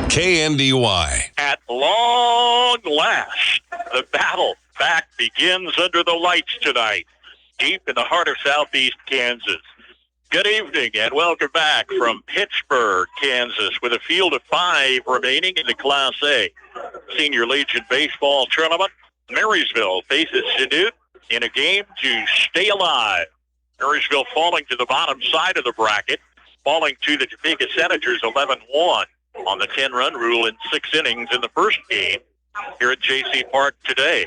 KNDY. At long last, the battle back begins under the lights tonight, deep in the heart of southeast Kansas. Good evening and welcome back from Pittsburgh, Kansas, with a field of 5 remaining in the Class A Senior Legion Baseball Tournament. Marysville faces Chanute in a game to stay alive. Marysville falling to the bottom side of the bracket, falling to the Topeka Senators 11-1 on the 10-run rule in 6 innings in the first game here at J.C. Park today.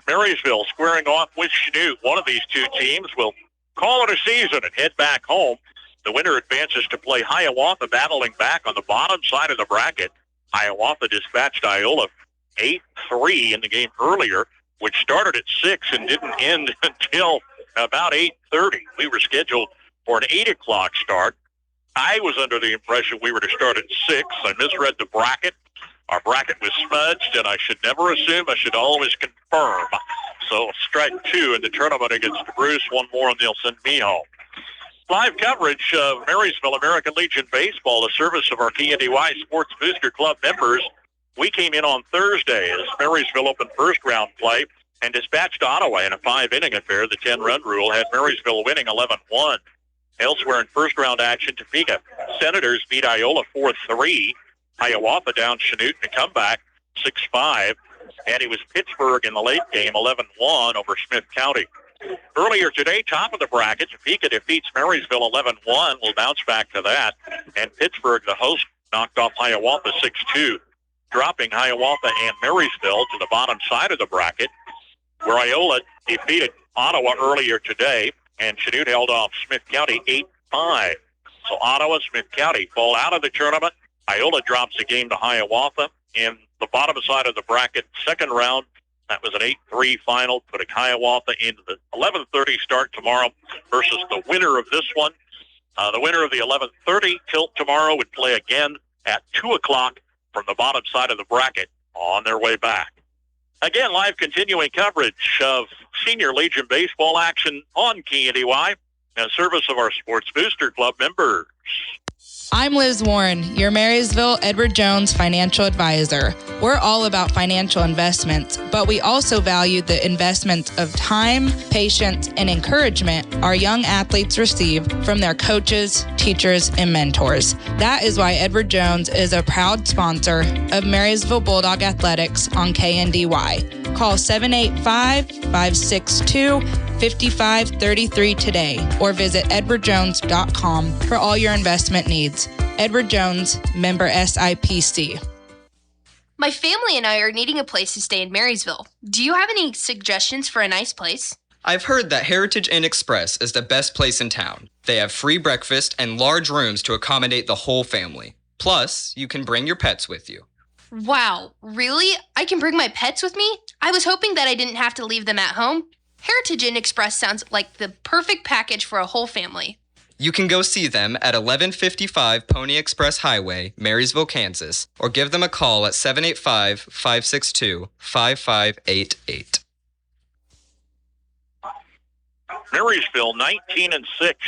Marysville squaring off with Chanute. One of these two teams will call it a season and head back home. The winner advances to play Hiawatha, battling back on the bottom side of the bracket. Hiawatha dispatched Iola 8-3 in the game earlier, which started at 6 and didn't end until about 8:30. We were scheduled for an 8 o'clock start. I was under the impression we were to start at 6. I misread the bracket. Our bracket was smudged, and I should never assume. I should always confirm. So strike 2 in the tournament against Bruce. One more, and they'll send me home. Live coverage of Marysville American Legion Baseball, the service of our KNDY Sports Booster Club members. We came in on Thursday as Marysville opened first-round play and dispatched Ottawa in a 5-inning affair. The 10-run rule had Marysville winning 11-1. Elsewhere in first-round action, Topeka Senators beat Iola 4-3. Hiawatha down Chanute in a comeback 6-5. And it was Pittsburgh in the late game 11-1 over Smith County. Earlier today, top of the bracket, Topeka defeats Marysville 11-1. We'll bounce back to that. And Pittsburgh, the host, knocked off Hiawatha 6-2, dropping Hiawatha and Marysville to the bottom side of the bracket, where Iola defeated Ottawa earlier today, and Chanute held off Smith County 8-5. So Ottawa, Smith County fall out of the tournament. Iola drops a game to Hiawatha in the bottom side of the bracket. Second round, that was an 8-3 final, putting Hiawatha into the 11:30 start tomorrow versus the winner of this one. The winner of the 11:30 tilt tomorrow would play again at 2 o'clock from the bottom side of the bracket on their way back. Again, live continuing coverage of Senior Legion baseball action on KNDY, a service of our Sports Booster Club members. I'm Liz Warren, your Marysville Edward Jones financial advisor. We're all about financial investments, but we also value the investments of time, patience, and encouragement our young athletes receive from their coaches, teachers, and mentors. That is why Edward Jones is a proud sponsor of Marysville Bulldog Athletics on KNDY. Call 785-562-5533 today or visit edwardjones.com for all your investment needs. Edward Jones, member SIPC. My family and I are needing a place to stay in Marysville. Do you have any suggestions for a nice place? I've heard that Heritage Inn Express is the best place in town. They have free breakfast and large rooms to accommodate the whole family. Plus, you can bring your pets with you. Wow, really? I can bring my pets with me? I was hoping that I didn't have to leave them at home. Heritage Inn Express sounds like the perfect package for a whole family. You can go see them at 1155 Pony Express Highway, Marysville, Kansas, or give them a call at 785-562-5588. Marysville 19-6,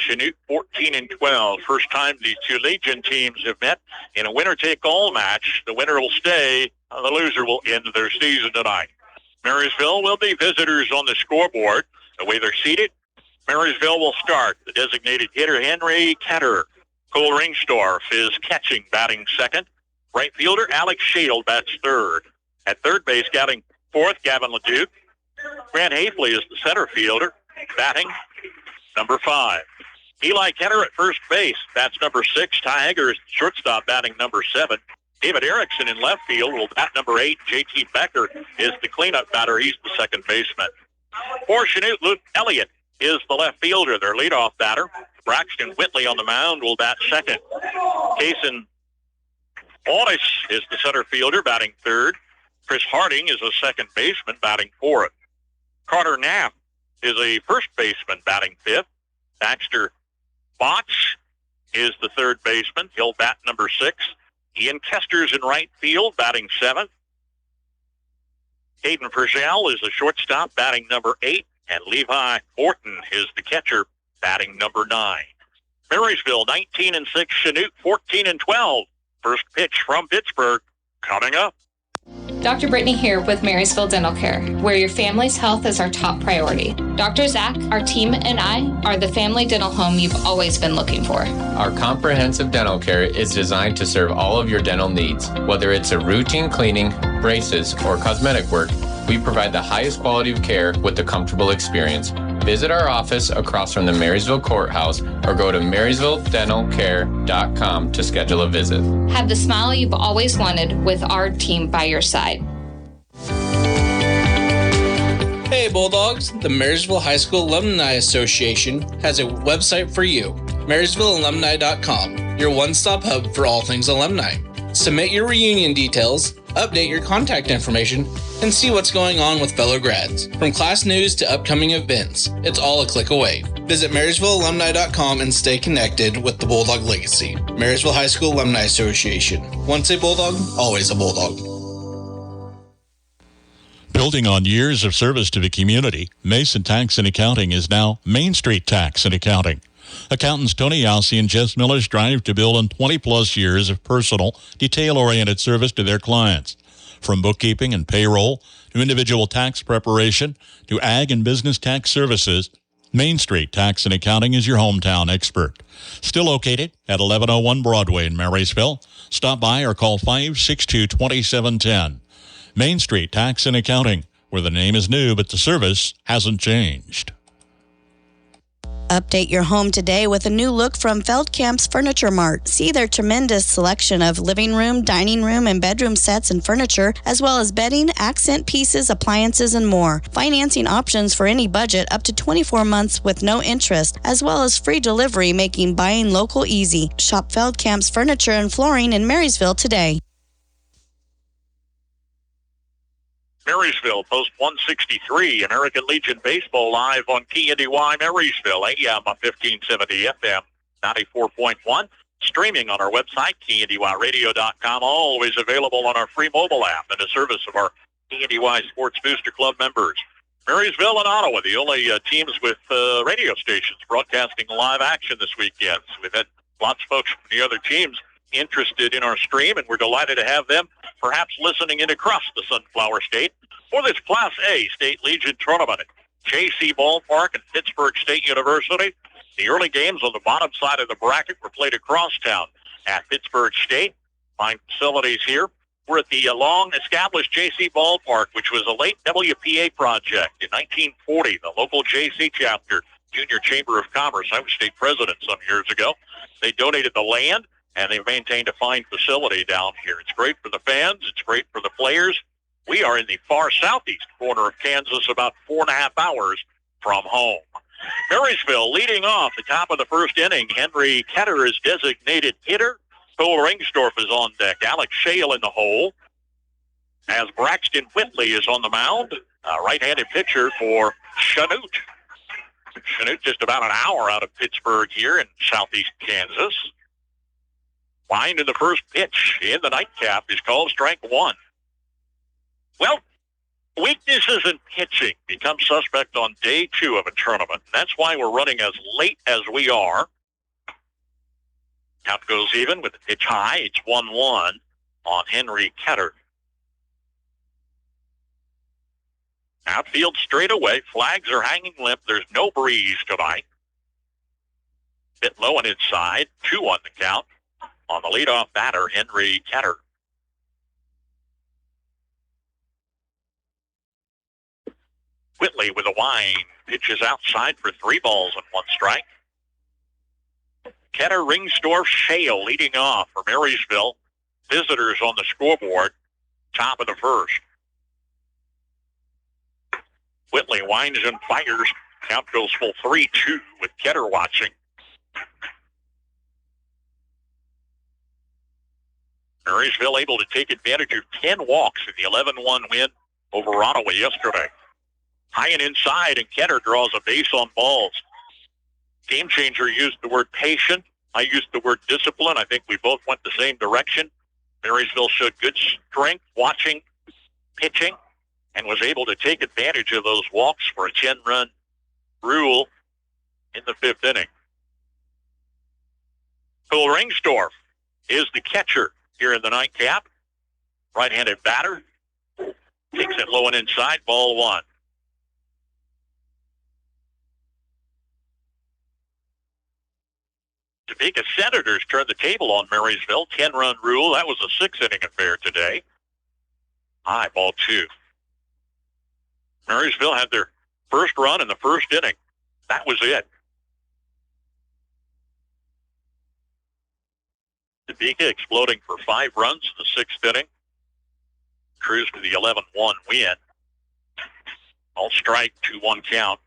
Chanute 14-12. First time these two Legion teams have met in a winner-take-all match. The winner will stay. The loser will end their season tonight. Marysville will be visitors on the scoreboard. The way they're seated, Marysville will start. The designated hitter, Henry Ketter. Cole Ringstorff is catching, batting second. Right fielder, Alex Shadle bats third. At third base, batting fourth, Gavin LeDuc. Grant Hafley is the center fielder, batting number 5. Eli Ketter at first base, bats number 6. Ty Hager is the shortstop, batting number 7. David Erickson in left field will bat number 8. J.T. Becker is the cleanup batter. He's the second baseman. For Chanute, Luke Elliott is the left fielder, their leadoff batter. Braxton Whitley on the mound will bat second. Kason Wallace is the center fielder, batting third. Chris Harding is a second baseman, batting fourth. Carter Knapp is a first baseman, batting fifth. Baxter Botts is the third baseman. He'll bat number 6. Ian Kester's in right field, batting 7th. Hayden Purcell is the shortstop, batting number 8. And Levi Orton is the catcher, batting number 9. Marysville 19-6, Chanute 14-12 First pitch from Pittsburgh coming up. Dr. Brittany here with Marysville Dental Care, where your family's health is our top priority. Dr. Zach, our team, and I are the family dental home you've always been looking for. Our comprehensive dental care is designed to serve all of your dental needs. Whether it's a routine cleaning, braces, or cosmetic work, we provide the highest quality of care with a comfortable experience. Visit our office across from the Marysville Courthouse or go to marysvilledentalcare.com to schedule a visit. Have the smile you've always wanted with our team by your side. Hey Bulldogs, the Marysville High School Alumni Association has a website for you, marysvillealumni.com, your one-stop hub for all things alumni. Submit your reunion details, update your contact information, and see what's going on with fellow grads. From class news to upcoming events, it's all a click away. Visit marysvillealumni.com and stay connected with the Bulldog legacy. Marysville High School Alumni Association. Once a Bulldog, always a Bulldog. Building on years of service to the community, Mason Tax and Accounting is now Main Street Tax and Accounting. Accountants Tony Yossi and Jess Miller strive to build on 20-plus years of personal, detail-oriented service to their clients. From bookkeeping and payroll to individual tax preparation to ag and business tax services, Main Street Tax and Accounting is your hometown expert. Still located at 1101 Broadway in Marysville. Stop by or call 562-2710. Main Street Tax and Accounting, where the name is new but the service hasn't changed. Update your home today with a new look from Feldkamp's Furniture Mart. See their tremendous selection of living room, dining room, and bedroom sets and furniture, as well as bedding, accent pieces, appliances, and more. Financing options for any budget up to 24 months with no interest, as well as free delivery, making buying local easy. Shop Feldkamp's Furniture and Flooring in Marysville today. Marysville, Post 163, American Legion Baseball live on KNDY Marysville, AM 1570 FM 94.1. Streaming on our website, KNDYradio.com. Always available on our free mobile app and a service of our KNDY Sports Booster Club members. Marysville and Ottawa, the only teams with radio stations broadcasting live action this weekend. So we've had lots of folks from the other teams interested in our stream, and we're delighted to have them perhaps listening in across the Sunflower State for this Class A State Legion tournament at J.C. Ballpark and Pittsburgh State University. The early games on the bottom side of the bracket were played across town at Pittsburgh State. Fine facilities here. We're at the long-established J.C. Ballpark, which was a late WPA project in 1940. The local J.C. chapter, Junior Chamber of Commerce. I was state president some years ago. They donated the land, and they've maintained a fine facility down here. It's great for the fans. It's great for the players. We are in the far southeast corner of Kansas, about 4.5 hours from home. Marysville leading off the top of the first inning. Henry Ketter is designated hitter. Cole Ringstorff is on deck. Alex Shale in the hole. As Braxton Whitley is on the mound, a right-handed pitcher for Chanute. Chanute just about an hour out of Pittsburgh here in southeast Kansas. Wind in the first pitch in the nightcap is called strike one. Well, weaknesses in pitching become suspect on day two of a tournament. That's why we're running as late as we are. Count goes even with the pitch high. It's 1-1 on Henry Ketter. Outfield straight away. Flags are hanging limp. There's no breeze tonight. Bit low and inside. 2 on the count on the leadoff batter, Henry Ketter. Whitley with a wind. Pitches outside for 3 balls and 1 strike. Ketter, Ringstorff, Shale leading off for Marysville. Visitors on the scoreboard, top of the first. Whitley winds and fires. Count goes full 3-2 with Ketter watching. Marysville able to take advantage of 10 walks in the 11-1 win over Ottawa yesterday. High and inside, and Ketter draws a base on balls. Game Changer used the word patient. I used the word discipline. I think we both went the same direction. Marysville showed good strength, watching, pitching, and was able to take advantage of those walks for a 10-run rule in the 5th inning. Cole Ringstorff is the catcher here in the nightcap. Right-handed batter. Takes it low and inside, ball one. Topeka Senators turned the table on Marysville. 10-run rule. That was a 6-inning affair today. High, ball two. Marysville had their first run in the first inning. That was it. Topeka exploding for 5 runs in the sixth inning. Cruised to the 11-1 win. All strike, 2-1 count.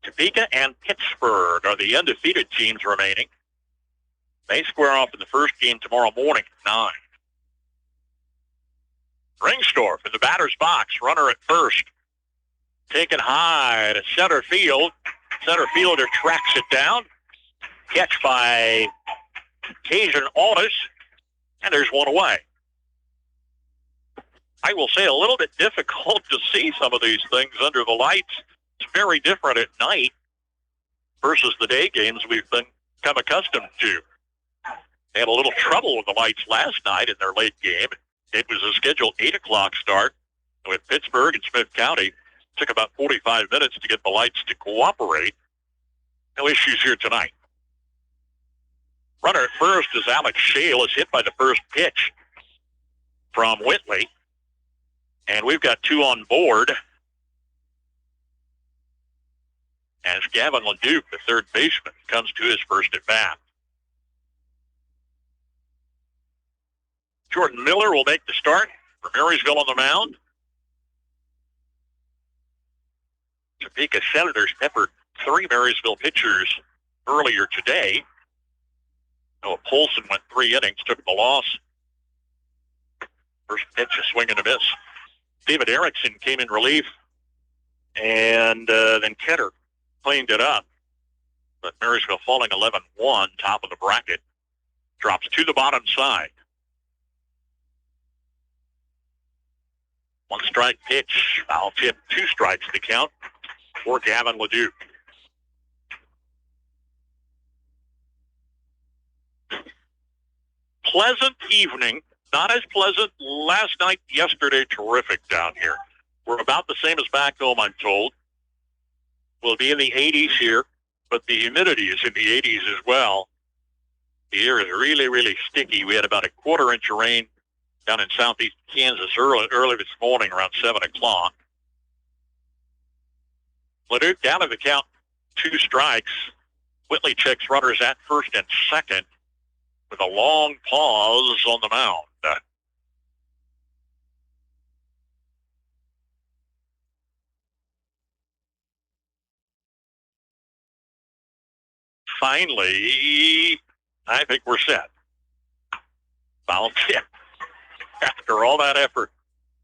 Topeka and Pittsburgh are the undefeated teams remaining. They square off in the first game tomorrow morning at 9. Ringstorff in the batter's box, runner at first. Taken high to center field. Center fielder tracks it down. Catch by Cajun Aldis, and there's one away. I will say a little bit difficult to see some of these things under the lights. It's very different at night versus the day games we've become accustomed to. They had a little trouble with the lights last night in their late game. It was a scheduled 8 o'clock start with Pittsburgh and Smith County. It took about 45 minutes to get the lights to cooperate. No issues here tonight. Runner at first is Alex Shale, is hit by the first pitch from Whitley. And we've got 2 on board as Gavin LeDuc, the third baseman, comes to his first at bat. Jordan Miller will make the start for Marysville on the mound. Topeka Senators peppered 3 Marysville pitchers earlier today. Noah Polson went 3 innings, took the loss. First pitch, a swing and a miss. David Erickson came in relief, and then Ketter cleaned it up. But Marysville falling 11-1, top of the bracket, drops to the bottom side. 1 strike pitch, foul tip, 2 strikes to count for Gavin LeDuc. Pleasant evening. Not as pleasant last night, yesterday, terrific down here. We're about the same as back home, I'm told. We'll be in the 80s here, but the humidity is in the 80s as well. The air is really, really sticky. We had about a 1/4 inch of rain down in southeast Kansas early this morning around 7 o'clock. LeDuc down to the count, 2 strikes. Whitley checks runners at first and second with a long pause on the mound. Finally, I think we're set. Foul tip. After all that effort,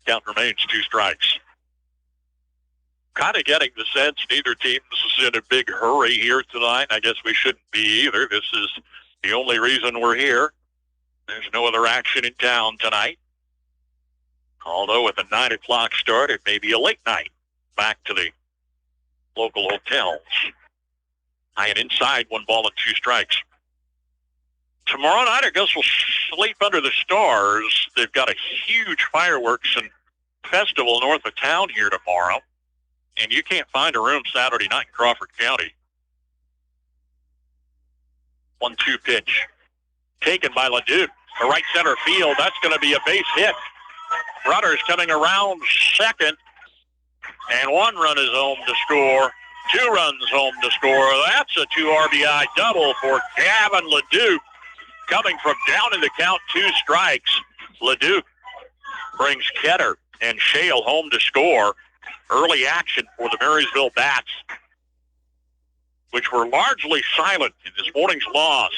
count remains 2 strikes. Kind of getting the sense neither team is in a big hurry here tonight. I guess we shouldn't be either. This is the only reason we're here. There's no other action in town tonight. Although with a 9 o'clock start, it may be a late night back to the local hotels. High and inside, 1 ball and 2 strikes. Tomorrow night, I guess we'll sleep under the stars. They've got a huge fireworks and festival north of town here tomorrow. And you can't find a room Saturday night in Crawford County. 1-2 pitch. Taken by LeDuc. To right center field. That's going to be a base hit. Runner's coming around second. And 1 run is home to score. 2 runs home to score. That's a 2 RBI double for Gavin LeDuc. Coming from down in the count, 2 strikes. LeDuc brings Ketter and Shale home to score. Early action for the Marysville Bats, which were largely silent in this morning's loss.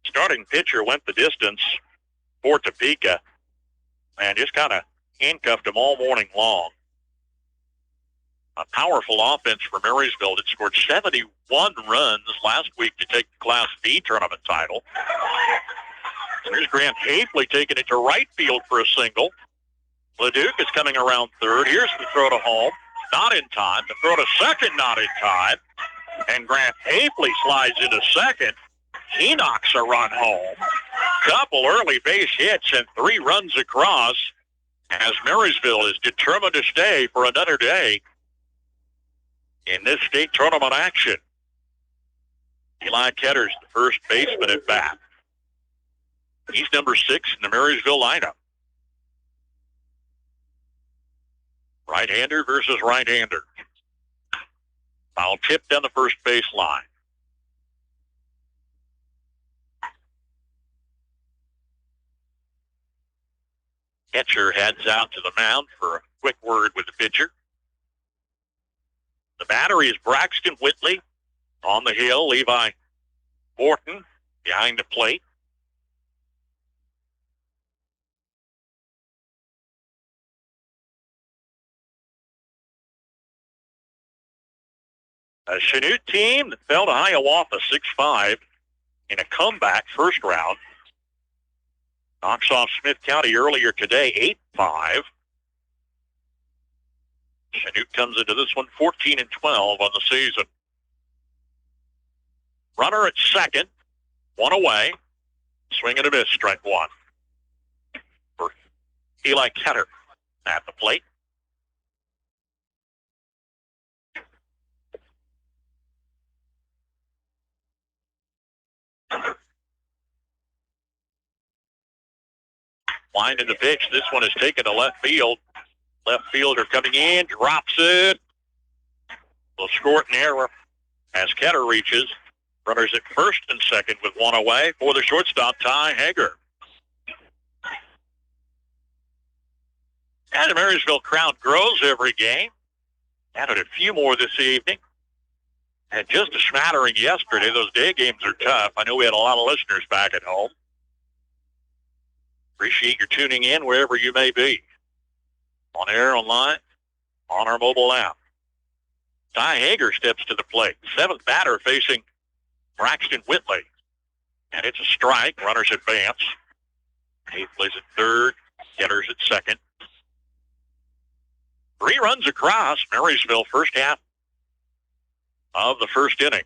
Starting pitcher went the distance for Topeka and just kind of handcuffed him all morning long. A powerful offense for Marysville that scored 71 runs last week to take the Class B tournament title. Here's Grant Hafley taking it to right field for a single. LeDuc is coming around third. Here's the throw to home. Not in time. The throw to second, not in time. And Grant Hafley slides into second. He knocks a run home. Couple early base hits and 3 runs across as Marysville is determined to stay for another day in this state tournament action. Eli Ketter's the first baseman at bat. He's number 6 in the Marysville lineup. Right-hander versus right-hander. Foul tip down the first baseline. Catcher heads out to the mound for a quick word with the pitcher. The batter is Braxton Whitley. On the hill, Levi Morton behind the plate. A Chanute team that fell to Hiawatha 6-5 in a comeback first round. Knocks off Smith County earlier today, 8-5. Chanute comes into this one 14-12 on the season. Runner at second, 1 away. Swing and a miss, strike 1. For Eli Ketter at the plate. Line in the pitch. This one is taken to left field. Left fielder coming in, drops it. Will score it in error as Ketter reaches. Runners at first and second with 1 away for the shortstop, Ty Hager. And the Marysville crowd grows every game. Added a few more this evening. Had just a smattering yesterday. Those day games are tough. I know we had a lot of listeners back at home. Appreciate your tuning in wherever you may be. On air, online, on our mobile app. Ty Hager steps to the plate. 7th batter facing Braxton Whitley. And it's a strike. Runners advance. He plays at third. Getter's at second. 3 runs across. Marysville first half of the first inning.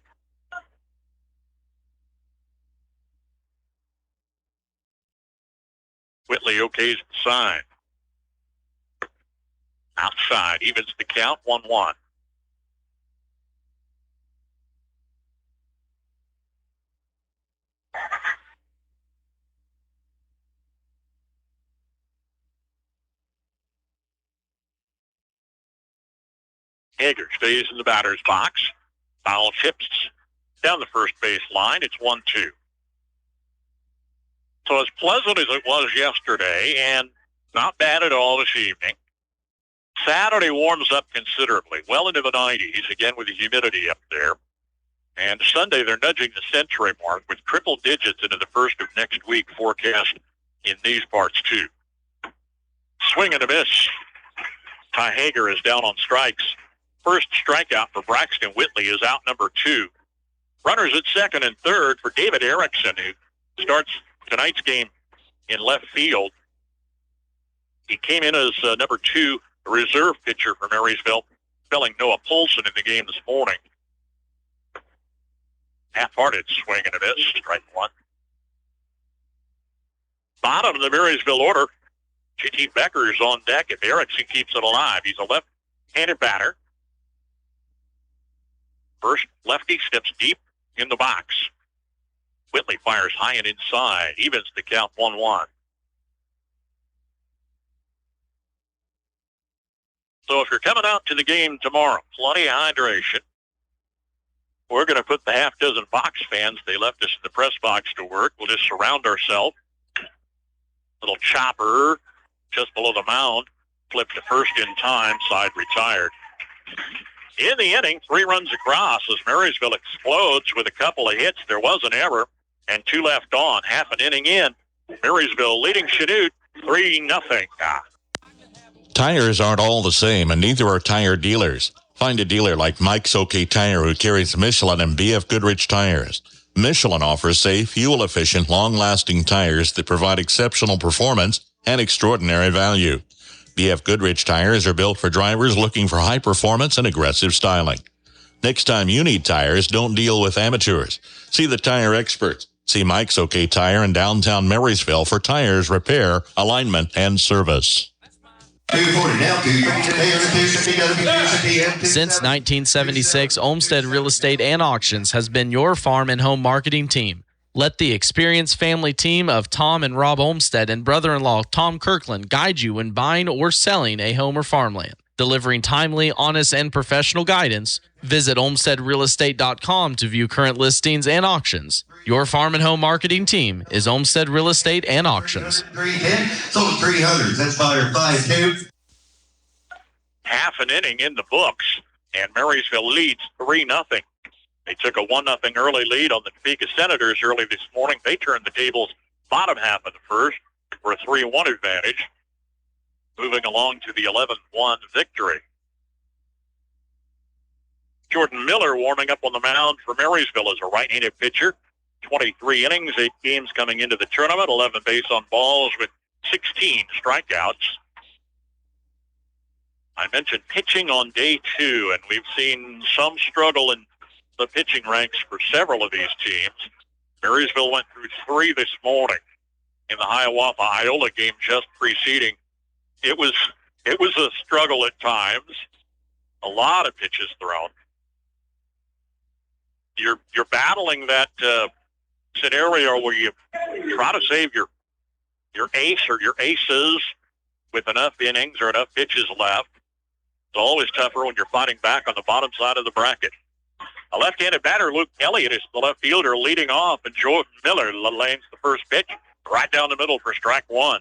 Whitley okays the sign. Outside, evens the count, 1-1. Hager stays in the batter's box. Foul tips down the first base line. It's 1-2. So as pleasant as it was yesterday, and not bad at all this evening, Saturday warms up considerably, well into the 90s, again with the humidity up there. And Sunday, they're nudging the century mark with triple digits into the first of next week forecast in these parts, too. Swing and a miss. Ty Hager is down on strikes. First strikeout for Braxton Whitley is out number 2. Runners at second and third for David Erickson, who starts tonight's game in left field. He came in as number 2 reserve pitcher for Marysville, filling Noah Polson in the game this morning. Half-hearted swing and a miss, strike 1. Bottom of the Marysville order, J.T. Becker is on deck if Erickson keeps it alive. He's a left-handed batter. First lefty steps deep in the box. Whitley fires high and inside. Evens the count, 1-1. So if you're coming out to the game tomorrow, plenty of hydration. We're going to put the half dozen Fox fans, they left us in the press box to work. We'll just surround ourselves. Little chopper just below the mound. Flip to first in time, side retired. In the inning, 3 runs across as Marysville explodes with a couple of hits. There was an error and 2 left on. Half an inning in. Marysville leading Chanute 3-0. Tires aren't all the same, and neither are tire dealers. Find a dealer like Mike's OK Tire who carries Michelin and BF Goodrich tires. Michelin offers safe, fuel-efficient, long-lasting tires that provide exceptional performance and extraordinary value. BF Goodrich tires are built for drivers looking for high performance and aggressive styling. Next time you need tires, don't deal with amateurs. See the tire experts. See Mike's OK Tire in downtown Marysville for tires, repair, alignment, and service. Since 1976, Olmsted Real Estate and Auctions has been your farm and home marketing team. Let the experienced family team of Tom and Rob Olmsted and brother-in-law Tom Kirkland guide you when buying or selling a home or farmland. Delivering timely, honest, and professional guidance, visit olmstedrealestate.com to view current listings and auctions. Your farm and home marketing team is Olmsted Real Estate and Auctions. 310, sold 300s. That's fire 5-2. Half an inning in the books, and Marysville leads 3-0. They took a 1-0 early lead on the Topeka Senators early this morning. They turned the tables bottom half of the first for a 3-1 advantage, moving along to the 11-1 victory. Jordan Miller warming up on the mound for Marysville as a right-handed pitcher. 23 innings, 8 games coming into the tournament, 11 base on balls with 16 strikeouts. I mentioned pitching on day 2, and we've seen some struggle in the pitching ranks for several of these teams. Marysville went through 3 this morning in the Hiawatha-Iola game just preceding. It was a struggle at times. A lot of pitches thrown. You're battling that scenario where you try to save your ace or your aces with enough innings or enough pitches left. It's always tougher when you're fighting back on the bottom side of the bracket. A left-handed batter, Luke Elliott, is the left fielder leading off, and Jordan Miller lanes the first pitch right down the middle for strike 1.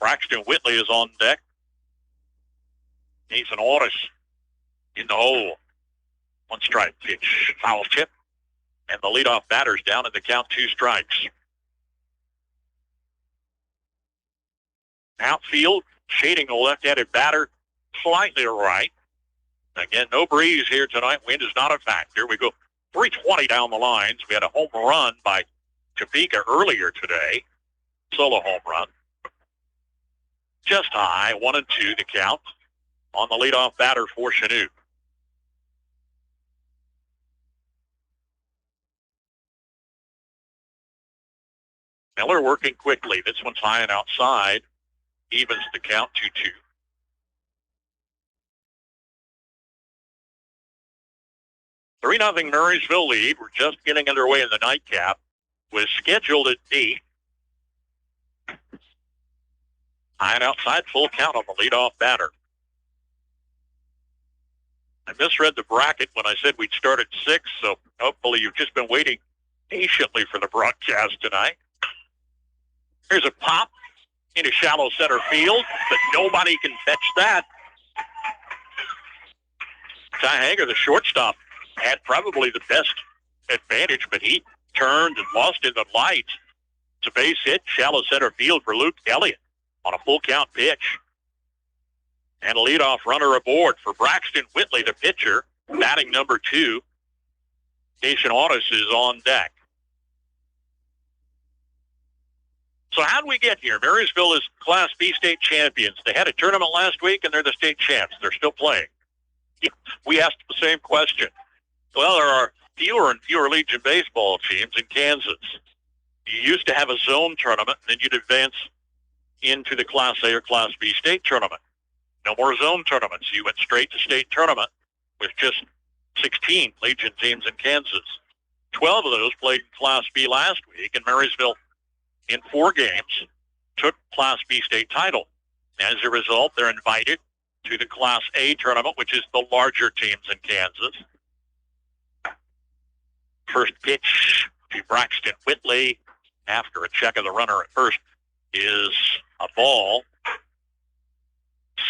Braxton Whitley is on deck. Nathan Ortis in the hole. 1 strike pitch, foul tip, and the leadoff batter's down in the count, 2 strikes. Outfield, shading the left-handed batter slightly right. Again, no breeze here tonight. Wind is not a factor. We go 320 down the lines. We had a home run by Topeka earlier today. Solo home run. Just high, 1-2 the count on the leadoff batter for Chanute. Miller working quickly. This one's high and outside. Evens the count, 2-2. Three 0 Marysville lead. We're just getting underway in the nightcap. Was scheduled at 8. High and outside, full count on the leadoff batter. I misread the bracket when I said we'd start at 6, so hopefully you've just been waiting patiently for the broadcast tonight. Here's a pop into shallow center field, but nobody can fetch that. Ty Hager, the shortstop, had probably the best advantage, but he turned and lost in the lights. It's a base hit, shallow center field for Luke Elliott on a full count pitch. And a leadoff runner aboard for Braxton Whitley, the pitcher, batting number 2. Nathan Ortis is on deck. So how do we get here? Marysville is Class B state champions. They had a tournament last week, and they're the state champs. They're still playing. We asked the same question. Well, there are fewer and fewer Legion baseball teams in Kansas. You used to have a zone tournament, and then you'd advance into the Class A or Class B state tournament. No more zone tournaments. You went straight to state tournament with just 16 Legion teams in Kansas. 12 of those played in Class B last week, and Marysville, in 4 games, took Class B state title. As a result, they're invited to the Class A tournament, which is the larger teams in Kansas. First pitch to Braxton Whitley after a check of the runner at first is a ball.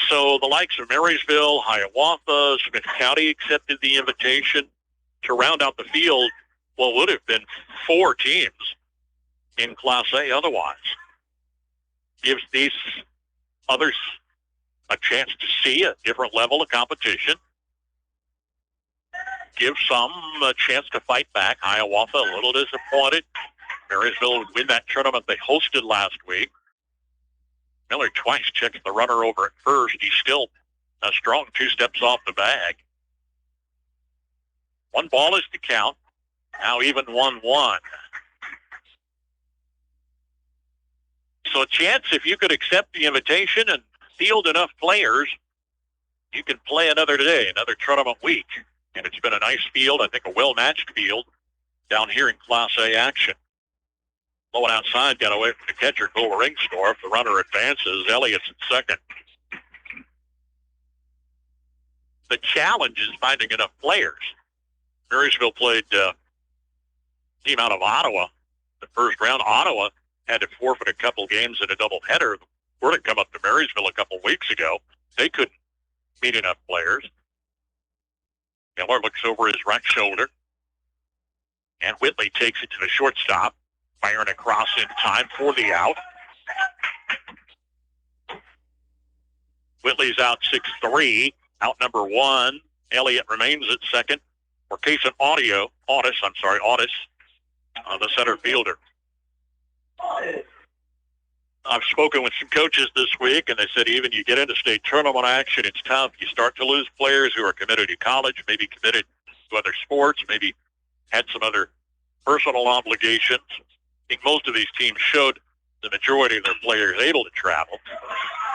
So the likes of Marysville, Hiawatha, Smith County accepted the invitation to round out the field. Well, would have been 4 teams in Class A otherwise. Gives these others a chance to see a different level of competition. Gives some a chance to fight back. Hiawatha a little disappointed. Marysville would win that tournament they hosted last week. Miller twice checks the runner over at first. He's still a strong 2 steps off the bag. 1 ball is to count. Now even 1-1. So a chance, if you could accept the invitation and field enough players, you can play another day, another tournament week. And it's been a nice field, I think a well-matched field down here in Class A action. Low and outside, got away from the catcher, Cole Ringsdorf. The runner advances. Elliott's at second. The challenge is finding enough players. Marysville played team out of Ottawa the first round. Ottawa had to forfeit a couple games in a doubleheader. Word had come up to Marysville a couple weeks ago. They couldn't meet enough players. Miller looks over his right shoulder. And Whitley takes it to the shortstop. Firing across in time for the out. Whitley's out 6-3. Out number 1. Elliott remains at second. For Cason Audis, the center fielder. I've spoken with some coaches this week, and they said even you get into state tournament action, it's tough. You start to lose players who are committed to college, maybe committed to other sports, maybe had some other personal obligations. I think most of these teams showed the majority of their players able to travel.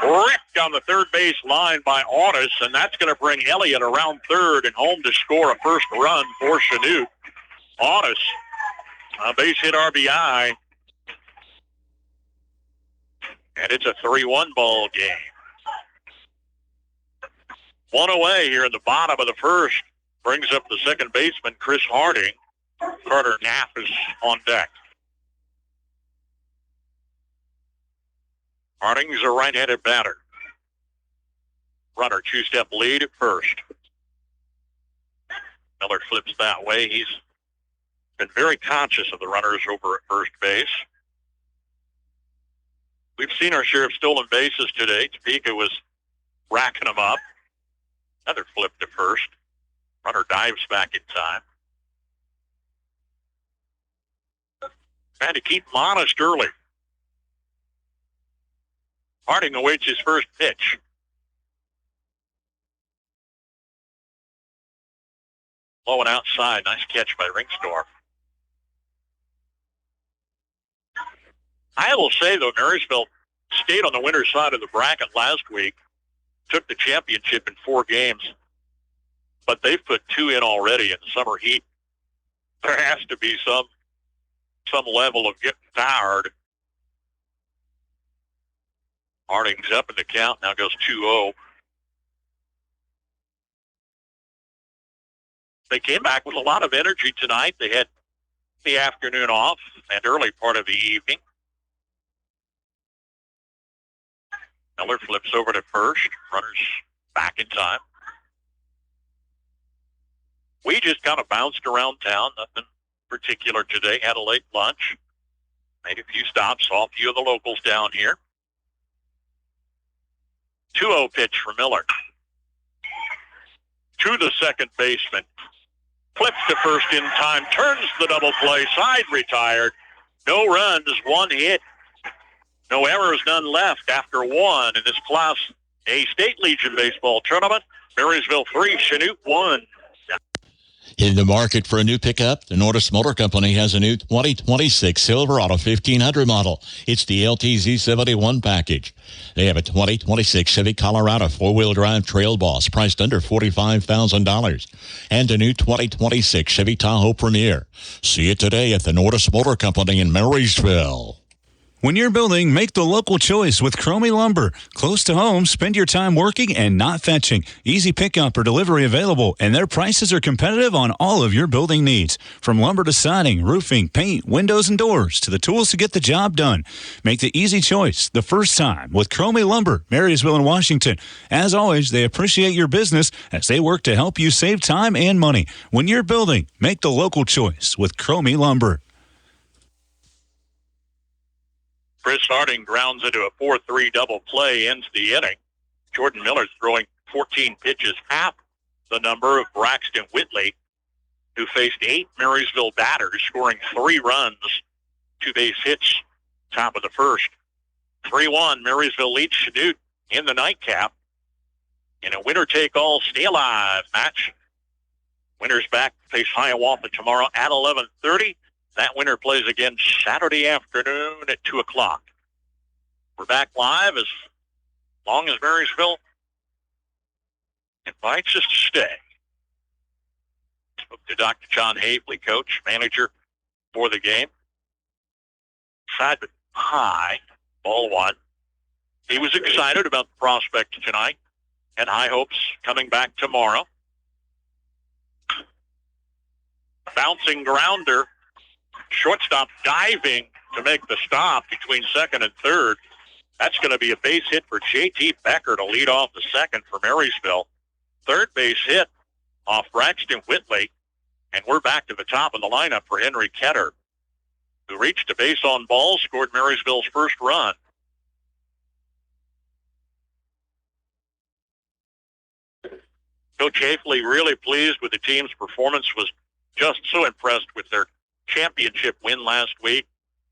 Ripped on the third base line by Audis, and that's going to bring Elliott around third and home to score a first run for Chanute. Audis, a base hit RBI, and it's a 3-1 ball game. One away here in the bottom of the first. Brings up the second baseman, Chris Harding. Carter Knapp is on deck. Harding's a right-handed batter. Runner two-step lead at first. Miller flips that way. He's been very conscious of the runners over at first base. We've seen our share of stolen bases today. Topeka was racking them up. Another flip to first. Runner dives back in time. Had to keep him honest early. Harding awaits his first pitch. Low and outside. Nice catch by Ringsdorf. I will say, though, Marysville stayed on the winner's side of the bracket last week, took the championship in 4 games, but they've put 2 in already in the summer heat. There has to be some level of getting tired. Harding's up in the count, now goes 2-0. They came back with a lot of energy tonight. They had the afternoon off and early part of the evening. Miller flips over to first. Runners back in time. We just kind of bounced around town. Nothing particular today. Had a late lunch. Made a few stops. Saw a few of the locals down here. 2-0 pitch for Miller. To the second baseman. Flips to first in time. Turns the double play. Side retired. No runs. 1 hit. No errors, none left after 1 in this Class A State Legion Baseball Tournament. Marysville 3, Chanute 1. In the market for a new pickup, the Nordis Motor Company has a new 2026 Silverado 1500 model. It's the LTZ 71 package. They have a 2026 Chevy Colorado 4-wheel drive Trail Boss priced under $45,000 and a new 2026 Chevy Tahoe Premier. See it today at the Nordis Motor Company in Marysville. When you're building, make the local choice with Cromie Lumber. Close to home, spend your time working and not fetching. Easy pickup or delivery available, and their prices are competitive on all of your building needs. From lumber to siding, roofing, paint, windows, and doors, to the tools to get the job done. Make the easy choice the first time with Cromie Lumber, Marysville and Washington. As always, they appreciate your business as they work to help you save time and money. When you're building, make the local choice with Cromie Lumber. Chris Harding grounds into a 4-3 double play, ends the inning. Jordan Miller's throwing 14 pitches, half the number of Braxton Whitley, who faced 8 Marysville batters, scoring 3 runs, 2 base hits, top of the first. 3-1, Marysville leads Chanute in the nightcap in a winner-take-all stay-alive match. Winners back to face Hiawatha tomorrow at 11:30. That winner plays again Saturday afternoon at 2 o'clock. We're back live as long as Marysville invites us to stay. Spoke to Dr. John Havley, coach, manager for the game. Side but high, ball one. He was excited about the prospect tonight and high hopes coming back tomorrow. Bouncing grounder, shortstop diving to make the stop between second and third. That's going to be a base hit for J.T. Becker to lead off the second for Marysville. Third base hit off Braxton Whitley. And we're back to the top of the lineup for Henry Ketter, who reached a base on ball, scored Marysville's first run. Coach Hafley really pleased with the team's performance, was just so impressed with their championship win last week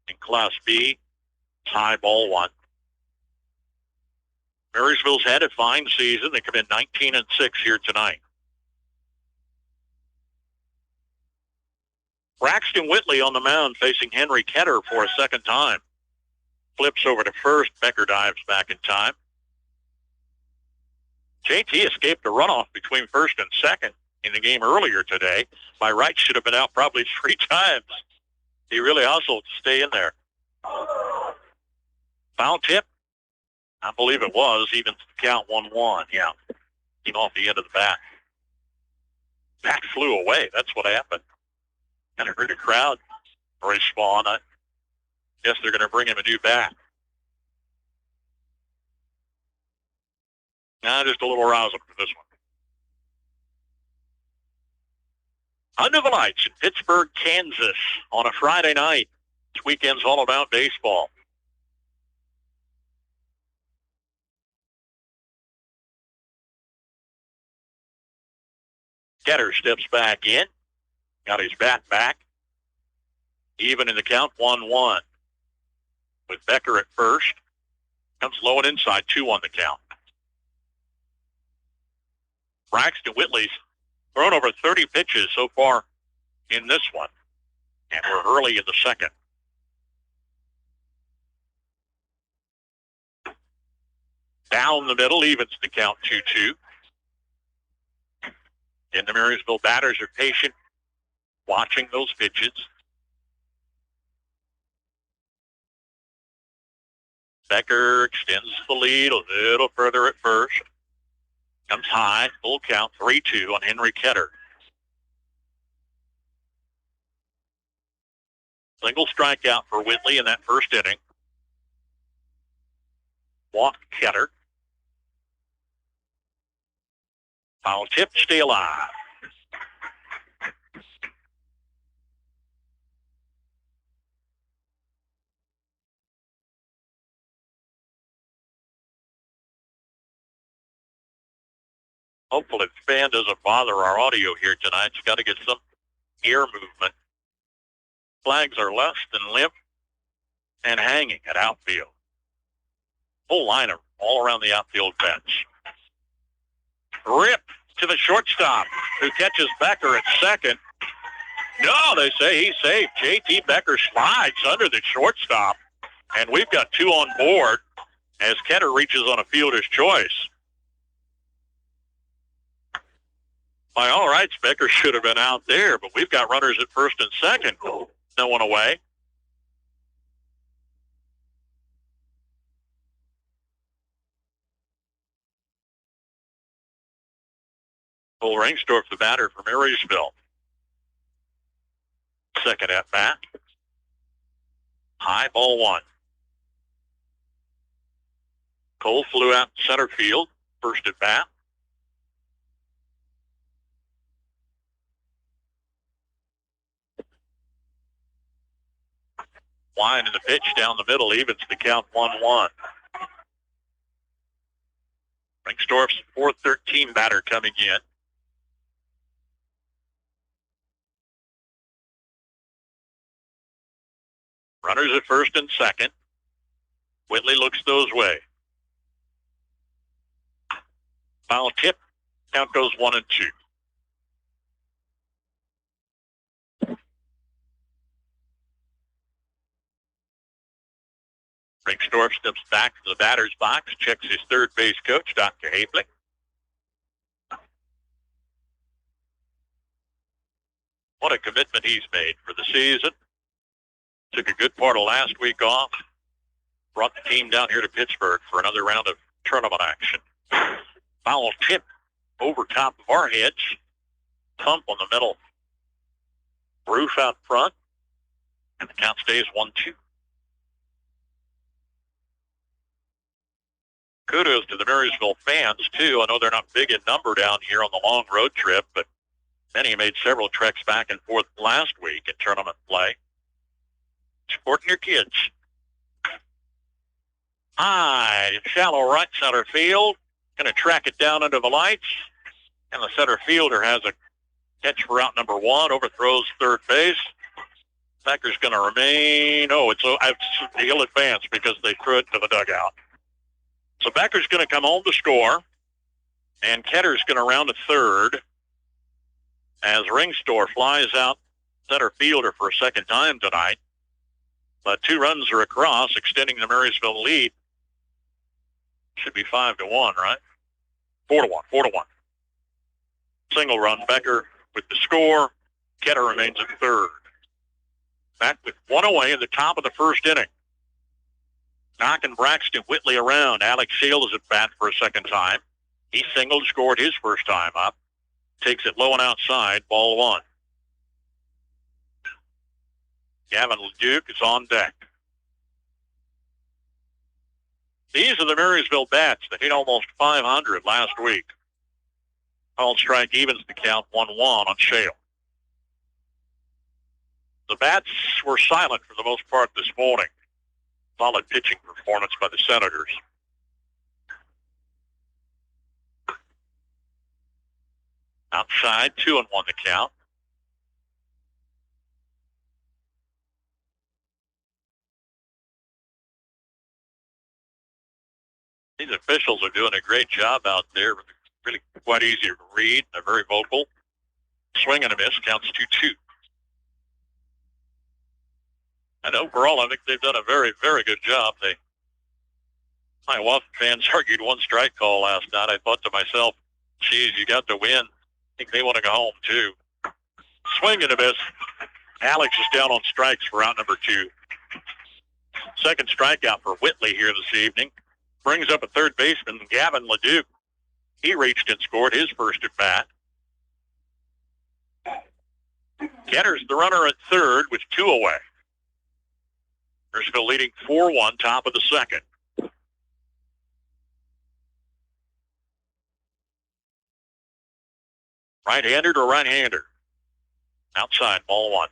in Class B. High ball one. Marysville's had a fine season. They come in 19-6 here tonight. Braxton Whitley on the mound facing Henry Ketter for a second time. Flips over to first. Becker dives back in time. JT escaped a runoff between first and second in the game earlier today. By right, should have been out probably 3 times. He really hustled to stay in there. Foul tip? I believe it was. Even count 1-1. Yeah. Came off the end of the bat. Bat flew away. That's what happened. And I heard the crowd respond. I guess they're going to bring him a new bat. Just a little rousing for this one. Under the lights in Pittsburgh, Kansas on a Friday night. This weekend's all about baseball. Ketter steps back in. Got his bat back. Even in the count, 1-1. With Becker at first. Comes low and inside, 2 on the count. Braxton Whitley's thrown over 30 pitches so far in this one. And we're early in the second. Down the middle, evens the count 2-2. And the Marysville batters are patient, watching those pitches. Becker extends the lead a little further at first. Comes high, full count, 3-2 on Henry Ketter. Single strikeout for Whitley in that first inning. Walked Ketter. Foul tip, stay alive. Hopefully the fan doesn't bother our audio here tonight. It's got to get some ear movement. Flags are less than limp and hanging at outfield. Full liner all around the outfield fence. Rip to the shortstop, who catches Becker at second. No, they say he's safe. J.T. Becker slides under the shortstop, and we've got 2 on board as Ketter reaches on a fielder's choice. By all rights, Becker should have been out there, but we've got runners at first and second. No one away. Cole Rainsdorf, the batter for Marysville. Second at bat. High ball 1. Cole flew out center field. First at bat. Line in the pitch down the middle, evens the count 1-1. Rainsdorf's 4-13 batter coming in. Runners at first and second. Whitley looks those way. Foul tip. Count goes 1-2. Ringstorff steps back to the batter's box, checks his third base coach, Dr. Haeflich. What a commitment he's made for the season. Took a good part of last week off. Brought the team down here to Pittsburgh for another round of tournament action. Foul tip over top of our heads. Pump on the middle roof out front. And the count stays 1-2. Kudos to the Marysville fans, too. I know they're not big in number down here on the long road trip, but many made several treks back and forth last week in tournament play. Supporting your kids. High, shallow right center field. Going to track it down under the lights. And the center fielder has a catch for out number one. Overthrows third base. Becker's going to remain. He'll advance because they threw it to the dugout. So Becker's going to come home to score. And Ketter's going to round to third. As Ringstorff flies out center fielder for a second time tonight. But 2 runs are across, extending the Marysville lead. Should be 5-1, right? 4-1. Single run, Becker with the score. Ketter remains at third. Back with 1 away in the top of the first inning. Knocking Braxton Whitley around. Alex Shield is at bat for a second time. He singled, scored his first time up. Takes it low and outside, ball 1. Gavin LeDuc is on deck. These are the Marysville bats that hit almost 500 last week. Called strike evens the count 1-1 on Shale. The bats were silent for the most part this morning. Solid pitching performance by the Senators. Outside, 2-1 the count. These officials are doing a great job out there. Really quite easy to read. They're very vocal. Swing and a miss, counts 2-2. And overall, I think they've done a very, very good job. Hiawatha fans argued 1 strike call last night. I thought to myself, geez, you got the win. I think they want to go home, too. Swing and a miss. Alex is down on strikes for out number 2. Second strikeout for Whitley here this evening. Brings up a third baseman, Gavin LeDuc. He reached and scored his first at bat. Ketter's the runner at third with 2 away. Marysville leading 4-1, top of the second. Right-hander or right-hander? Outside, ball 1.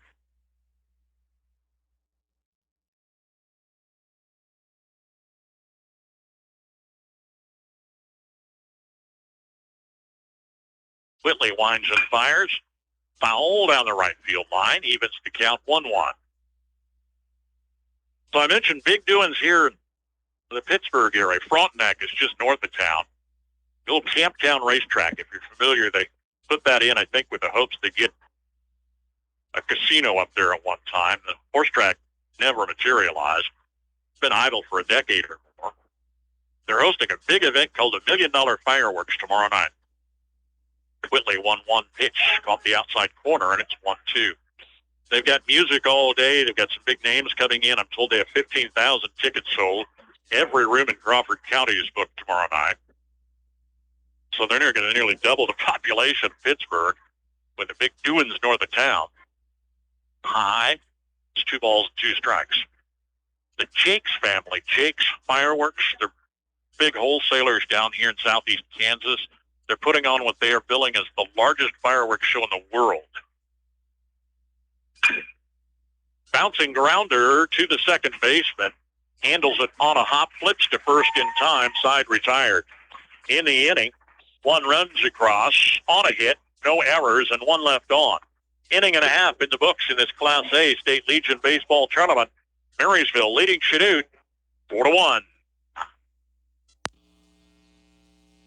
Whitley winds and fires. Foul down the right field line. Evens the count 1-1. So I mentioned big doings here in the Pittsburgh area. Frontenac is just north of town. The old Camptown racetrack, if you're familiar, they put that in, I think, with the hopes to get a casino up there at one time. The horse track never materialized. It's been idle for a decade or more. They're hosting a big event called the $1 Million Fireworks tomorrow night. Whitley 1-1 pitch, caught the outside corner, and it's 1-2. They've got music all day. They've got some big names coming in. I'm told they have 15,000 tickets sold. Every room in Crawford County is booked tomorrow night. So they're going to nearly double the population of Pittsburgh with the big doings north of town. High. It's 2 balls and 2 strikes. The Jakes family, Jakes Fireworks, they're big wholesalers down here in southeast Kansas. They're putting on what they are billing as the largest fireworks show in the world. Bouncing grounder to the second baseman. Handles it on a hop, flips to first in time, side retired. In the inning, 1 runs across, on a hit, no errors, and 1 left on. Inning and a half in the books in this Class A State Legion Baseball Tournament. Marysville leading Chanute 4-1.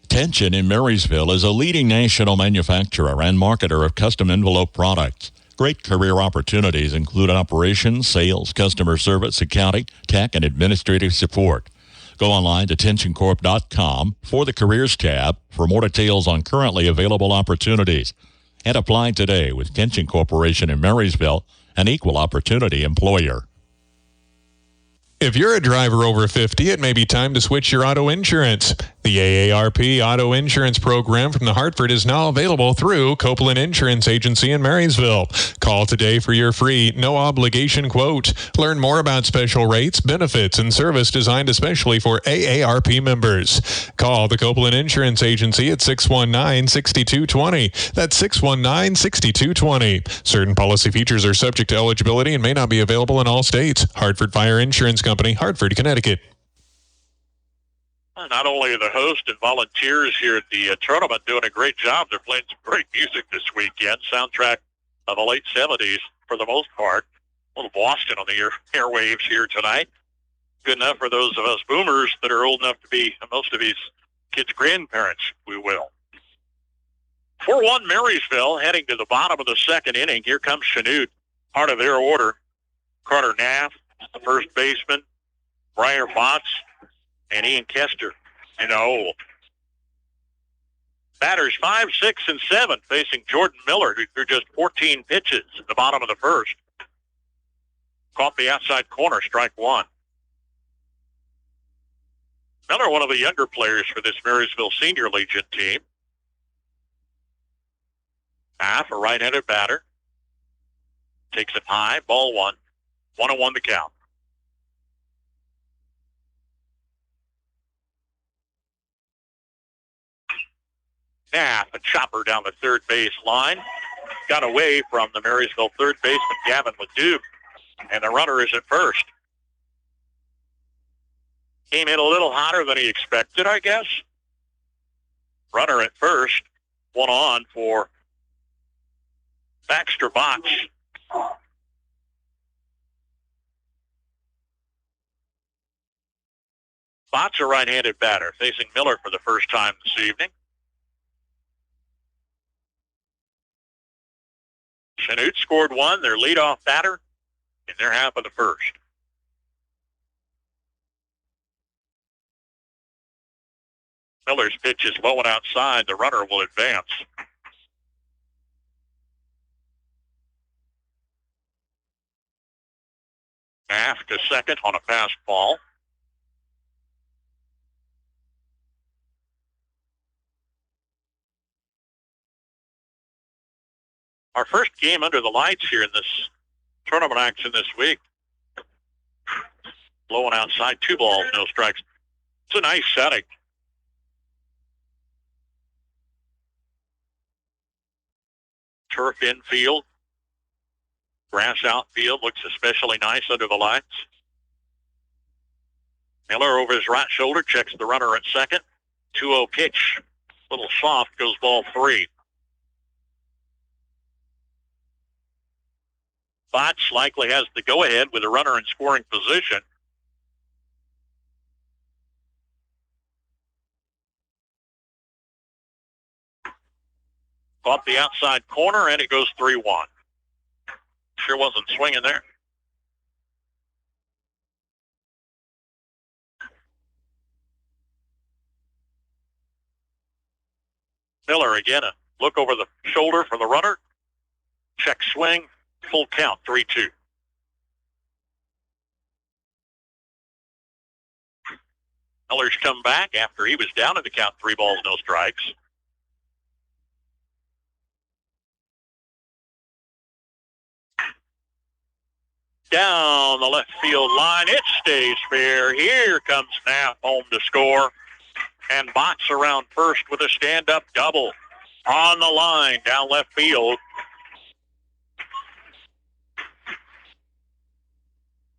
Tension in Marysville is a leading national manufacturer and marketer of custom envelope products. Great career opportunities include operations, sales, customer service, accounting, tech, and administrative support. Go online to tensioncorp.com for the Careers tab for more details on currently available opportunities. And apply today with Tension Corporation in Marysville, an equal opportunity employer. If you're a driver over 50, it may be time to switch your auto insurance. The AARP Auto Insurance Program from the Hartford is now available through Copeland Insurance Agency in Marysville. Call today for your free, no-obligation quote. Learn more about special rates, benefits, and service designed especially for AARP members. Call the Copeland Insurance Agency at 619-6220. That's 619-6220. Certain policy features are subject to eligibility and may not be available in all states. Hartford Fire Insurance Company, Hartford, Connecticut. Not only are the hosts and volunteers here at the tournament doing a great job, they're playing some great music this weekend. Soundtrack of the late 70s for the most part. A little Boston on the airwaves here tonight. Good enough for those of us boomers that are old enough to be most of these kids' grandparents, we will. 4-1 Marysville heading to the bottom of the second inning. Here comes Chanute, part of their order. Carter Naff, the first baseman, Briar Botts, and Ian Kester in the hole. Batters 5, 6, and 7 facing Jordan Miller, who threw just 14 pitches at the bottom of the first. Caught the outside corner, strike one. Miller, one of the younger players for this Marysville Senior Legion team. Half, a right-handed batter. Takes it high, ball one. 1-1 to count. Naff, a chopper down the third base line. Got away from the Marysville third baseman, Gavin Leduc, and the runner is at first. Came in a little hotter than he expected, I guess. Runner at first. One on for Baxter Botts. Botts, a right-handed batter, facing Miller for the first time this evening. Chanute scored one, their leadoff batter, in their half of the first. Miller's pitch is low and outside. The runner will advance. Naff to second on a fastball. Our first game under the lights here in this tournament action this week. Low and outside, 2 balls, no strikes. It's a nice setting. Turf infield. Grass outfield looks especially nice under the lights. Miller over his right shoulder checks the runner at second. 2-0 pitch. A little soft, goes ball 3. Botts likely has the go-ahead with a runner in scoring position. Caught the outside corner, and it goes 3-1. Sure wasn't swinging there. Miller again, a look over the shoulder for the runner. Check swing. Full count, 3-2. Miller's come back after he was down in the count, 3 balls, no strikes. Down the left field line, it stays fair. Here comes Naff home to score. And Botts around first with a stand-up double. On the line, down left field.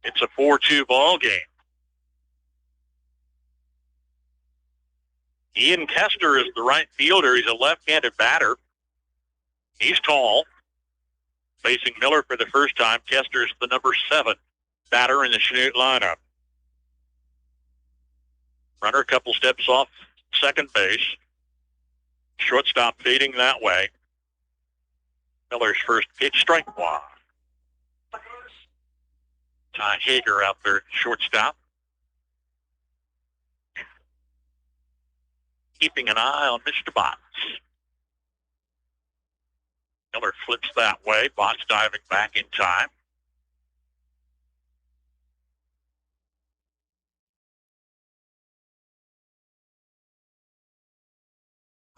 It's a 4-2 ball game. Ian Kester is the right fielder. He's a left-handed batter. He's tall. Facing Miller for the first time, Kester's the number 7 batter in the Chanute lineup. Runner a couple steps off second base. Shortstop feeding that way. Miller's first pitch, strike one. Ty Hager out there at shortstop. Keeping an eye on Mr. Botts. Miller flips that way. Botts diving back in time.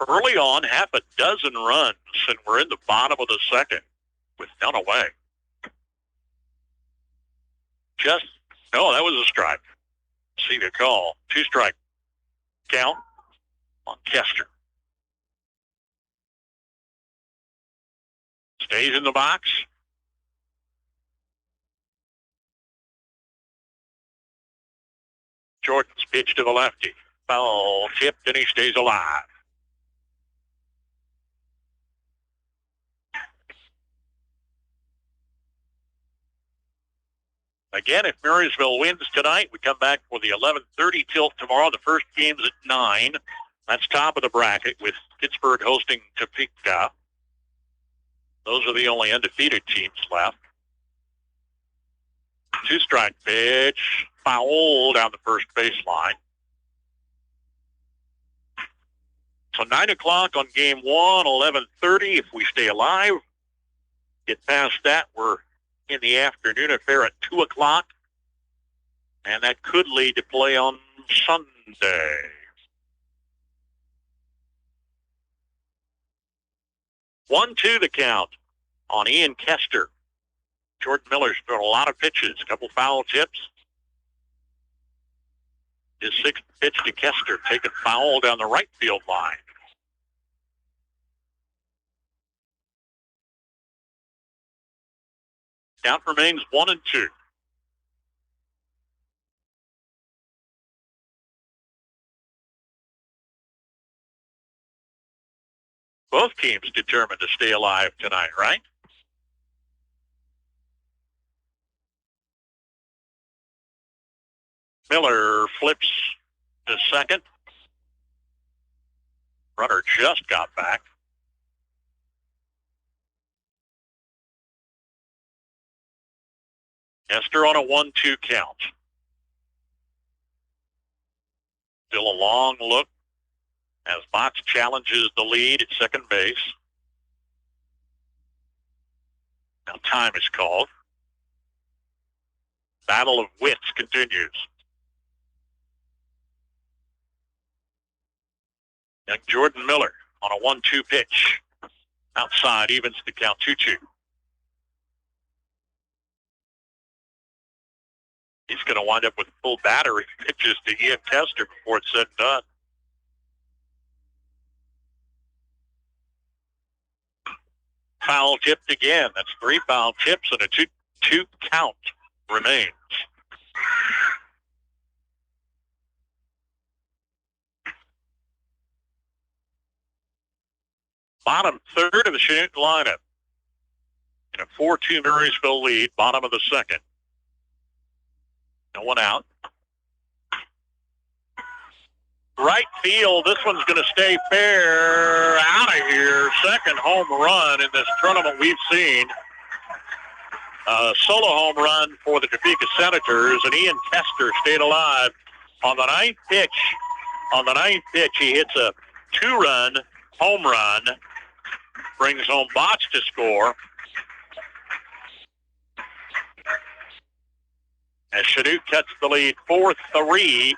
Early on, half a dozen runs, and we're in the bottom of the second with none away. That was a strike. See the call. 2-strike count on Kester. Stays in the box. Jordan's pitch to the lefty. Foul tipped, and he stays alive. Again, if Marysville wins tonight, we come back for the 11:30 tilt tomorrow. The first game's at 9. That's top of the bracket with Pittsburgh hosting Topeka. Those are the only undefeated teams left. 2-strike pitch. Foul down the first baseline. So 9 o'clock on game 1, 11:30 if we stay alive. Get past that, we're in the afternoon affair at 2 o'clock. And that could lead to play on Sunday. One, 2 the count on Ian Kester. Jordan Miller's thrown a lot of pitches, a couple foul tips. His 6th pitch to Kester, taken foul down the right field line. Count remains 1 and 2. Both teams determined to stay alive tonight, right? Miller flips to second. Runner just got back. Kester on a 1-2 count. Still a long look as Botts challenges the lead at second base. Now time is called. Battle of wits continues. Young Jordan Miller on a 1-2 pitch. Outside, evens the count 2-2. He's going to wind up with full battery pitches to Ian Kester before it's said and done. Foul tipped again. That's 3 foul tips and a 2-2 count remains. Bottom third of the Chanute lineup. In a 4-2 Marysville lead, bottom of the second. No one out. Right field, this one's going to stay fair. Out of here. Second home run in this tournament we've seen. Solo home run for the Topeka Senators, and Ian Kester stayed alive. On the ninth pitch, he hits a 2-run home run. Brings home Botts to score. As Chanute cuts the lead 4-3,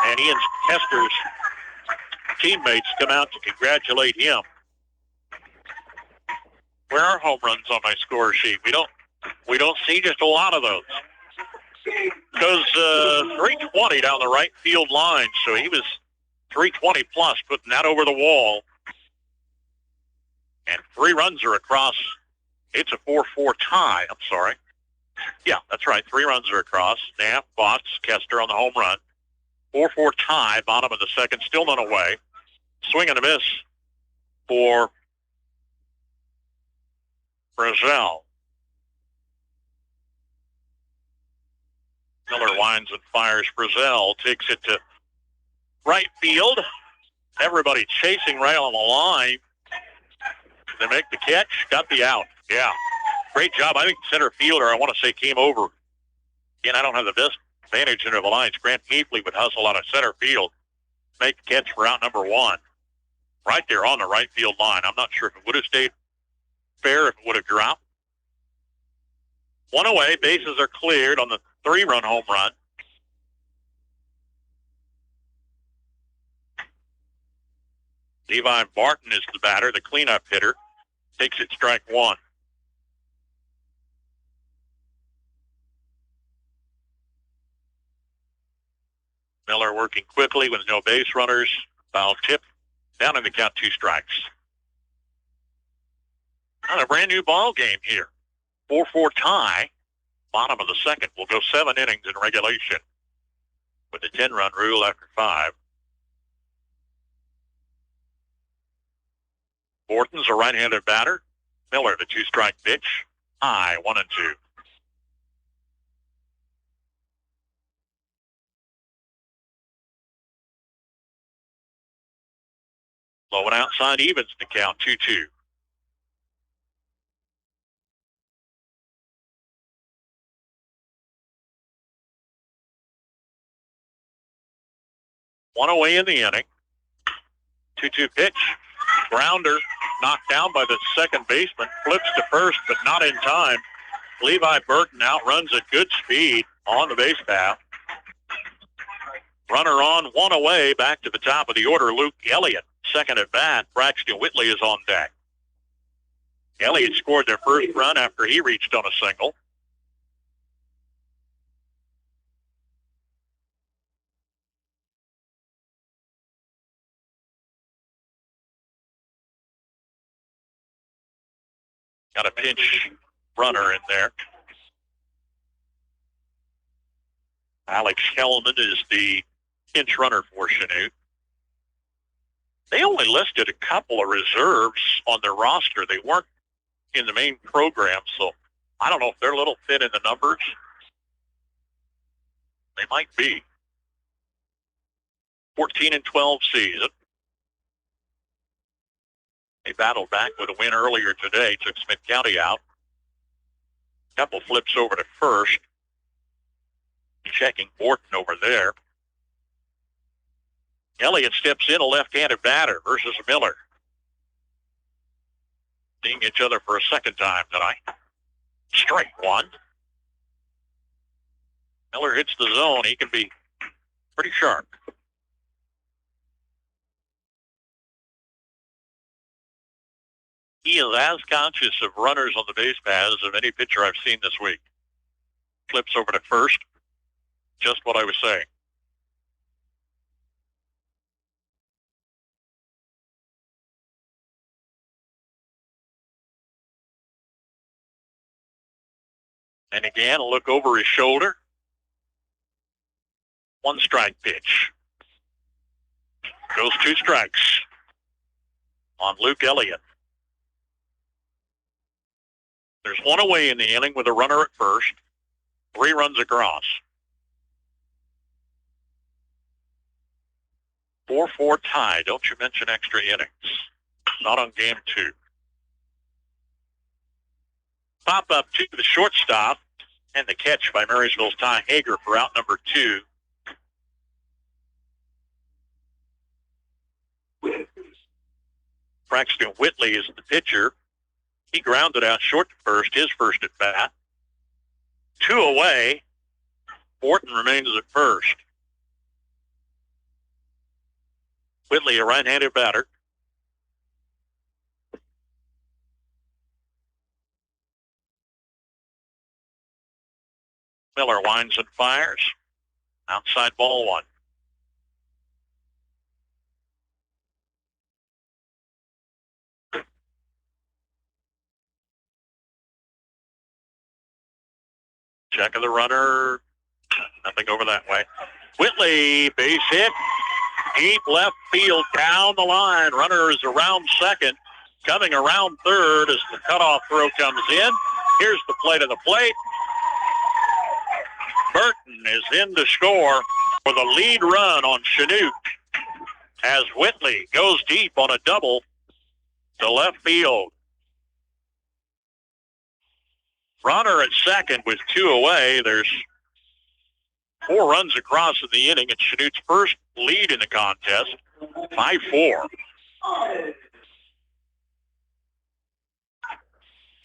and Ian Kester's teammates come out to congratulate him. Where are home runs on my score sheet? We don't see just a lot of those. Goes 320 down the right field line, so he was 320 plus, putting that over the wall. And 3 runs are across. It's a 4-4 tie. I'm sorry. Yeah, that's right. 3 runs are across. Knapp, Botts, Kester on the home run. 4-4 tie, bottom of the second, still none away. Swing and a miss for Brazil. Miller winds and fires. Brazil takes it to right field. Everybody chasing right on the line. They make the catch, got the out. Yeah, great job. I think the center fielder, I want to say, came over. Again, I don't have the best vantage into the lines. Grant Keefley would hustle out of center field, make the catch for out number one. Right there on the right field line. I'm not sure if it would have stayed fair, if it would have dropped. One away, bases are cleared on the 3-run home run. Levi Barton is the batter, the cleanup hitter. Takes it strike one. Miller working quickly with no base runners. Foul tip. Down in the count, 2 strikes. On a brand new ball game here. 4-4 tie. Bottom of the second. We'll go 7 innings in regulation with the 10-run rule after 5. Borton's a right-handed batter. Miller, the 2-strike pitch. High, 1-2. Low and outside evens the count, 2-2. One away in the inning. 2-2 pitch. Grounder knocked down by the second baseman. Flips to first, but not in time. Levi Burton outruns at good speed on the base path. Runner on, one away. Back to the top of the order, Luke Elliott. Second at bat, Braxton Whitley is on deck. Elliott scored their first run after he reached on a single. Got a pinch runner in there. Alex Hellman is the pinch runner for Chanute. They only listed a couple of reserves on their roster. They weren't in the main program, so I don't know if they're a little thin in the numbers. They might be. 14-12 season. They battled back with a win earlier today, took Smith County out. Couple flips over to first. Checking Borton over there. Elliott steps in, a left-handed batter versus Miller. Seeing each other for a second time tonight. Strike one. Miller hits the zone. He can be pretty sharp. He is as conscious of runners on the base paths of any pitcher I've seen this week. Flips over to first. Just what I was saying. And again, a look over his shoulder. 1-strike pitch. Goes 2 strikes on Luke Elliott. There's one away in the inning with a runner at first. 3 runs across. 4-4 tie. Don't you mention extra innings. Not on game 2. Pop up to the shortstop, and the catch by Marysville's Ty Hager for out number 2. Braxton Whitley is the pitcher. He grounded out short to first, his first at bat. 2 away. Borton remains at first. Whitley, a right-handed batter. Miller winds and fires. Outside ball 1. Check of the runner. Nothing over that way. Whitley, base hit. Deep left field down the line. Runner is around second. Coming around third as the cutoff throw comes in. Here's the play to the plate. Burton is in to score for the lead run on Chanute as Whitley goes deep on a double to left field. Runner at second with 2 away. There's 4 runs across in the inning. It's Chanute's first lead in the contest, 5-4.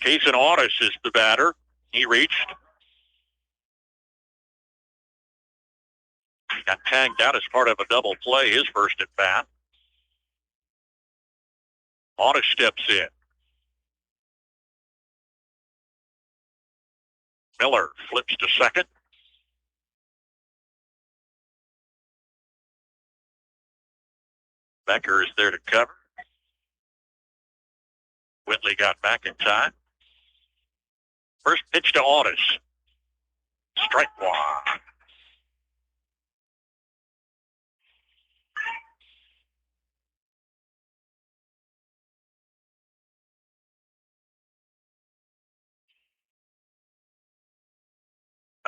Kason Audis is the batter. He reached. Got tagged out as part of a double play, his first at bat. Audis steps in. Miller flips to second. Becker is there to cover. Whitley got back in time. First pitch to Audis. Strike one.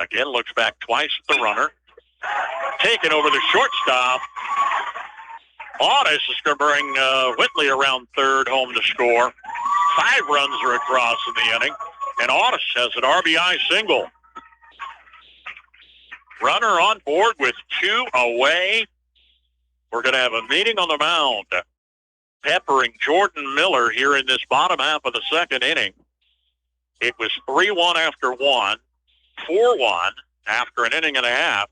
Again, looks back twice at the runner. Taken over the shortstop. Audis is going to bring Whitley around third home to score. 5 runs are across in the inning, and Audis has an RBI single. Runner on board with 2 away. We're going to have a meeting on the mound, peppering Jordan Miller here in this bottom half of the second inning. It was 3-1 after 1. 4-1 after an inning and a half.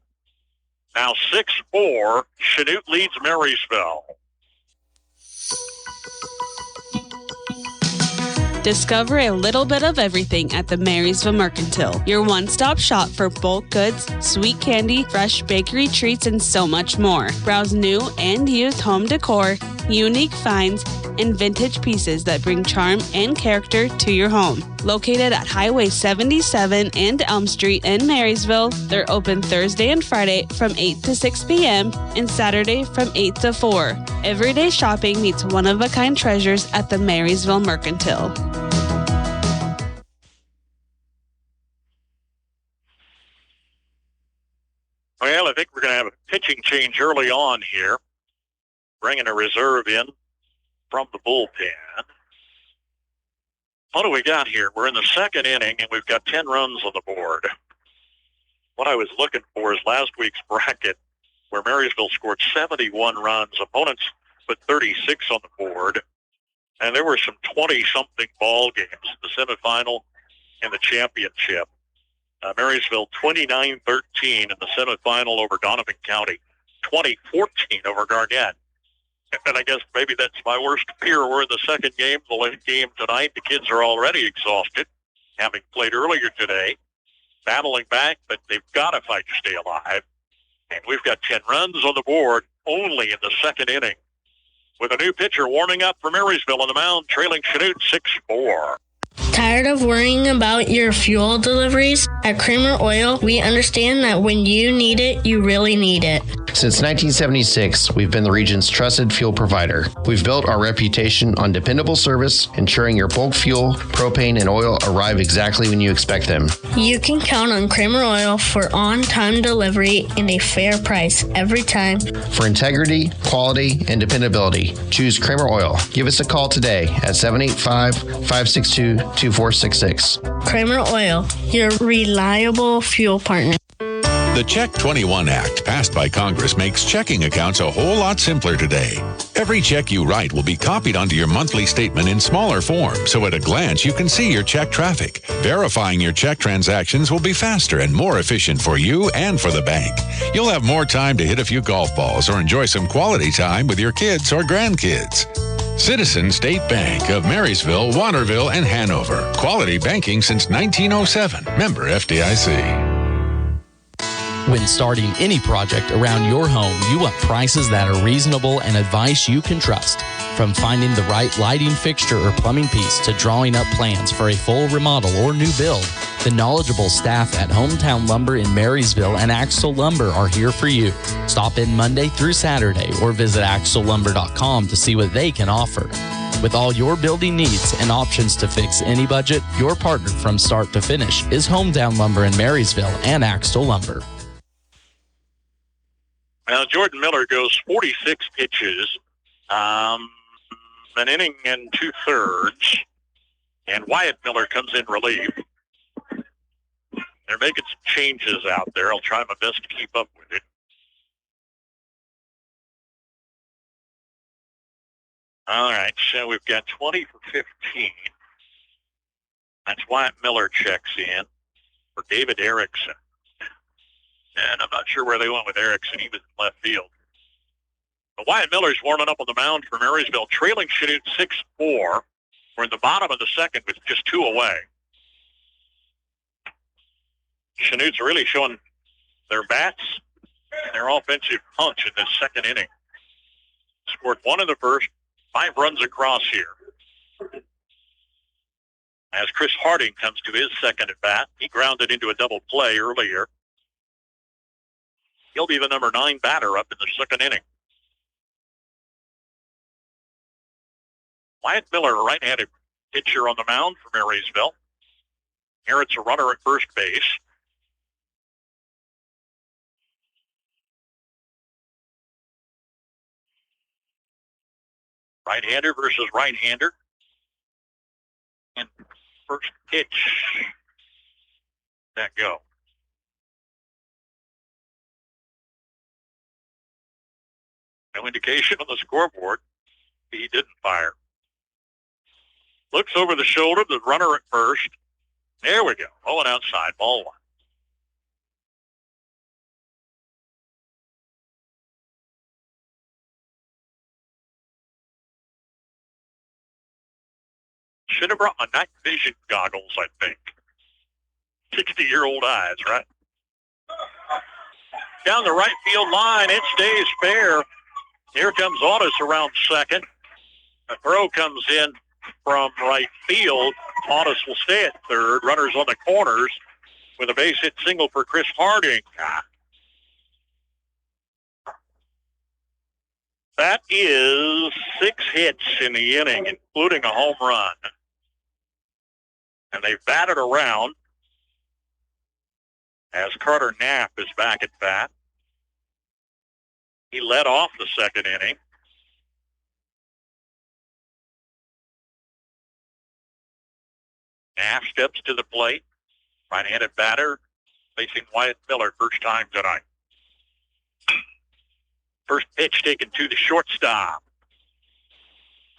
Now 6-4. Chanute leads Marysville. Discover a little bit of everything at the Marysville Mercantile, your one-stop shop for bulk goods, sweet candy, fresh bakery treats, and so much more. Browse new and used home decor, unique finds, and vintage pieces that bring charm and character to your home. Located at Highway 77 and Elm Street in Marysville, they're open Thursday and Friday from 8 to 6 p.m. and Saturday from 8 to 4. Everyday shopping meets one-of-a-kind treasures at the Marysville Mercantile. Well, I think we're going to have a pitching change early on here. Bringing a reserve in from the bullpen. What do we got here? We're in the second inning, and we've got 10 runs on the board. What I was looking for is last week's bracket, where Marysville scored 71 runs. Opponents put 36 on the board. And there were some 20-something ball games, the semifinal and the championship. Marysville 29-13 in the semifinal over Donovan County, 20-14 over Garnett. And I guess maybe that's my worst fear. We're in the second game, the late game tonight. The kids are already exhausted, having played earlier today, battling back, but they've got to fight to stay alive. And we've got 10 runs on the board only in the second inning, with a new pitcher warming up for Marysville on the mound, trailing Chanute 6-4. Tired of worrying about your fuel deliveries? At Kramer Oil, we understand that when you need it, you really need it. Since 1976, we've been the region's trusted fuel provider. We've built our reputation on dependable service, ensuring your bulk fuel, propane, and oil arrive exactly when you expect them. You can count on Kramer Oil for on-time delivery and a fair price every time. For integrity, quality, and dependability, choose Kramer Oil. Give us a call today at 785-562-2466. Kramer Oil, your reliable fuel partner. The Check 21 Act, passed by Congress, makes checking accounts a whole lot simpler today. Every check you write will be copied onto your monthly statement in smaller form, so at a glance you can see your check traffic. Verifying your check transactions will be faster and more efficient for you and for the bank. You'll have more time to hit a few golf balls or enjoy some quality time with your kids or grandkids. Citizen State Bank of Marysville, Waterville, and Hanover. Quality banking since 1907. Member FDIC. When starting any project around your home, you want prices that are reasonable and advice you can trust. From finding the right lighting fixture or plumbing piece to drawing up plans for a full remodel or new build, the knowledgeable staff at Hometown Lumber in Marysville and Axel Lumber are here for you. Stop in Monday through Saturday or visit axellumber.com to see what they can offer. With all your building needs and options to fix any budget, your partner from start to finish is Hometown Lumber in Marysville and Axel Lumber. Now, Jordan Miller goes 46 pitches, an inning and 2/3, and Wyatt Miller comes in relief. They're making some changes out there. I'll try my best to keep up with it. All right, so we've got 20 for 15. That's Wyatt Miller checks in for David Erickson. And I'm not sure where they went with Erickson. He was in left field. But Wyatt Miller's warming up on the mound for Marysville, trailing Chanute 6-4. We're in the bottom of the second with just 2 away. Chanute's really showing their bats and their offensive punch in this second inning. Scored 1 in the first, 5 runs across here. As Chris Harding comes to his second at bat, he grounded into a double play earlier. He'll be the number 9 batter up in the second inning. Wyatt Miller, a right-handed pitcher on the mound for Marysville. Here it's a runner at first base. Right-hander versus right-hander. And first pitch. That go. No indication on the scoreboard. He didn't fire. Looks over the shoulder, the runner at first. There we go. Oh, and outside, ball 1. Should have brought my night vision goggles, I think. 60-year-old eyes, right? Down the right field line, it stays fair. Here comes Otis around second. A throw comes in from right field. Otis will stay at third. Runners on the corners with a base hit single for Chris Harding. That is 6 hits in the inning, including a home run. And they've batted around as Carter Knapp is back at bat. He led off the second inning. Knapp steps to the plate. Right-handed batter facing Wyatt Miller first time tonight. First pitch taken to the shortstop.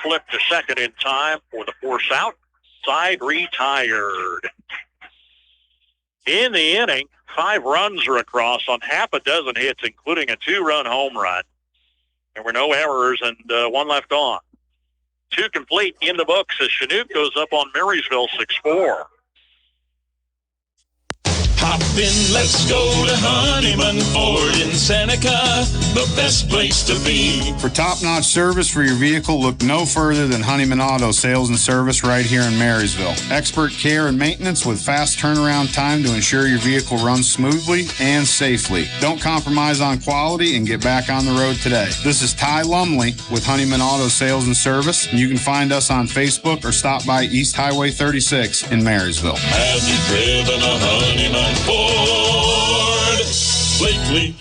Flip to second in time for the force out. Side retired. In the inning, 5 runs are across on half a dozen hits, including a 2-run home run. There were no errors and 1 left on. 2 complete in the books as Chanute goes up on Marysville 6-4. Hop in, let's go to Honeyman Ford in Seneca, the best place to be. For top-notch service for your vehicle, look no further than Honeyman Auto Sales and Service right here in Marysville. Expert care and maintenance with fast turnaround time to ensure your vehicle runs smoothly and safely. Don't compromise on quality and get back on the road today. This is Ty Lumley with Honeyman Auto Sales and Service, and you can find us on Facebook or stop by East Highway 36 in Marysville. Have you driven a Honeyman Ford lately?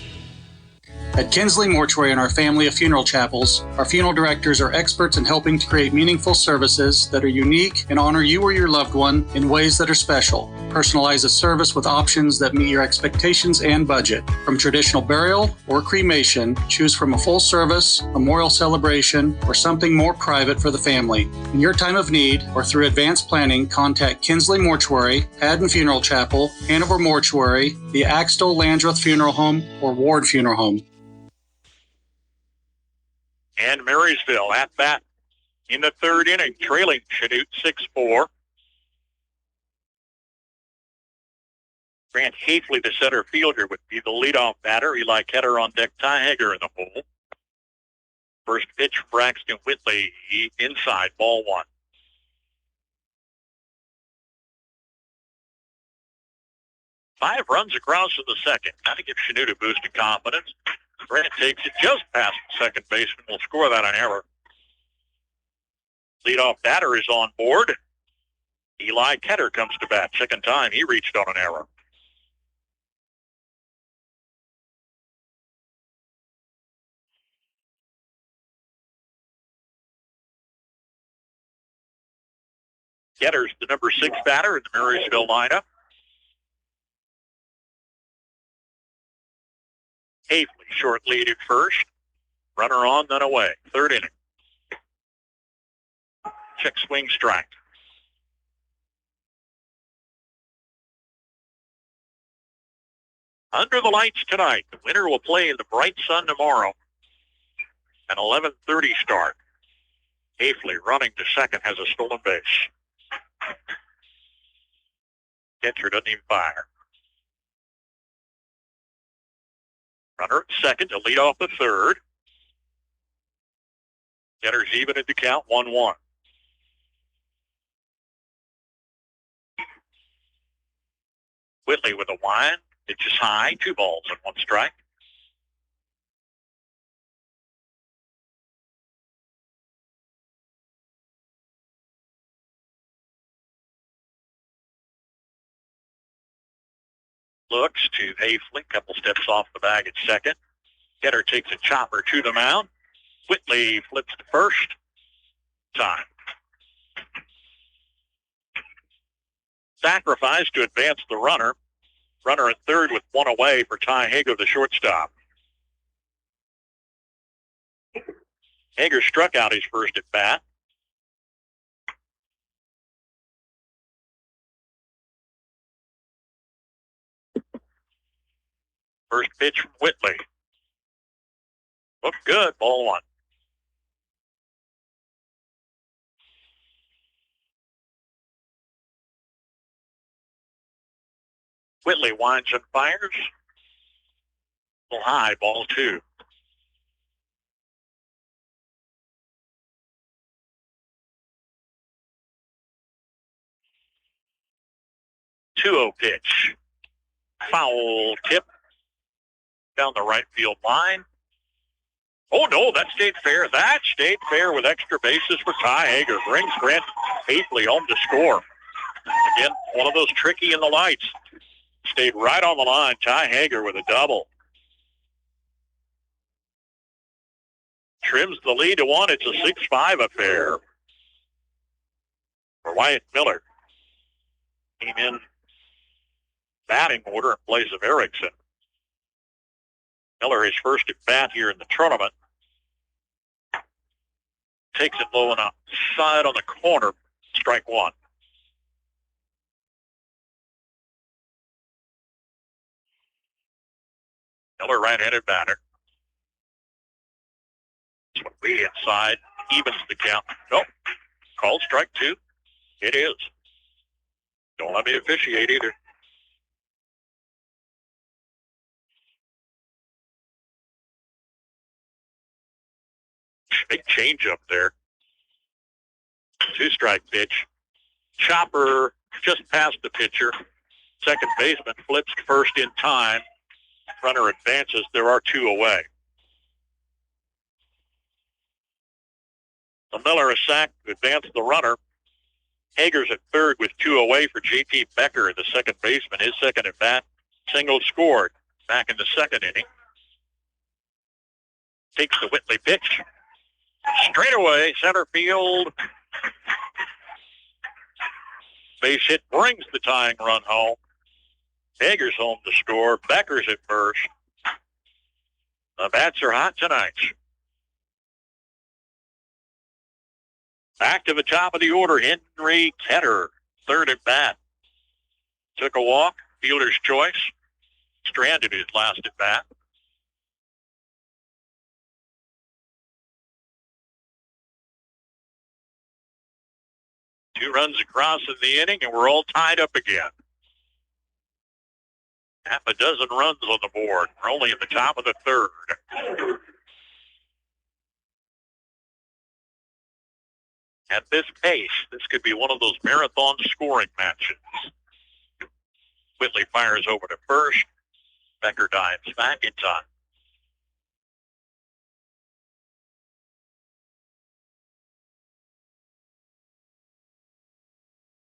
At Kinsley Mortuary and our family of funeral chapels, our funeral directors are experts in helping to create meaningful services that are unique and honor you or your loved one in ways that are special. Personalize a service with options that meet your expectations and budget. From traditional burial or cremation, choose from a full service, memorial celebration, or something more private for the family. In your time of need or through advanced planning, contact Kinsley Mortuary, Haddon Funeral Chapel, Hanover Mortuary, the Axtell Landreth Funeral Home, or Ward Funeral Home. And Marysville at bat in the third inning, trailing Chanute 6-4. Grant Hafley, the center fielder, would be the leadoff batter. Eli Ketter on deck, Ty Hager in the hole. First pitch, Braxton Whitley inside, ball 1. Five runs across in the second. Kind of give Chanute a boost of confidence. Grant takes it just past the second baseman. Will score that on error. Leadoff batter is on board. Eli Ketter comes to bat. Second time he reached on an error. Ketter's the number 6 batter in the Marysville lineup. Hafley, short lead at first. Runner on, then away. Third inning. Check swing strike. Under the lights tonight. The winner will play in the bright sun tomorrow. An 11:30 start. Hafley running to second, has a stolen base. Catcher doesn't even fire. Runner at second to lead off the third. Getter's even at the count, 1-1. Whitley with a wind. Pitches high, 2 balls and 1 strike. Looks to Hafley, couple steps off the bag at second. Getter takes a chopper to the mound. Whitley flips to first. Time. Sacrifice to advance the runner. Runner at third with 1 away for Ty Hager, the shortstop. Hager struck out his first at bat. First pitch from Whitley. Looked good, ball 1. Whitley winds and fires. A little high, ball 2. Two-oh pitch. Foul tip down the right field line. Oh, no, that stayed fair. That stayed fair with extra bases for Ty Hager. Brings Grant Hafley home to score. Again, one of those tricky in the lights. Stayed right on the line. Ty Hager with a double. Trims the lead to 1. It's a 6-5 affair for Wyatt Miller. Came in batting order in place of Erickson. Miller, his first at bat here in the tournament. Takes it low and outside on the corner. Strike 1. Miller, right-handed batter. This one way inside. Evens the count. Nope. Called strike 2. It is. Don't let me officiate either. Big change up there. 2-strike pitch. Chopper just past the pitcher. Second baseman flips first in time. Runner advances. There are 2 away. The Miller is sacked to advance the runner. Hager's at third with 2 away for J.T. Becker, the second baseman. His second at bat. Single scored back in the second inning. Takes the Whitley pitch. Straight away, center field. Base hit brings the tying run home. Hager's home to score. Becker's at first. The bats are hot tonight. Back to the top of the order, Henry Ketter, third at bat. Took a walk, fielder's choice. Stranded his last at bat. Two runs across in the inning, and we're all tied up again. Half a dozen runs on the board. We're only at the top of the third. At this pace, this could be one of those marathon scoring matches. Whitley fires over to first. Becker dives back in time.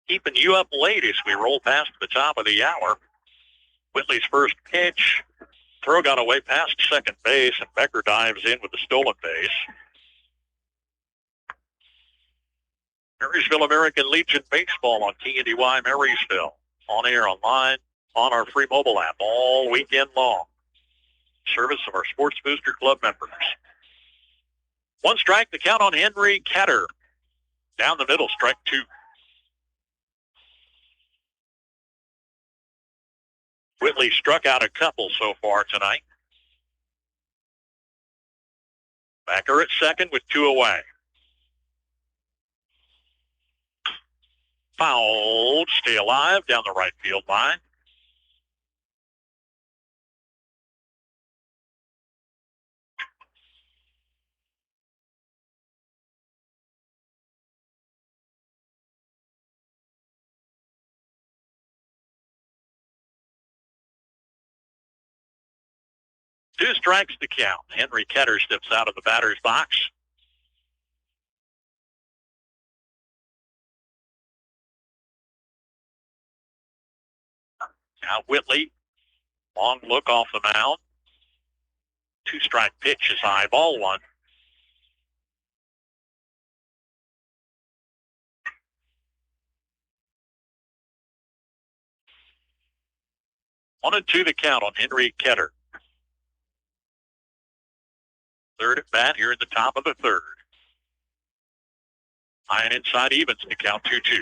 Keeping you up late as we roll past the top of the hour. Whitley's first pitch. Throw got away past second base, and Becker dives in with the stolen base. Marysville American Legion Baseball on KNDY Marysville. On air, online, on our free mobile app all weekend long. service of our Sports Booster Club members. One strike, the count on Henry Ketter. Down the middle, strike two. Whitley struck out a couple so far tonight. Backer at second with two away. Fouled, stay alive down the right field line. Two strikes to count. Henry Ketter steps out of the batter's box. Now Whitley, long look off the mound. Two-strike pitch is high, ball one. One and two to count on Henry Ketter. Third at bat here in the top of the third. High and inside evens to count 2-2.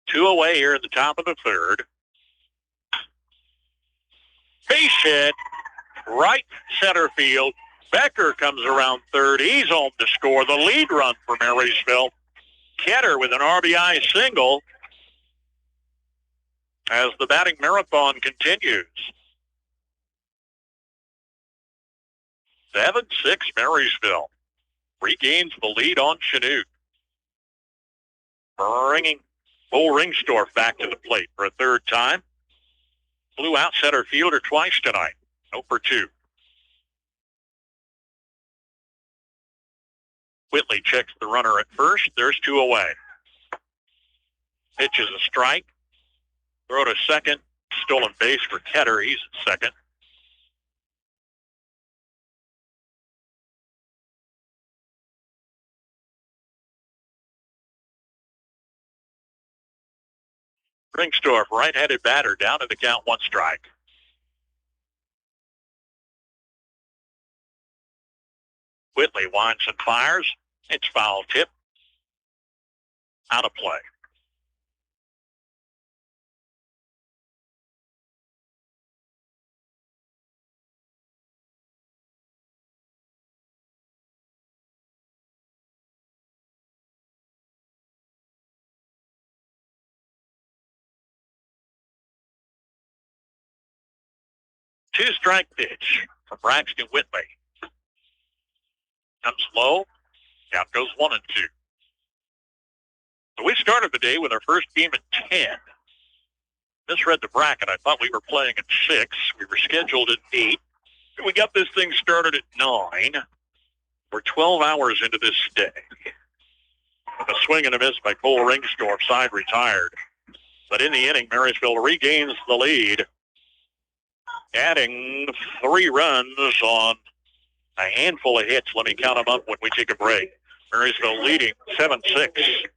Two away here in the top of the third. Base hit, right center field. Becker comes around third. He's home to score the lead run for Marysville. Ketter with an RBI single as the batting marathon continues. 7-6 Marysville regains the lead on Chanute. Bringing Bull Ringstorff back to the plate for a third time. Blew out center fielder twice tonight. 0 for 2. Whitley checks the runner at first. There's two away. Pitch is a strike. Throw to second. Stolen base for Ketter. He's at second. Ringstorff, right-handed batter, down to the count, one strike. Whitley winds and fires. It's foul tip. Out of play. Two-strike pitch from Braxton Whitley. Comes low. Count goes 1 and 2. So we started the day with our first game at 10. Misread the bracket. I thought we were playing at 6. We were scheduled at 8. We got this thing started at 9. We're 12 hours into this day. With a swing and a miss by Cole Ringstorff, side retired. But in the inning, Marysville regains the lead, adding 3 runs on a handful of hits. Let me count them up when we take a break. Marysville leading 7-6.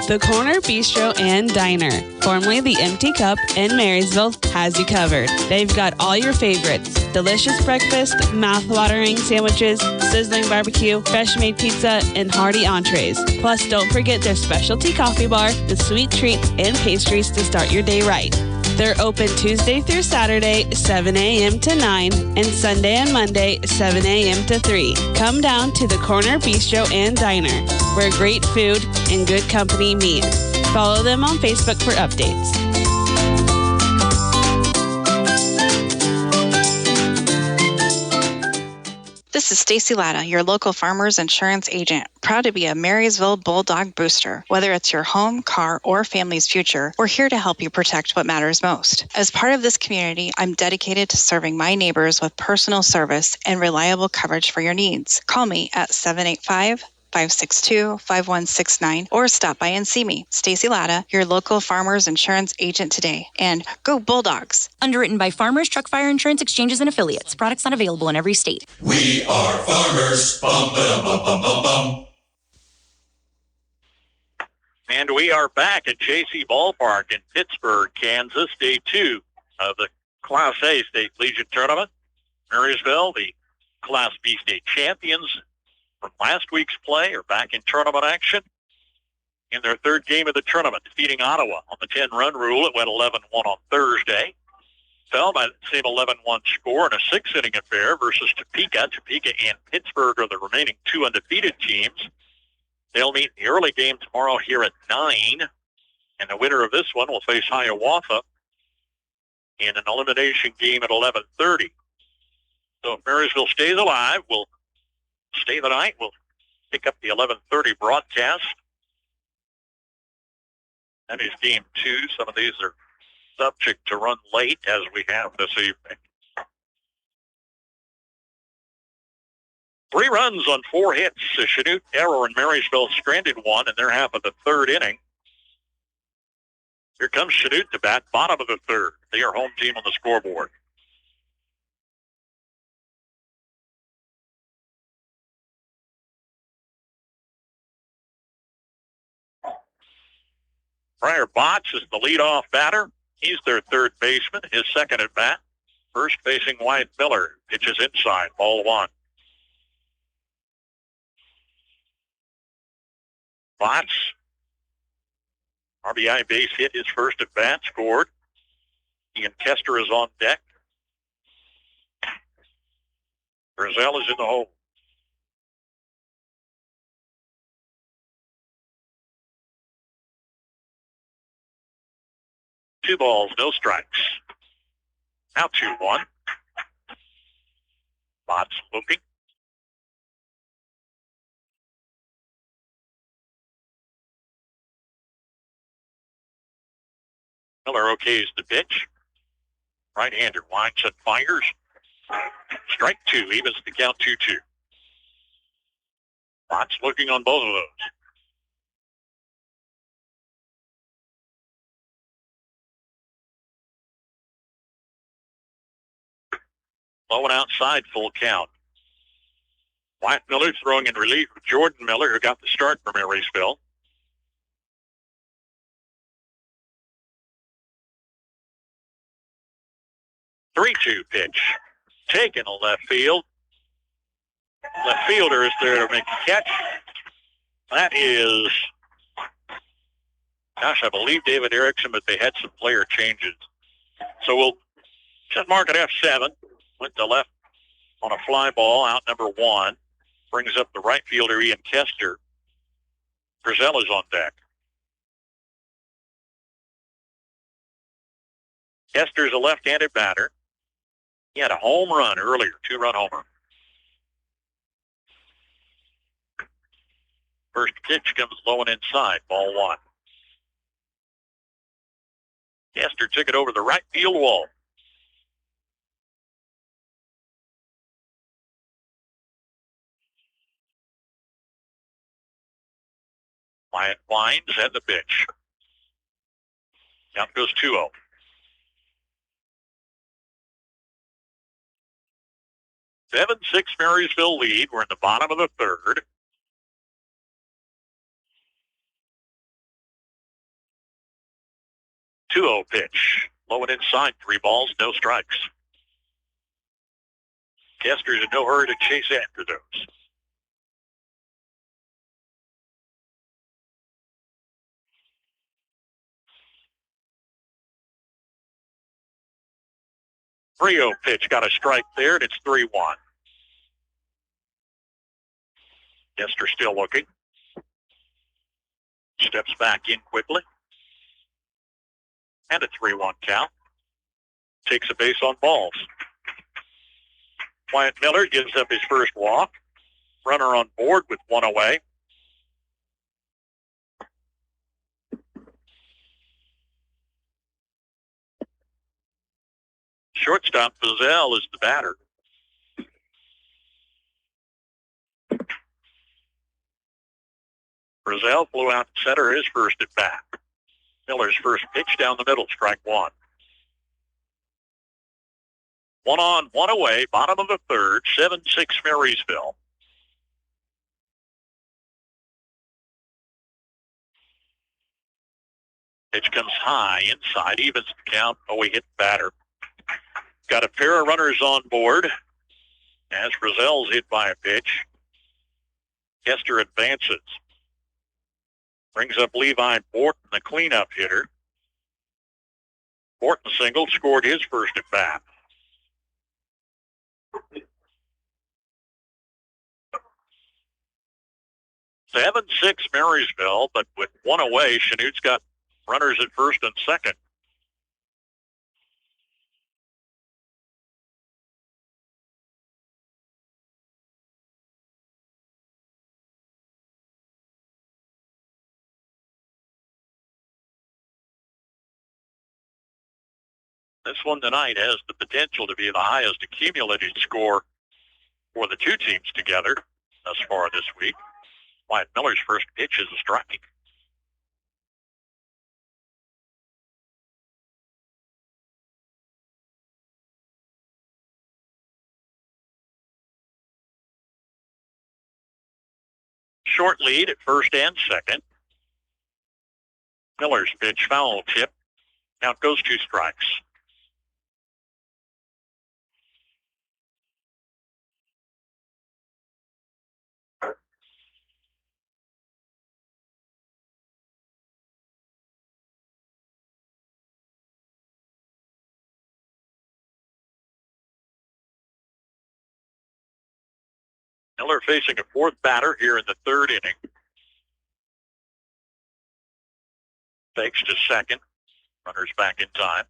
The Corner Bistro and Diner, formerly the Empty Cup in Marysville, has you covered. They've got all your favorites: delicious breakfast, mouth-watering sandwiches, sizzling barbecue, fresh-made pizza, and hearty entrees. Plus, don't forget their specialty coffee bar with sweet treats and pastries to start your day right. They're open Tuesday through Saturday, 7 a.m. to 9, and Sunday and Monday, 7 a.m. to 3. Come down to the Corner Bistro and Diner, where great food and good company meet. Follow them on Facebook for updates. This is Stacy Latta, your local farmer's insurance agent, proud to be a Marysville Bulldog booster. Whether it's your home, car, or family's future, we're here to help you protect what matters most. As part of this community, I'm dedicated to serving my neighbors with personal service and reliable coverage for your needs. Call me at 888-562-5169 or stop by and see me, Stacy Latta, your local Farmers Insurance agent today. And go Bulldogs. Underwritten by Farmers Truck Fire Insurance Exchanges and Affiliates. Products not available in every state. We are farmers. Bum, ba-dum, bum, bum, bum, bum. And we are back at JC Ballpark in Pittsburgh, Kansas, day 2 of the Class A State Legion Tournament. Marysville, the Class B State champions from last week's play, are back in tournament action in their third game of the tournament, defeating Ottawa on the 10-run rule. It went 11-1 on Thursday. Fell by the same 11-1 score in a 6-inning affair versus Topeka. Topeka and Pittsburgh are the remaining 2 undefeated teams. They'll meet in the early game tomorrow here at 9, and the winner of this one will face Hiawatha in an elimination game at 11:30. So if Marysville stays alive, we'll stay the night. We'll pick up the 11:30 broadcast. That is game 2. Some of these are subject to run late, as we have this evening. 3 runs on 4 hits. The Chanute error and Marysville stranded 1 in their half of the 3rd inning. Here comes Chanute to bat, bottom of the 3rd. They are home team on the scoreboard. Briar Botts is the leadoff batter. He's their 3rd baseman, his 2nd at bat. First facing Wyatt Miller. Pitches inside, ball 1. Botts, RBI base hit, his first at bat, scored. Ian Kester is on deck. Brazell is in the hole. Two balls, no strikes. Now 2-1. Botts looking. Miller okays the pitch. Right-hander winds and fires. Strike 2, evens the count 2-2. Botts looking on both of those. Low and outside, full count. Wyatt Miller throwing in relief of Jordan Miller, who got the start for Marysville. Three-two pitch. Taken to left field. Left fielder is there to make a catch. That is, I believe David Erickson, but they had some player changes. So we'll set mark at F7. Went to left on a fly ball, out number 1. Brings up the right fielder, Ian Kester. Brazell is on deck. Kester's a left-handed batter. He had a home run earlier, 2-run homer. First pitch comes low and inside, ball 1. Kester took it over the right field wall. Wyatt winds at the pitch. Count goes 2-0. 7-6 Marysville lead. We're in the bottom of the 3rd. Two-0 pitch. Low and inside, 3 balls, no strikes. Kester's in no hurry to chase after those. Three-0 pitch, got a strike there, and it's 3-1. Kester still looking. Steps back in quickly. And a 3-1 count. Takes a base on balls. Wyatt Miller gives up his first walk. Runner on board with 1 away. Shortstop Brazell is the batter. Brazil flew out to center his first at bat. Miller's first pitch down the middle, strike one. 1 on, 1 away, bottom of the third, 7-6 Marysville. Pitch comes high, inside, evens the count. Oh, we hit the batter. Got a pair of runners on board as Brazil's hit by a pitch. Kester advances. Brings up Levi Borton, the cleanup hitter. Borton single, scored his first at bat. Seven, 6 Marysville, but with 1 away, Chanute's got runners at first and second. This one tonight has the potential to be the highest accumulated score for the two teams together thus far this week. Wyatt Miller's first pitch is a strike. Short lead at first and second. Miller's pitch, foul tip. Count goes 2 strikes. Miller facing a fourth batter here in the third inning. Fakes to second. Runners back in time.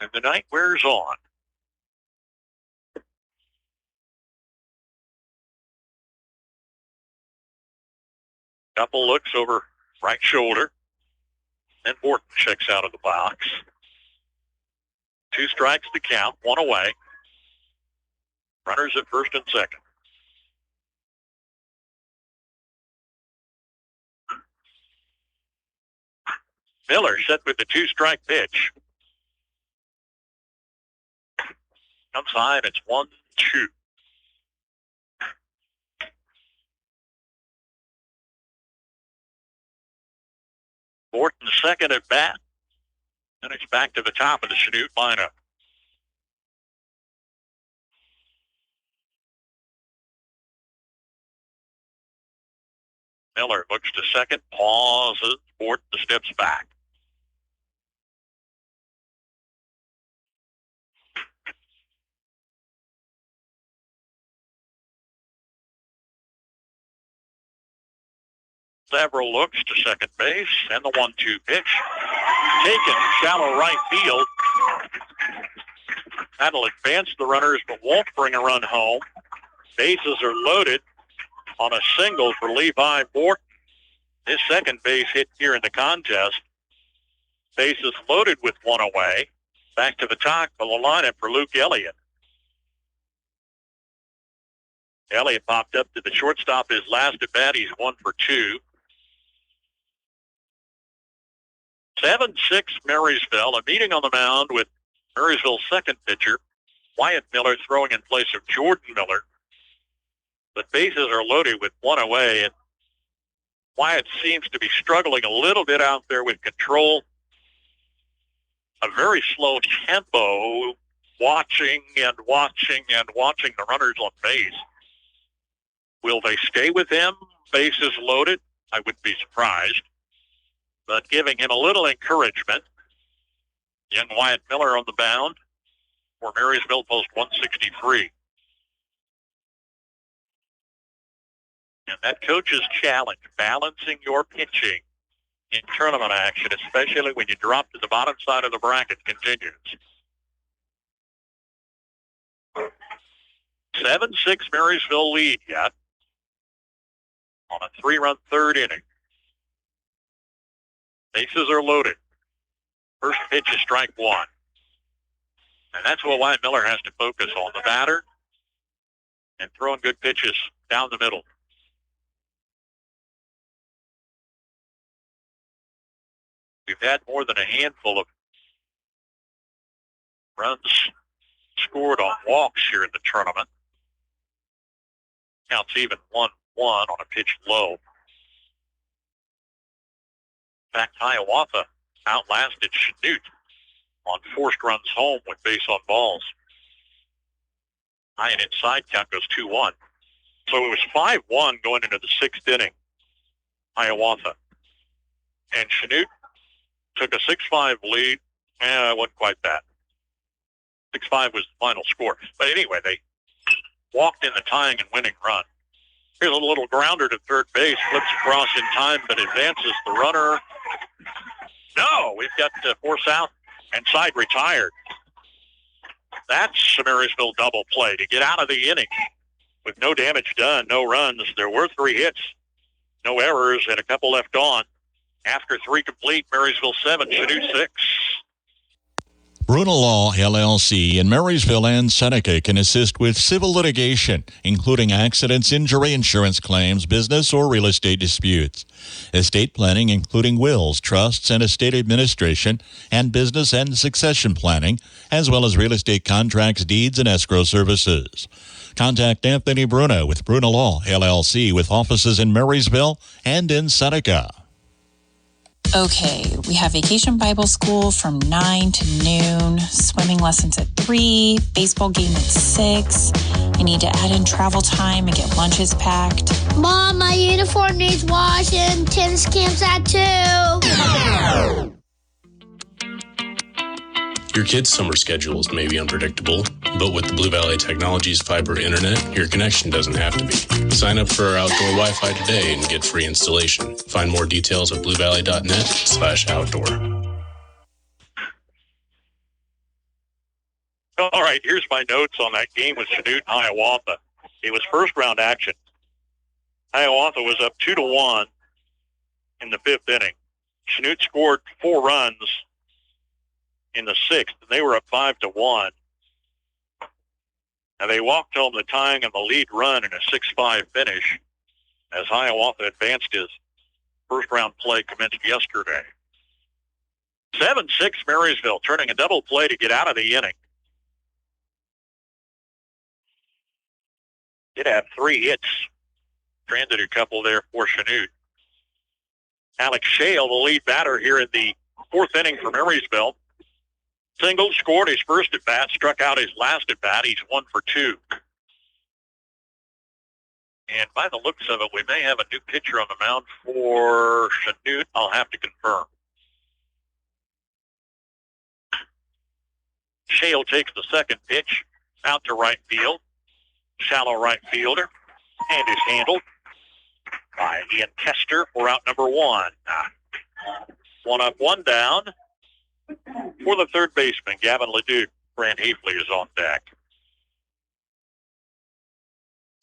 And the night wears on. Couple looks over right shoulder. Then Borton checks out of the box. 2 strikes to count, 1 away. Runners at first and second. Miller set with the 2-strike pitch. Comes high and it's 1-2. Borton second at bat. And it's back to the top of the Chanute lineup. Miller looks to second, pauses, Borton steps back. Several looks to second base, and the 1-2 pitch. Taken shallow right field. That'll advance the runners, but won't bring a run home. Bases are loaded on a single for Levi Borton. His second base hit here in the contest. Bases loaded with 1 away. Back to the top of the lineup for Luke Elliott. Elliott popped up to the shortstop his last at bat. He's 1 for 2. 7-6 Marysville. A meeting on the mound with Marysville's second pitcher, Wyatt Miller, throwing in place of Jordan Miller. But bases are loaded with 1 away, and Wyatt seems to be struggling a little bit out there with control. A very slow tempo, watching the runners on base. Will they stay with him? Bases loaded? I wouldn't be surprised. But giving him a little encouragement. Young Wyatt Miller on the mound for Marysville, post 163. And that coach's challenge, balancing your pitching in tournament action, especially when you drop to the bottom side of the bracket, continues. 7-6 Marysville lead yet on a 3-run third inning. Bases are loaded. First pitch is strike 1. And that's what Wyatt Miller has to focus on. The batter and throwing good pitches down the middle. We've had more than a handful of runs scored on walks here in the tournament. Counts even 1-1 on a pitch low. In fact, Hiawatha outlasted Chanute on forced runs home with base on balls. High and inside count goes 2-1. So it was 5-1 going into the sixth inning, Hiawatha. And Chanute took a 6-5 lead. It wasn't quite that. 6-5 was the final score. But anyway, they walked in the tying and winning run. Here's a little grounder to third base, flips across in time, but advances the runner. No, we've got force out and side retired. That's a Marysville double play to get out of the inning with no damage done, no runs. There were 3 hits, no errors, and a couple left on. After 3 complete, Marysville 7, Chanute 6. Bruna Law, LLC in Marysville and Seneca can assist with civil litigation, including accidents, injury insurance claims, business or real estate disputes, estate planning, including wills, trusts, and estate administration, and business and succession planning, as well as real estate contracts, deeds, and escrow services. Contact Anthony Bruna with Bruna Law, LLC, with offices in Marysville and in Seneca. Okay, we have Vacation Bible School from 9 to noon, swimming lessons at 3, baseball game at 6. I need to add in travel time and get lunches packed. Mom, my uniform needs washing. Tennis camp's at 2. Your kid's summer schedules may be unpredictable, but with the Blue Valley Technologies fiber internet, your connection doesn't have to be. Sign up for our outdoor Wi-Fi today and get free installation. Find more details at bluevalley.net/outdoor. All right, here's my notes on that game with Chanute and Hiawatha. It was first round action. Hiawatha was up 2-1 in the 5th inning. Chanute scored 4 runs in the 6th, and they were up 5-1. And they walked home the tying and the lead run in a 6-5 finish as Hiawatha advanced his first-round play commenced yesterday. 7-6 Marysville, turning a double play to get out of the inning. Did have 3 hits. Stranded a couple there for Chanute. Alex Shale, the lead batter here in the 4th inning for Marysville. Single, scored his first at-bat, struck out his last at-bat. He's 1 for 2. And by the looks of it, we may have a new pitcher on the mound for Chanute. I'll have to confirm. Shale takes the second pitch out to right field. Shallow right fielder. And is handled by Ian Kester for out number 1. 1 up, 1 down. For the third baseman, Gavin Leduc, Grant Hafley is on deck.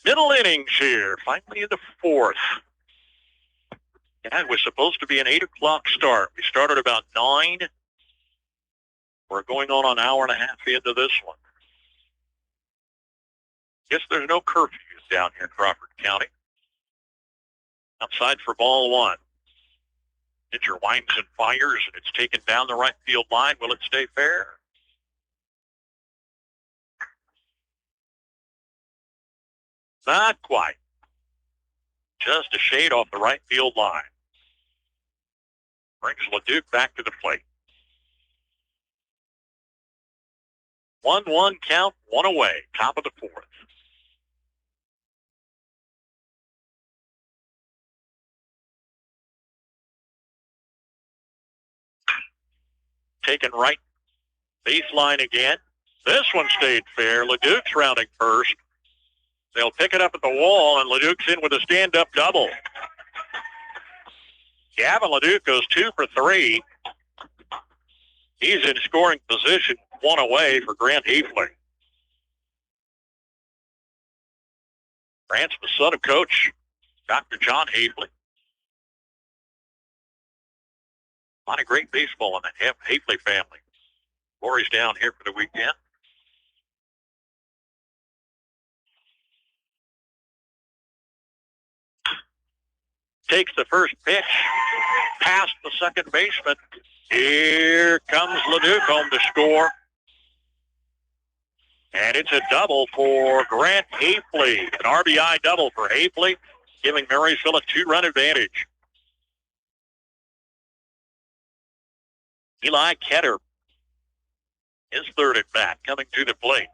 Middle innings here, finally in the 4th. Yeah, it was supposed to be an 8 o'clock start. We started about 9. We're going on an hour and a half into this one. Guess there's no curfews down here in Crawford County. Outside for ball 1. Pitcher winds and fires, and it's taken down the right field line. Will it stay fair? Not quite. Just a shade off the right field line. Brings Leduc back to the plate. 1-1 count, 1 away, top of the 4th. Taken right baseline again. This one stayed fair. Leduc's rounding first. They'll pick it up at the wall, and Leduc's in with a stand-up double. Gavin Leduc goes 2 for 3. He's in scoring position, 1 away for Grant Hafley. Grant's the son of Coach Dr. John Hafley. A lot of great baseball in the Hafley family. Lori's down here for the weekend. takes the first pitch past the second baseman. Here comes Leduc home to score. And it's a double for Grant Hafley. An RBI double for Hafley, giving Marysville a 2-run advantage. Eli Ketter, his third at bat, coming to the plate.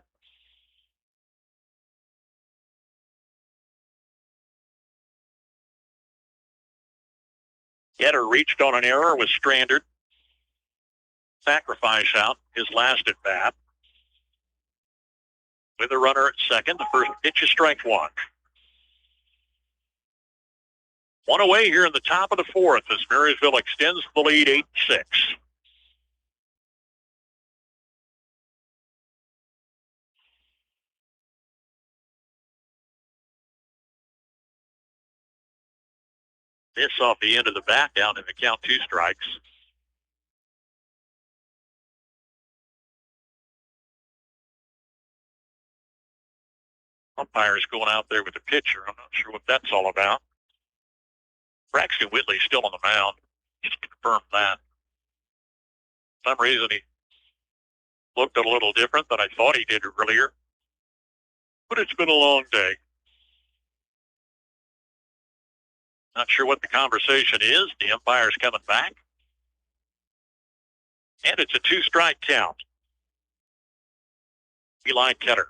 Ketter reached on an error, was stranded. Sacrifice out, his last at bat. With a runner at second, the first pitch is strike one. One away here in the top of the fourth as Marysville extends the lead 8-6. This off the end of the bat down in the count, 2 strikes. Umpire's going out there with the pitcher. I'm not sure what that's all about. Braxton Whitley's still on the mound. Just confirmed that. For some reason he looked a little different than I thought he did earlier. But it's been a long day. Not sure what the conversation is. The umpire's coming back. And it's a 2-strike count. Eli Ketter.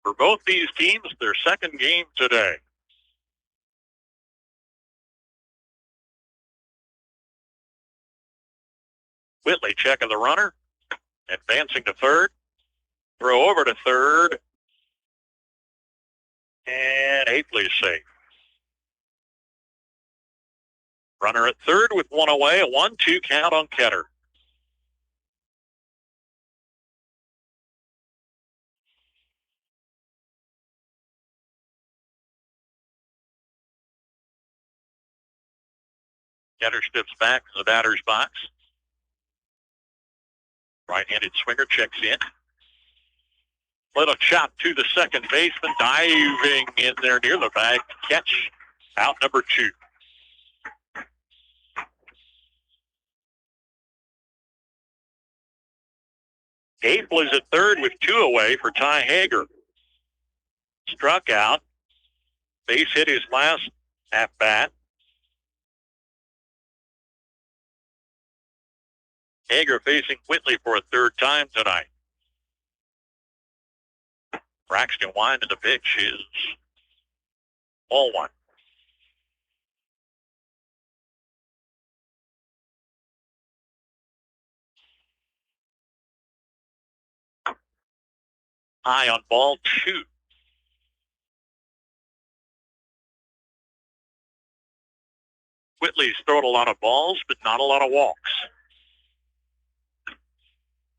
For both these teams, their second game today. Whitley checking the runner, advancing to third, throw over to third, and Hafley's safe. Runner at third with one away, a 1-2 count on Ketter. Ketter steps back to the batter's box. Right-handed swinger checks in. Little chop to the second baseman, diving in there near the bag. Catch, out number 2. Hafley's at third with 2 away for Ty Hager. Struck out. Base hit his last at-bat. Hager facing Whitley for a third time tonight. Braxton winding the pitch is ball 1. High on ball 2. Whitley's thrown a lot of balls, but not a lot of walks.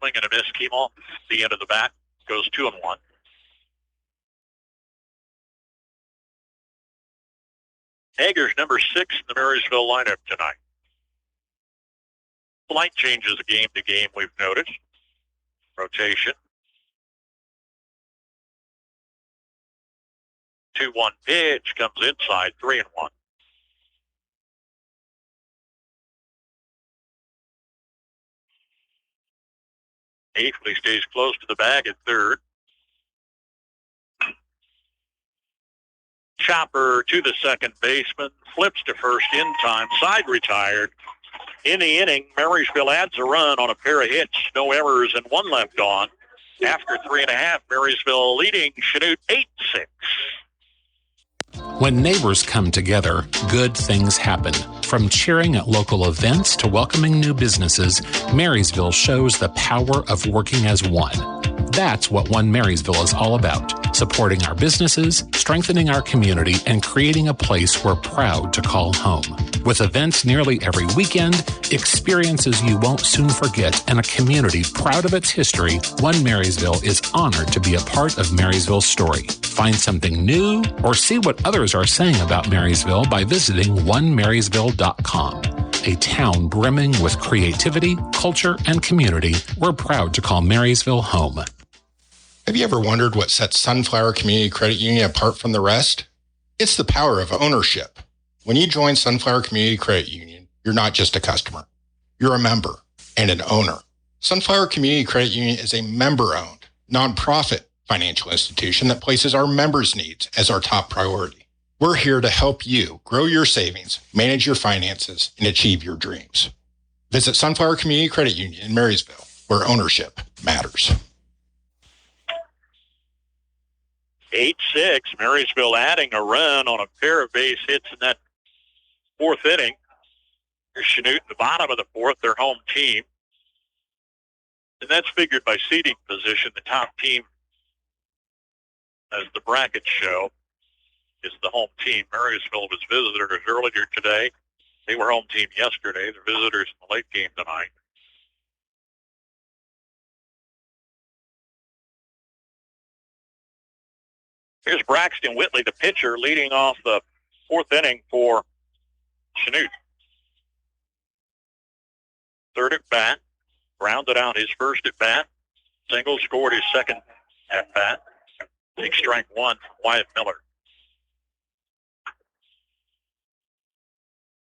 Swing and a miss came off the end of the bat. Goes 2-1. Hager's number 6 in the Marysville lineup tonight. Slight changes game to game we've noticed. Rotation. 2-1 pitch comes inside, 3-1. Hafley stays close to the bag at third. Chopper to the second baseman, flips to first in time, side retired. In the inning, Marysville adds a run on a pair of hits, no errors, and 1 left on. After 3.5, Marysville leading Chanute 8-6. When neighbors come together, good things happen. From cheering at local events to welcoming new businesses, Marysville shows the power of working as one. That's what One Marysville is all about, supporting our businesses, strengthening our community, and creating a place we're proud to call home. With events nearly every weekend, experiences you won't soon forget, and a community proud of its history, One Marysville is honored to be a part of Marysville's story. Find something new or see what others are saying about Marysville by visiting onemarysville.com. a town brimming with creativity, culture, and community, we're proud to call Marysville home. Have you ever wondered what sets Sunflower Community Credit Union apart from the rest? It's the power of ownership. When you join Sunflower Community Credit Union, you're not just a customer. You're a member and an owner. Sunflower Community Credit Union is a member-owned, nonprofit financial institution that places our members' needs as our top priority. We're here to help you grow your savings, manage your finances, and achieve your dreams. Visit Sunflower Community Credit Union in Marysville, where ownership matters. 8-6, Marysville adding a run on a pair of base hits in that fourth inning. Here's Chanute in the bottom of the fourth, their home team. And that's figured by seating position. The top team, as the brackets show, is the home team. Marysville was visitors earlier today. They were home team yesterday. They're visitors in the late game tonight. Here's Braxton Whitley, the pitcher, leading off the fourth inning for Chanute. Third at bat, grounded out his first at bat. Single, scored his second at bat. Takes strike one from Wyatt Miller.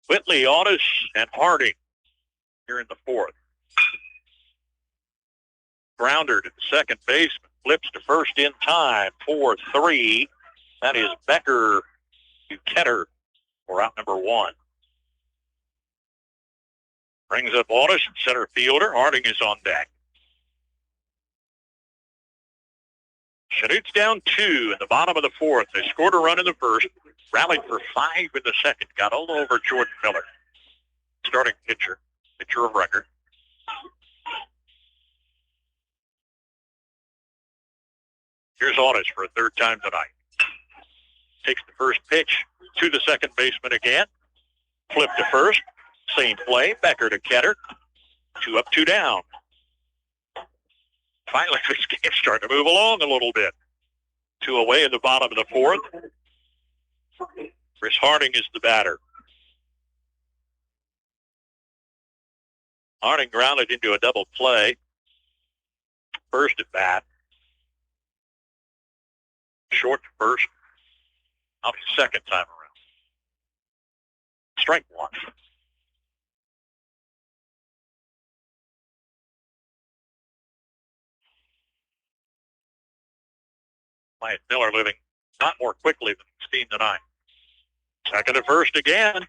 Whitley, Audis, and Harding here in the fourth. Grounder to the second baseman. Flips to first in time. 4-3. That is Becker to Ketter for out number one. Brings up Audis, center fielder. Harding is on deck. Chanute's down 2 in the bottom of the fourth. They scored a run in the first, rallied for 5 in the second, got all over Jordan Miller. Starting pitcher of record. Here's Audis for a third time tonight. Takes the first pitch to the second baseman again. Flip to first. Same play. Becker to Ketter. 2 up, 2 down. Finally, this game's starting to move along a little bit. 2 away in the bottom of the fourth. Chris Harding is the batter. Harding grounded into a double play. First at bat. Short to first. Out the second time around. Strike one. Wyatt Miller moving not more quickly than we've seen tonight. Second to first again.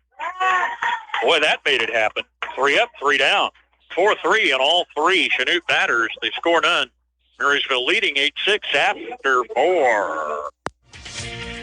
Boy, that made it happen. 3 up, 3 down. 4-3 on all 3 Chanute batters. They score none. Marysville leading 8-6 after 4.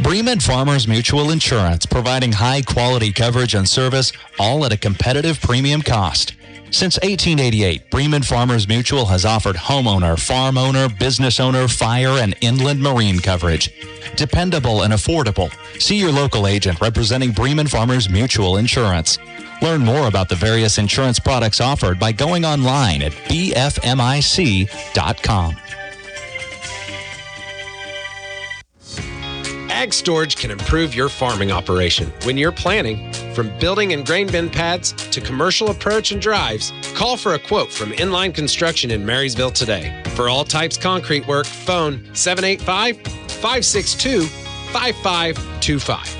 Bremen Farmers Mutual Insurance, providing high-quality coverage and service, all at a competitive premium cost. Since 1888, Bremen Farmers Mutual has offered homeowner, farm owner, business owner, fire, and inland marine coverage. Dependable and affordable. See your local agent representing Bremen Farmers Mutual Insurance. Learn more about the various insurance products offered by going online at bfmic.com. Ag Storage can improve your farming operation. When you're planning, from building and grain bin pads to commercial approach and drives, call for a quote from Inline Construction in Marysville today. For all types concrete work, phone 785-562-5525.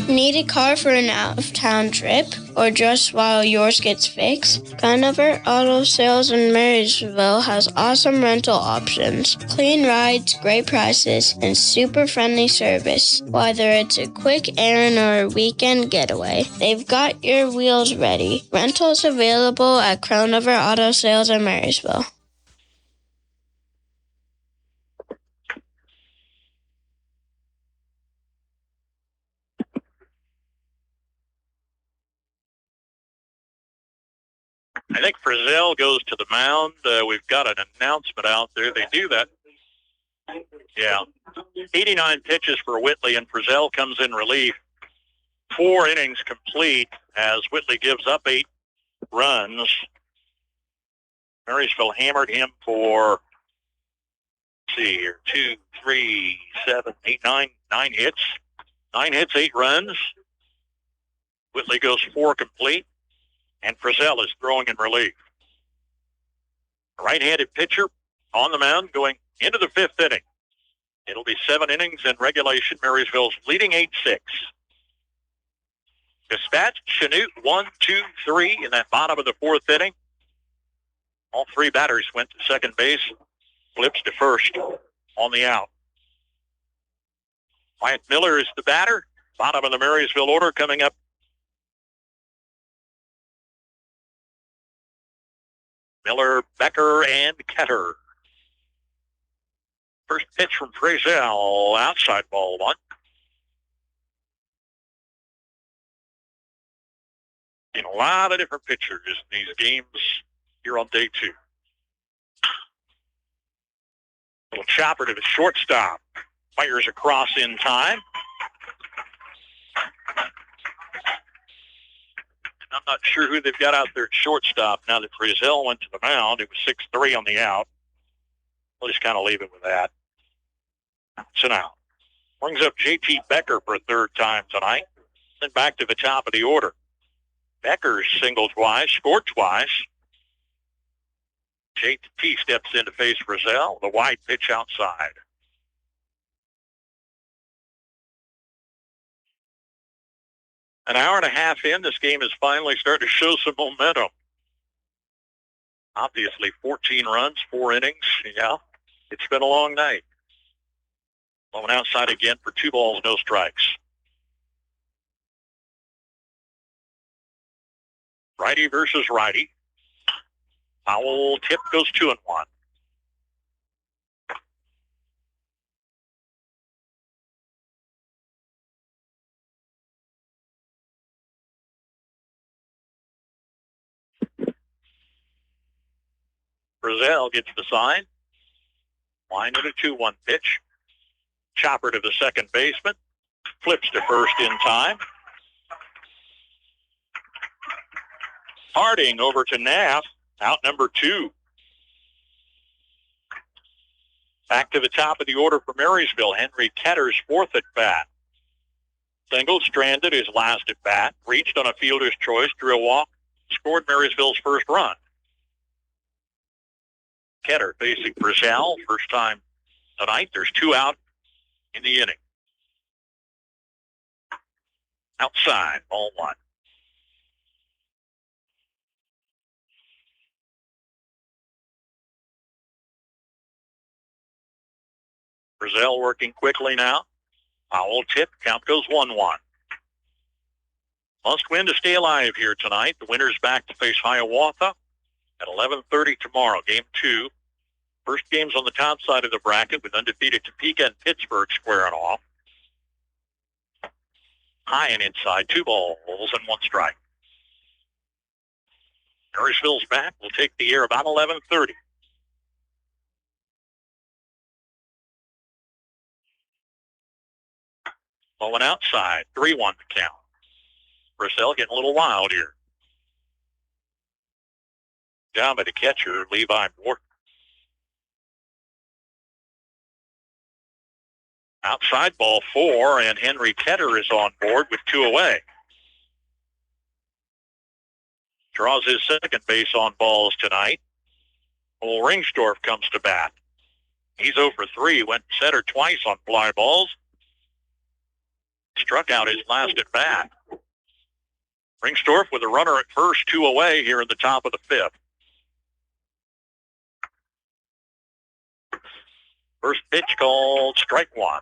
Need a car for an out-of-town trip or just while yours gets fixed? Conover Auto Sales in Marysville has awesome rental options, clean rides, great prices, and super friendly service. Whether it's a quick errand or a weekend getaway, they've got your wheels ready. Rentals available at Conover Auto Sales in Marysville. I think Frizzell goes to the mound. We've got an announcement out there. They do that. Yeah. 89 pitches for Whitley, and Frizzell comes in relief. 4 innings complete as Whitley gives up 8 runs. Marysville hammered him for, let's see here, 2, 3, 7, 8, 9 hits. 9 hits, 8 runs. Whitley goes 4 complete, and Frizzell is throwing in relief. A right-handed pitcher on the mound going into the 5th inning. It'll be 7 innings in regulation. Marysville's leading 8-6. Dispatch, Chanute, 1, 2, 3 in that bottom of the 4th inning. All 3 batters went to second base. Flips to first on the out. Wyatt Miller is the batter. Bottom of the Marysville order coming up. Miller, Becker, and Ketter. First pitch from Frizzell, outside ball 1. Seen a lot of different pitchers in these games here on day 2. Little chopper to the shortstop. Fires across in time. I'm not sure who they've got out there at shortstop now that Frizzell went to the mound. It was 6-3 on the out. We'll just kind of leave it with that. It's an out. Brings up J.T. Becker for a 3rd time tonight. Then back to the top of the order. Becker's singled twice, scored twice. J.T. steps in to face Frizzell. The wide pitch outside. An hour and a half in, this game is finally starting to show some momentum. Obviously, 14 runs, 4 innings. Yeah, it's been a long night. Blowing outside again for 2 balls, no strikes. Righty versus righty. Foul tip goes 2-1. Frizzell gets the sign. Line in a 2-1 pitch. Chopper to the second baseman. Flips to first in time. Harding over to Knapp. Out number 2. Back to the top of the order for Marysville. Henry Ketter's 4th at bat. Single stranded his last at bat. Reached on a fielder's choice. Drew a walk. Scored Marysville's first run. Ketter facing Frizzell. First time tonight. There's 2 out in the inning. Outside, ball 1. Frizzell working quickly now. Foul tip. Count goes 1-1. Must win to stay alive here tonight. The winner's back to face Hiawatha at 11:30 tomorrow. Game 2. First game's on the top side of the bracket with undefeated Topeka and Pittsburgh squaring off. High and inside, 2 balls and 1 strike. Marysville's back. Will take the air about 11:30. Blowing outside, 3-1 to count. Frizzell getting a little wild here. Down by the catcher, Levi Morton. Outside, ball 4, and Henry Ketter is on board with 2 away. Draws his second base on balls tonight. Old Ringsdorf comes to bat. He's 0 for 3, went center twice on fly balls. Struck out his last at bat. Ringsdorf with a runner at first, 2 away here in the top of the 5th. First pitch called strike 1.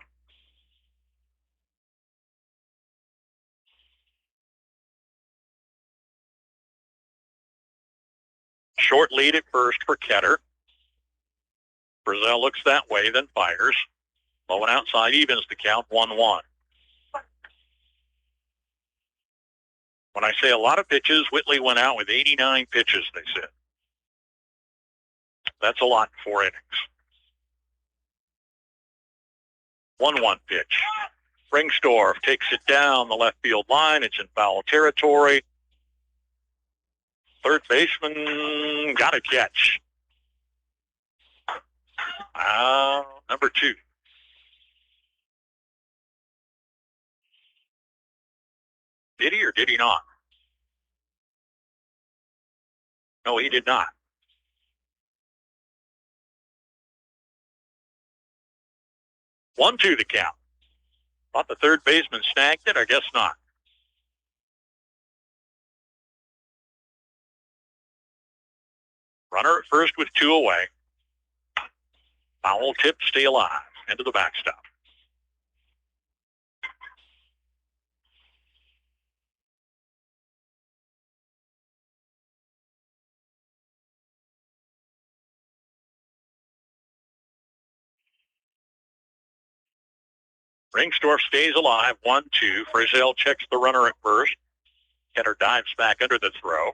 Short lead at first for Ketter. Frizzell looks that way, then fires. Low and outside evens the count, 1-1. When I say a lot of pitches, Whitley went out with 89 pitches, they said. That's a lot in 4 innings. 1-1 pitch. Ringsdorf takes it down the left field line. It's in foul territory. Third baseman got a catch. Number 2. Did he or did he not? No, he did not. 1-2 the count. Thought the third baseman snagged it. I guess not. Runner at first with 2 away. Foul tip, stay alive. Into the backstop. Ringstorff stays alive. 1-2. Frizzell checks the runner at first. Kenner dives back under the throw.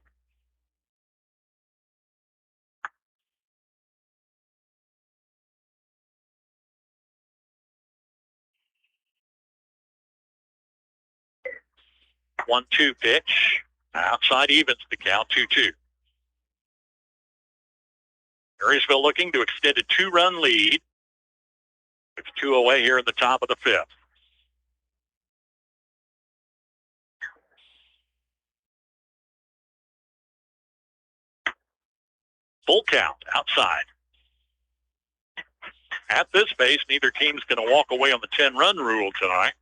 One-two pitch. Outside evens the count. 2-2. Marysville looking to extend a 2-run lead. It's 2 away here in the top of the 5th. Full count outside. At this pace, neither team's going to walk away on the 10-run rule tonight.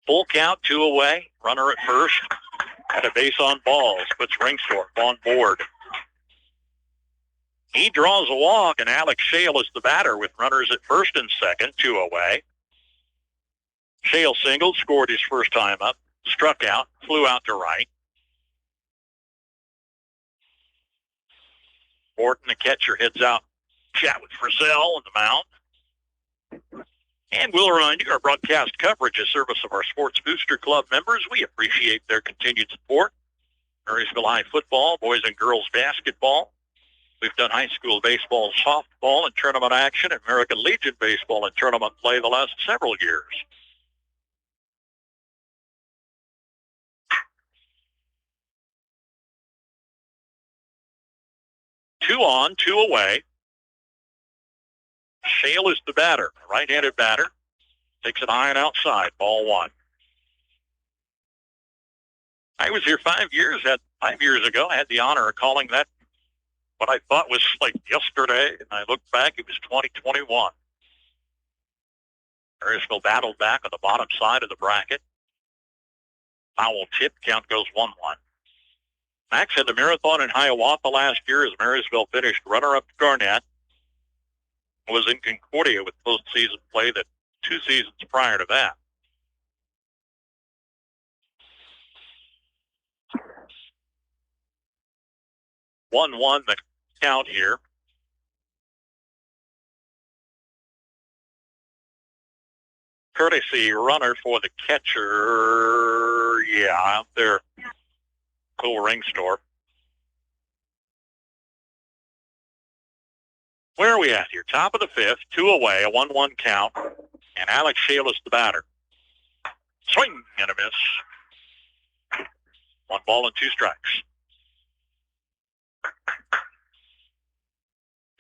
Full count, 2 away. Runner at first. At a base on balls. Puts Ringstorff on board. He draws a walk, and Alex Shale is the batter with runners at first and second, 2 away. Shale singled, scored his first time up, struck out, flew out to right. Morton, the catcher, heads out, chat with Frizzell on the mound. And we'll remind you, our broadcast coverage is service of our Sports Booster Club members. We appreciate their continued support. Marysville High football, boys and girls basketball. We've done high school baseball, softball, and tournament action, and American Legion baseball and tournament play the last several years. Two on, 2 away. Shale is the batter, a right-handed batter. Takes it high and outside, ball 1. I was here 5 years ago. I had the honor of calling that what I thought was like yesterday, and I looked back, it was 2021. Marysville battled back on the bottom side of the bracket. Foul tip, count goes 1-1. Max had the marathon in Hiawatha last year as Marysville finished runner-up to Garnett. Was in Concordia with postseason play that 2 seasons prior to that. One the count here. Courtesy runner for the catcher. Yeah, out there. Cool Ringstorff. Where are we at here? Top of the 5th, 2 away, a 1-1 count, and Alex Shale is the batter. Swing and a miss. 1 ball and 2 strikes.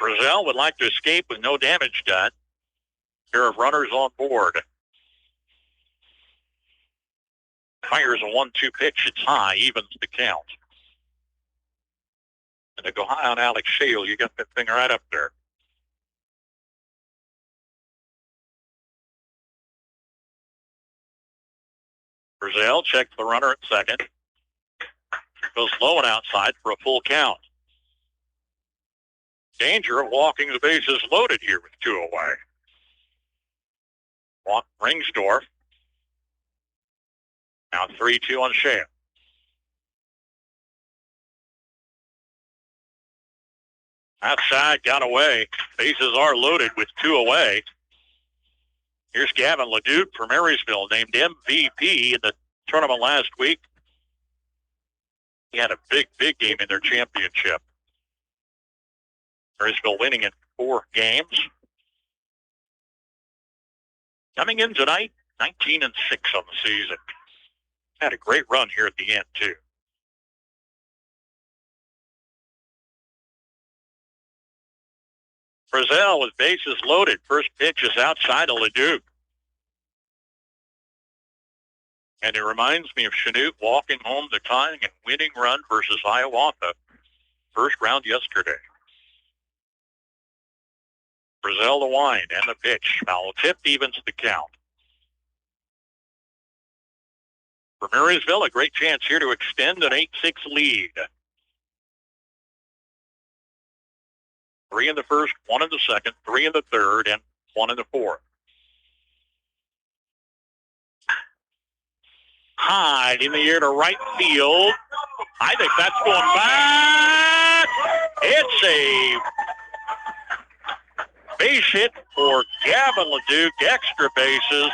Frizzell would like to escape with no damage done. Pair of runners on board. Fires a 1-2 pitch. It's high, evens the count. And to go high on Alex Shale, you got that thing right up there. Frizzell checks the runner at second. Goes low and outside for a full count. Danger of walking the bases loaded here with 2 away. Walk Ringstorff. Now 3-2 on Shale. Outside, got away. Bases are loaded with 2 away. Here's Gavin LeDuc from Marysville, named MVP in the tournament last week. He had a big game in their championship. Marysville winning in 4 games. Coming in tonight, 19-6 on the season. Had a great run here at the end, too. Frizzell with bases loaded. First pitch is outside of Leduc. And it reminds me of Chanute walking home the tying and winning run versus Hiawatha. First round yesterday. Frizzell the wind and the pitch. Foul tipped, evens the count. For Marysville, a great chance here to extend an 8-6 lead. 3 in the first, 1 in the second, 3 in the third, and 1 in the fourth. High in the air to right field. I think that's going back. It's a base hit for Gavin Leduc, extra bases.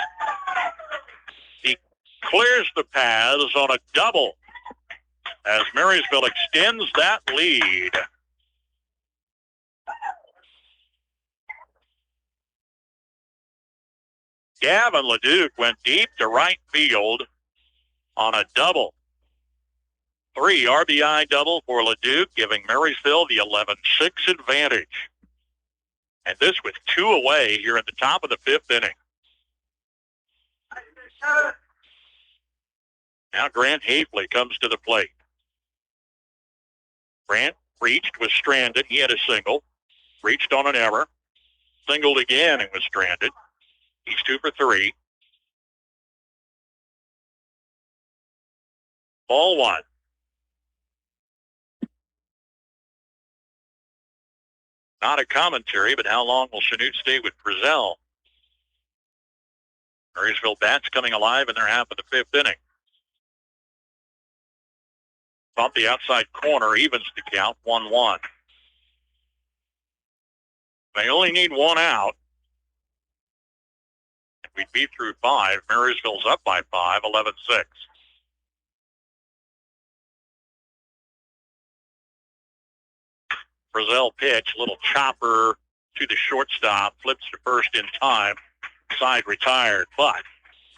He clears the paths on a double as Marysville extends that lead. Gavin Leduc went deep to right field on a double. 3 RBI double for Leduc, giving Marysville the 11-6 advantage. And this with 2 away here at the top of the 5th inning. Now Grant Hafley comes to the plate. Grant reached, was stranded. He had a single. Reached on an error. Singled again and was stranded. He's 2 for 3. Ball 1. Not a commentary, but how long will Chanute stay with Frizzell? Marysville bats coming alive in their half of the 5th inning. Bump the outside corner, evens the count, 1-1. They only need 1 out. And we'd be through 5. Marysville's up by 5, 11-6. Frizzell pitch, little chopper to the shortstop, flips to first in time, side retired. But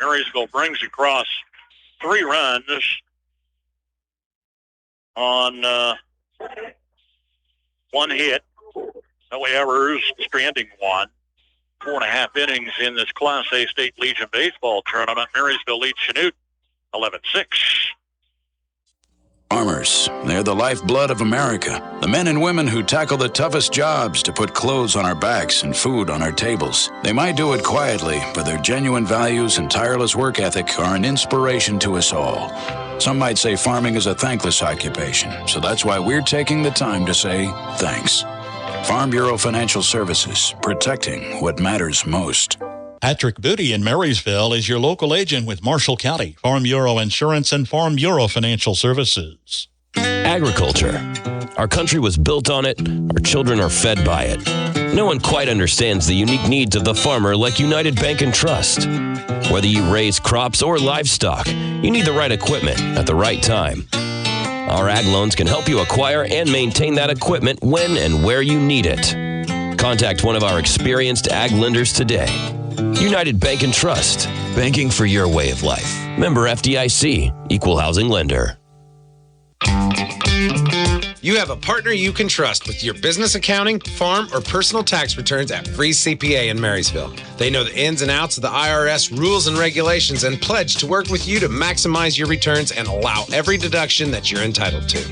Marysville brings across 3 runs on 1 hit. No errors, stranding 1. 4.5 innings in this Class A State Legion Baseball tournament. Marysville leads Chanute 11-6. Farmers, they're the lifeblood of America. The men and women who tackle the toughest jobs to put clothes on our backs and food on our tables. They might do it quietly, but their genuine values and tireless work ethic are an inspiration to us all. Some might say farming is a thankless occupation, so that's why we're taking the time to say thanks. Farm Bureau Financial Services, protecting what matters most. Patrick Booty in Marysville is your local agent with Marshall County, Farm Bureau Insurance, and Farm Bureau Financial Services. Agriculture. Our country was built on it. Our children are fed by it. No one quite understands the unique needs of the farmer like United Bank and Trust. Whether you raise crops or livestock, you need the right equipment at the right time. Our ag loans can help you acquire and maintain that equipment when and where you need it. Contact one of our experienced ag lenders today. United Bank and Trust. Banking for your way of life. Member FDIC. Equal housing lender. You have a partner you can trust with your business accounting, farm, or personal tax returns at Free CPA in Marysville. They know the ins and outs of the IRS rules and regulations and pledge to work with you to maximize your returns and allow every deduction that you're entitled to.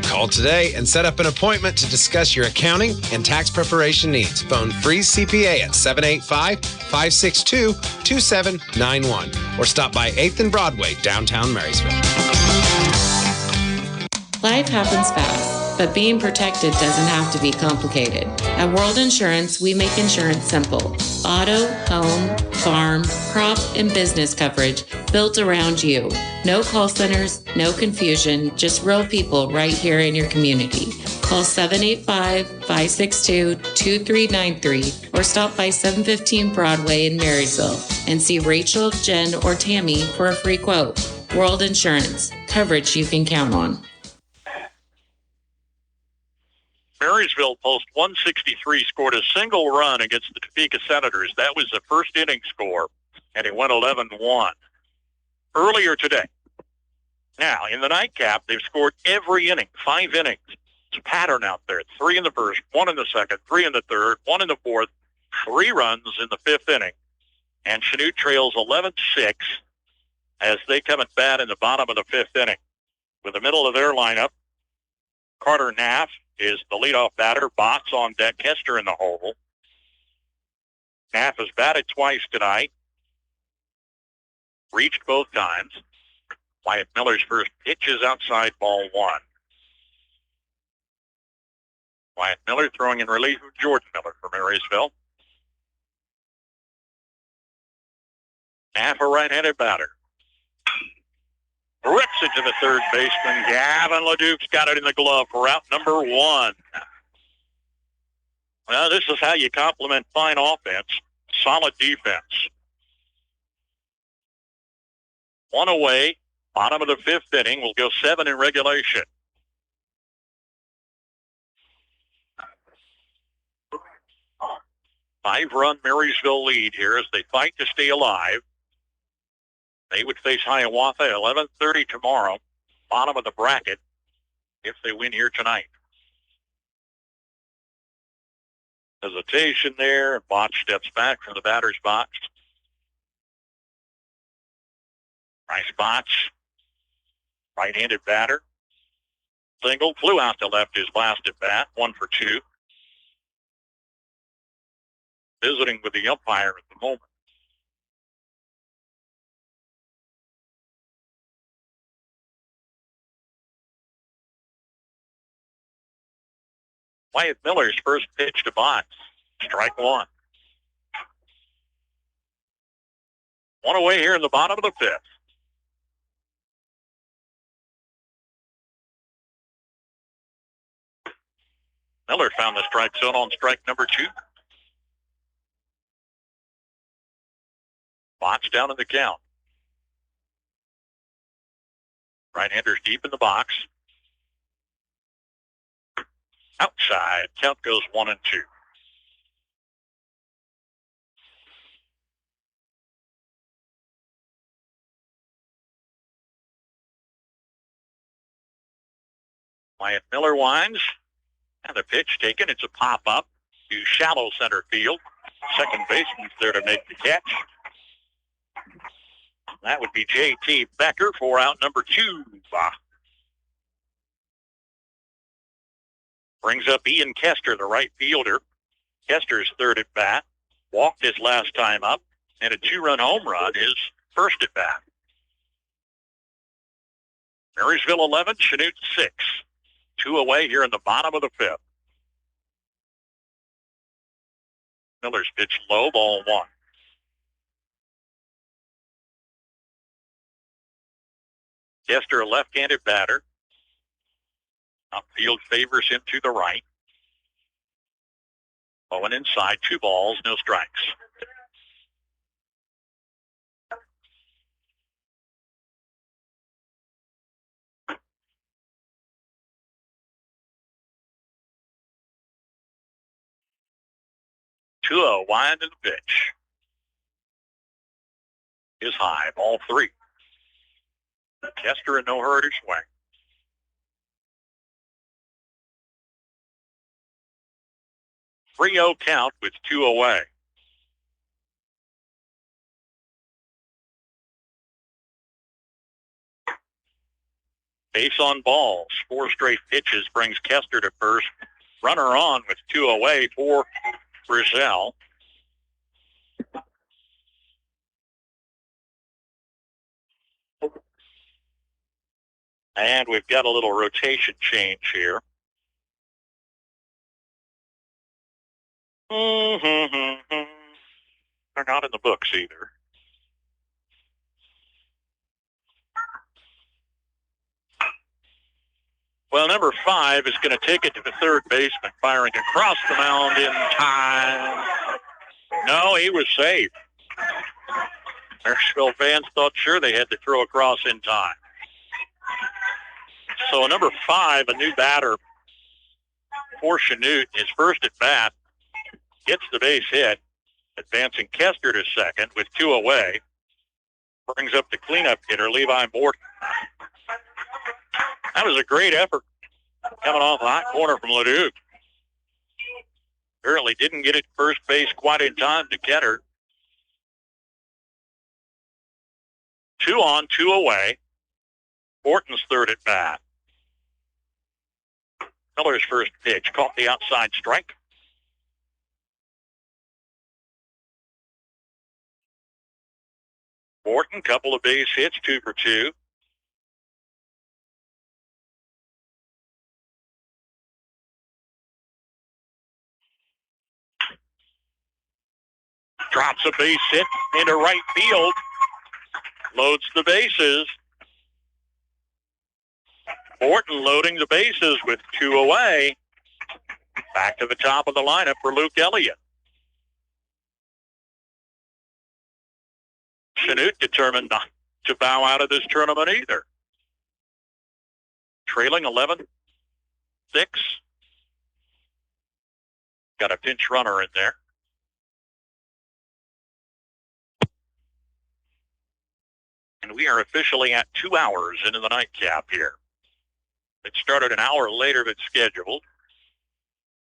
Call today and set up an appointment to discuss your accounting and tax preparation needs. Phone Free CPA at 785-562-2791 or stop by 8th and Broadway, downtown Marysville. Life happens fast, but being protected doesn't have to be complicated. At World Insurance, we make insurance simple. Auto, home, farm, crop, and business coverage built around you. No call centers, no confusion, just real people right here in your community. Call 785-562-2393 or stop by 715 Broadway in Marysville and see Rachel, Jen, or Tammy for a free quote. World Insurance, coverage you can count on. Marysville post 163 scored a single run against the Topeka Senators. That was the first inning score, and it went 11-1 earlier today. Now, in the nightcap, they've scored every inning, 5 innings. It's a pattern out there. 3 in the first, 1 in the second, 3 in the third, 1 in the fourth, 3 runs in the 5th inning. And Chanute trails 11-6 as they come at bat in the bottom of the 5th inning. With the middle of their lineup, Carter Naff is the leadoff batter. Botts on deck, Kester in the hole. Naff has batted twice tonight. Reached both times. Wyatt Miller's first pitch is outside, ball 1. Wyatt Miller throwing in relief of Jordan Miller for Marysville. Naff, a right-handed batter. Rips it to the third baseman. Gavin LeDuc's got it in the glove for out number 1. Well, this is how you complement fine offense. Solid defense. 1 away. Bottom of the 5th inning. We'll go 7 in regulation. Five-run Marysville lead here as they fight to stay alive. They would face Hiawatha at 11:30 tomorrow, bottom of the bracket, if they win here tonight. Hesitation there, and Botch steps back from the batter's box. Bryce Botch, right-handed batter. Single, flew out to left his last at bat, 1 for 2. Visiting with the umpire at the moment. Wyatt Miller's first pitch to Botts. Strike 1. 1 away here in the bottom of the 5th. Miller found the strike zone on strike number 2. Botts down in the count. Right-hander's deep in the box. Outside. Count goes 1-2. Wyatt Miller winds. And the pitch taken. It's a pop-up to shallow center field. Second baseman's there to make the catch. That would be J.T. Becker for out number 2. Brings up Ian Kester, the right fielder. Kester's third at bat. Walked his last time up. And a 2-run home run is first at bat. Marysville 11, Chanute 6. 2 away here in the bottom of the 5th. Miller's pitch low, ball 1. Kester, a left-handed batter. Outfield favors him to the right. Owen inside, 2 balls, no strikes. Tua wind in the pitch. Is high, ball 3. Kester in no hurry to swing. Three-0 count with 2 away. Base on balls. 4 straight pitches brings Kester to first. Runner on with 2 away for Brazil. And we've got a little rotation change here. They're not in the books either. Well, number 5 is going to take it to the third baseman, firing across the mound in time. No, he was safe. Marysville fans thought sure they had to throw across in time. So number 5, a new batter for Chanute, his first at bat, gets the base hit, advancing Kester to second with 2 away. Brings up the cleanup hitter, Levi Morton. That was a great effort coming off a hot corner from Leduc. Apparently didn't get it first base quite in time to get her. 2 on, 2 away. Borton's third at bat. Miller's first pitch caught the outside strike. Borton, couple of base hits, 2 for 2. Drops a base hit into right field. Loads the bases. Borton loading the bases with 2 away. Back to the top of the lineup for Luke Elliott. Chanute determined not to bow out of this tournament either. Trailing 11-6. Got a pinch runner in there. And we are officially at 2 hours into the nightcap here. It started an hour later than scheduled.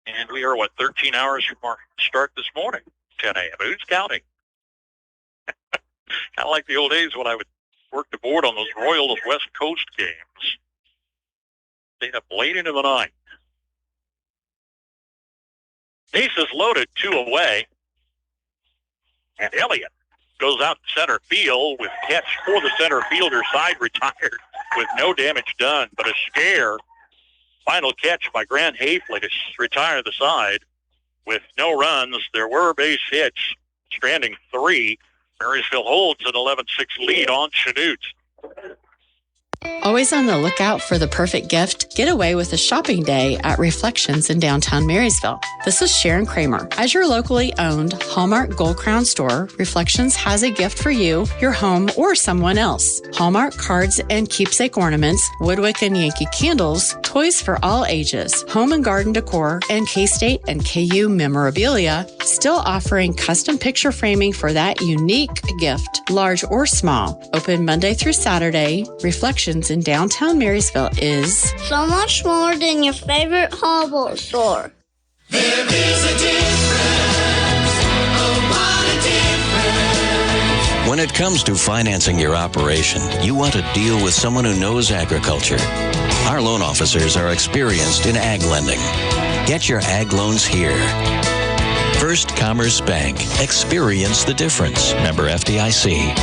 And we are, 13 hours from our start this morning, 10 a.m. Who's counting? Kind of like the old days when I would work the board on those Royals West Coast games. Stayed up late into the night. Bases loaded, 2 away. And Elliott goes out to center field with catch for the center fielder, side retired with no damage done, but a scare. Final catch by Grant Hafley to retire the side with no runs. There were base hits, stranding 3. Marysville holds an 11-6 lead on Chanute. Always on the lookout for the perfect gift? Get away with a shopping day at Reflections in downtown Marysville. This is Sharon Kramer. As your locally owned Hallmark Gold Crown store, Reflections has a gift for you, your home, or someone else. Hallmark cards and keepsake ornaments, Woodwick and Yankee candles, toys for all ages, home and garden decor, and K-State and KU memorabilia, still offering custom picture framing for that unique gift, large or small. Open Monday through Saturday, Reflections in downtown Marysville is so much more than your favorite hardware store. There is a difference. Oh, what a difference. When it comes to financing your operation, you want to deal with someone who knows agriculture. Our loan officers are experienced in ag lending. Get your ag loans here. First Commerce Bank. Experience the difference. Member FDIC.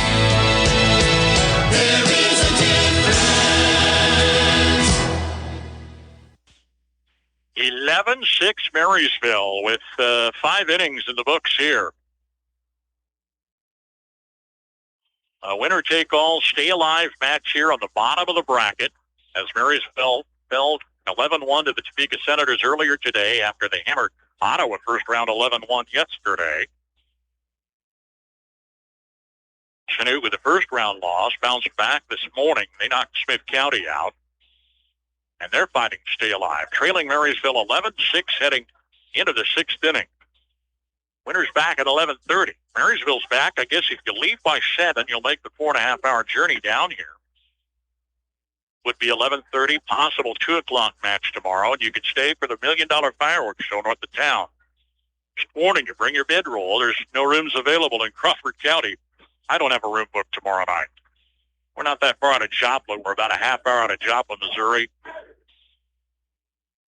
11-6 Marysville with 5 innings in the books here. A winner-take-all, stay-alive match here on the bottom of the bracket as Marysville fell 11-1 to the Topeka Senators earlier today after they hammered Ottawa first round 11-1 yesterday. Chanute with the first round loss bounced back this morning. They knocked Smith County out. And they're fighting to stay alive. Trailing Marysville 11-6 heading into the 6th inning. Winner's back at 11:30. Marysville's back. I guess if you leave by 7, you'll make the 4.5-hour journey down here. Would be 11:30, possible 2 o'clock match tomorrow, and you could stay for the $1 million fireworks show north of town. Just warning you, bring your bedroll. There's no rooms available in Crawford County. I don't have a room booked tomorrow night. We're not that far out of Joplin. We're about a half hour out of Joplin, Missouri.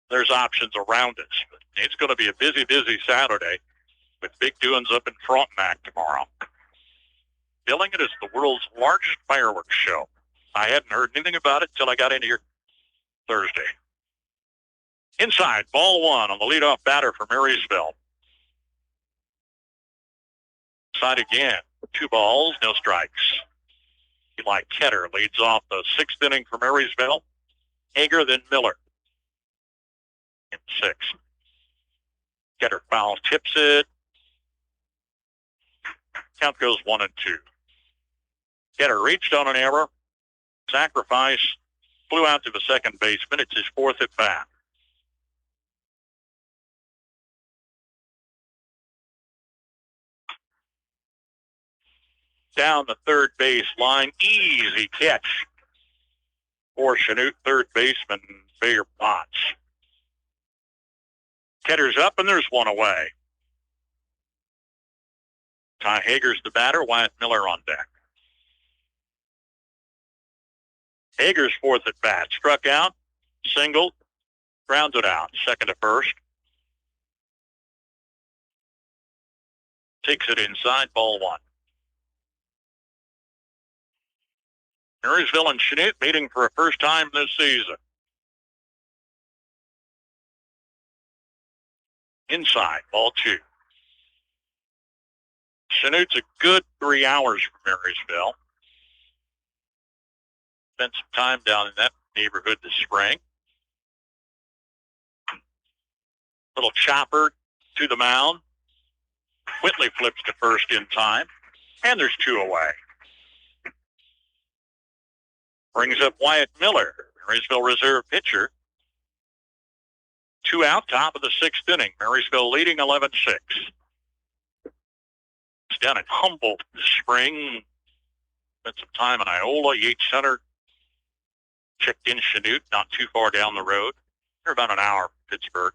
There's options around us. It's going to be a busy, busy Saturday with big doings up in Frontenac tomorrow. Billing it as the world's largest fireworks show. I hadn't heard anything about it until I got in here Thursday. Inside, ball 1 on the leadoff batter for Marysville. Side again, 2 balls, no strikes. Eli Ketter leads off the 6th inning for Marysville. Hager, then Miller. In 6. Ketter foul tips it. Count goes 1-2. Ketter reached on an error. Sacrifice. Flew out to the second baseman. It's his 4th at bat. Down the third base line. Easy catch for Chanute, third baseman. bigger pots. Ketter's up, and there's one away. Ty Hager's the batter. Wyatt Miller on deck. Hager's fourth at bat. Struck out, singled, grounded out. Second to first. Takes it inside, ball one. Marysville and Chanute meeting for a first time this season. Inside, ball two. Chanute's a good 3 hours from Marysville. Spent some time down in that neighborhood this spring. Little chopper to the mound. Whitley flips to first in time, and there's two away. Brings up Wyatt Miller, Marysville reserve pitcher. 2 out, top of the sixth inning. Marysville leading 11-6. It's down in Humboldt this spring. Spent some time in Iola, Yates Center. Checked in Chanute, not too far down the road. They're about an hour from Pittsburgh.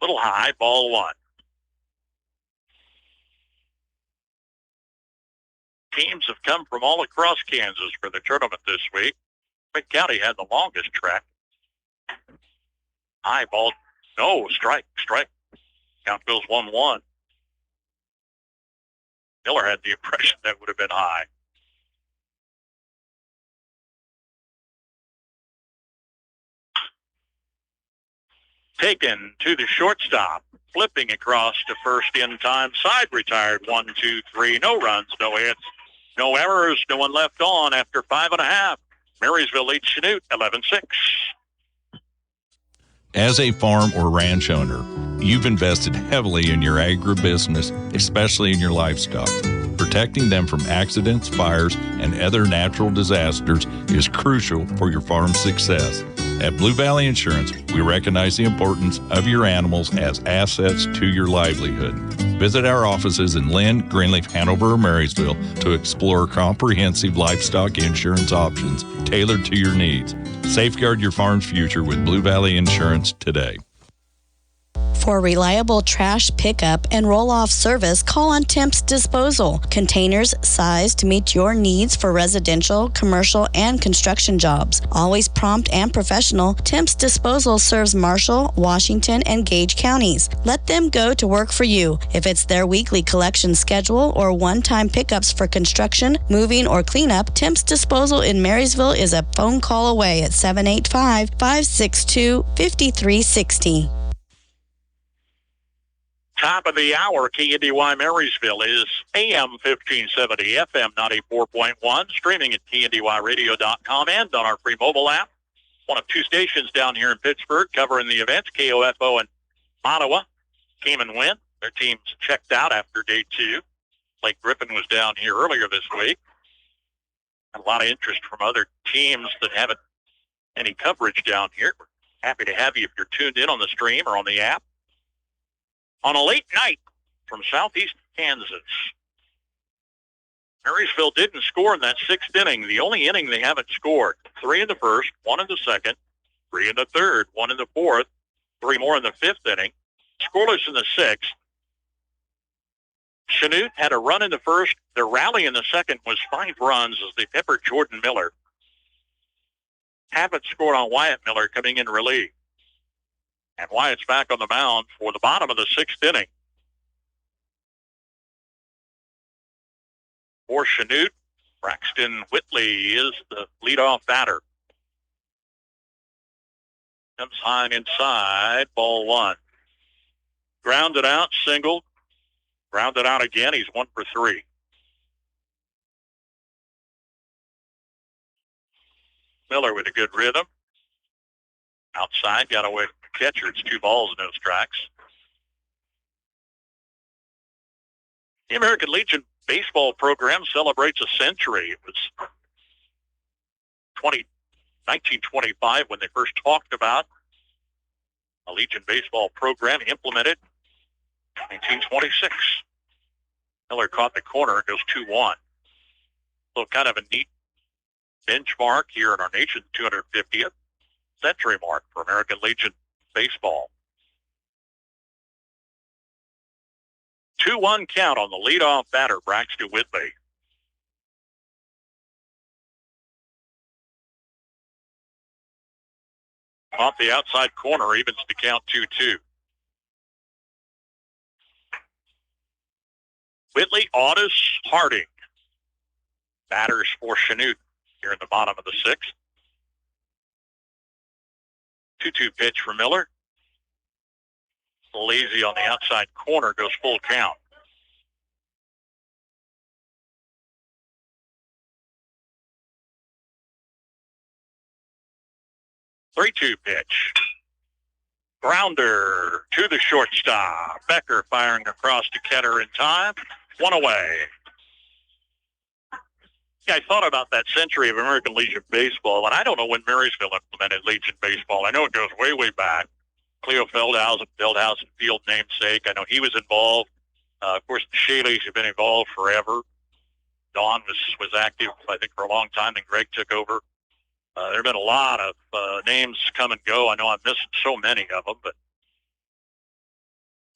Little high, ball one. Teams have come from all across Kansas for the tournament this week. Quick County had the longest track. High ball. No, strike. Count goes 1-1. Miller had the impression that would have been high. Taken to the shortstop, flipping across to first in time. Side retired, 1, 2, 3. No runs, no hits, no errors, no one left on after 5.5. Marysville leads Chanute 11-6. As a farm or ranch owner, you've invested heavily in your agribusiness, especially in your livestock. Protecting them from accidents, fires, and other natural disasters is crucial for your farm's success. At Blue Valley Insurance, we recognize the importance of your animals as assets to your livelihood. Visit our offices in Lynn, Greenleaf, Hanover, or Marysville to explore comprehensive livestock insurance options tailored to your needs. Safeguard your farm's future with Blue Valley Insurance today. For reliable trash pickup and roll-off service, call on Temps Disposal. Containers sized to meet your needs for residential, commercial, and construction jobs. Always prompt and professional, Temps Disposal serves Marshall, Washington, and Gage counties. Let them go to work for you. If it's their weekly collection schedule or one-time pickups for construction, moving, or cleanup, Temps Disposal in Marysville is a phone call away at 785-562-5360. Top of the hour, KNDY Marysville is AM 1570, FM 94.1, streaming at KNDYradio.com and on our free mobile app. One of two stations down here in Pittsburgh covering the events, KOFO and Ottawa, came and went. Their teams checked out after day two. Blake Griffin was down here earlier this week. A lot of interest from other teams that haven't any coverage down here. We're happy to have you if you're tuned in on the stream or on the app. On a late night from southeast Kansas, Marysville didn't score in that sixth inning, the only inning they haven't scored. 3 in the first, 1 in the second, 3 in the third, 1 in the fourth, 3 more in the fifth inning. Scoreless in the sixth. Chanute had a run in the first. Their rally in the second was 5 runs as they peppered Jordan Miller. Haven't scored on Wyatt Miller coming in relief. And Wyatt's back on the mound for the bottom of the sixth inning. For Chanute, Braxton Whitley is the leadoff batter. Comes high inside, ball one. Grounded out, single. Grounded out again, he's 1 for 3. Miller with a good rhythm. Outside, got away from the catcher. It's 2 balls, no strikes. The American Legion baseball program celebrates a century. It was 1925 when they first talked about a Legion baseball program implemented. 1926. Miller caught the corner. It goes 2-1. So kind of a neat benchmark here in our nation's 250th century mark for American Legion baseball. 2-1 count on the leadoff batter, Braxton Whitley. Off the outside corner, evens to count 2-2. Whitley, Audis, Harding. Batters for Chanute here in the bottom of the sixth. 2-2 pitch for Miller. Lazy on the outside corner, goes full count. Three-two pitch. Grounder to the shortstop. Becker firing across to Ketter in time. One away. Yeah, I thought about that century of American Legion baseball, and I don't know when Marysville implemented Legion baseball. I know it goes way, way back. Cleo Feldhausen field namesake. I know he was involved. Of course, the Shaleys have been involved forever. Don was active, I think, for a long time, then Greg took over. There have been a lot of names come and go. I know I'm missing so many of them, but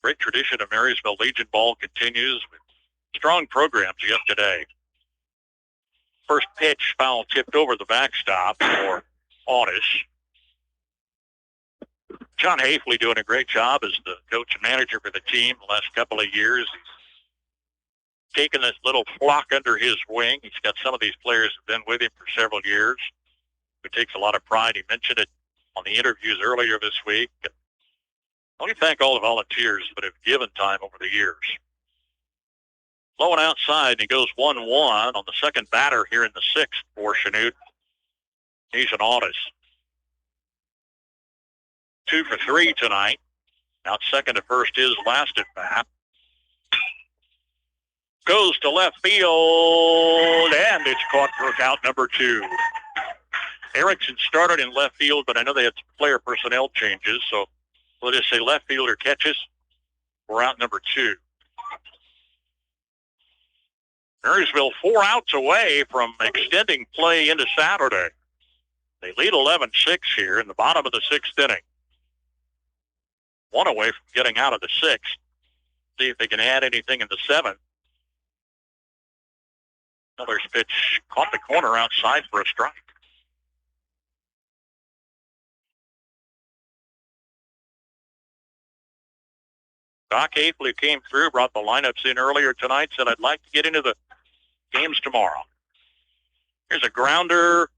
great tradition of Marysville Legion ball continues with strong programs yet today. First pitch, foul tipped over the backstop for Audis. John Hafley doing a great job as the coach and manager for the team the last couple of years. He's taken this little flock under his wing. He's got some of these players who've been with him for several years. He takes a lot of pride. He mentioned it on the interviews earlier this week. I want to thank all the volunteers that have given time over the years. Low and outside, and he goes 1-1 on the second batter here in the sixth for Chanute. He's an Audis. 2 for 3 tonight. Out second to first his last at bat. Goes to left field, and it's caught for out number 2. Erickson started in left field, but I know they had some player personnel changes, so we'll just say left fielder catches for out number 2. Marysville 4 outs away from extending play into Saturday. They lead 11-6 here in the bottom of the sixth inning. 1 away from getting out of the sixth. See if they can add anything in the seventh. Miller's pitch caught the corner outside for a strike. Doc Hafley came through, brought the lineups in earlier tonight, said, I'd like to get into the games tomorrow. Here's a grounder.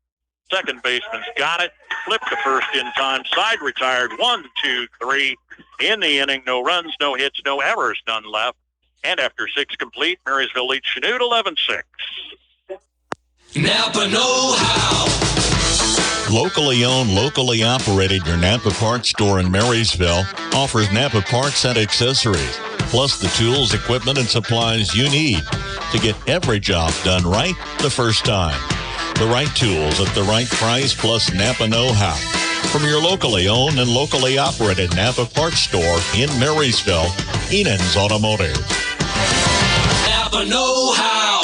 Second baseman's got it. Flipped to first in time. Side retired. 1, 2, 3 in the inning. No runs, no hits, no errors, none left. And after 6 complete, Marysville leads Chanute 11-6. Napa know-how. Locally owned, locally operated, your Napa Parts store in Marysville offers Napa parts and accessories, plus the tools, equipment, and supplies you need to get every job done right the first time. The right tools at the right price, plus Napa know-how. From your locally owned and locally operated Napa Parts store in Marysville, Enan's Automotive. Napa know-how.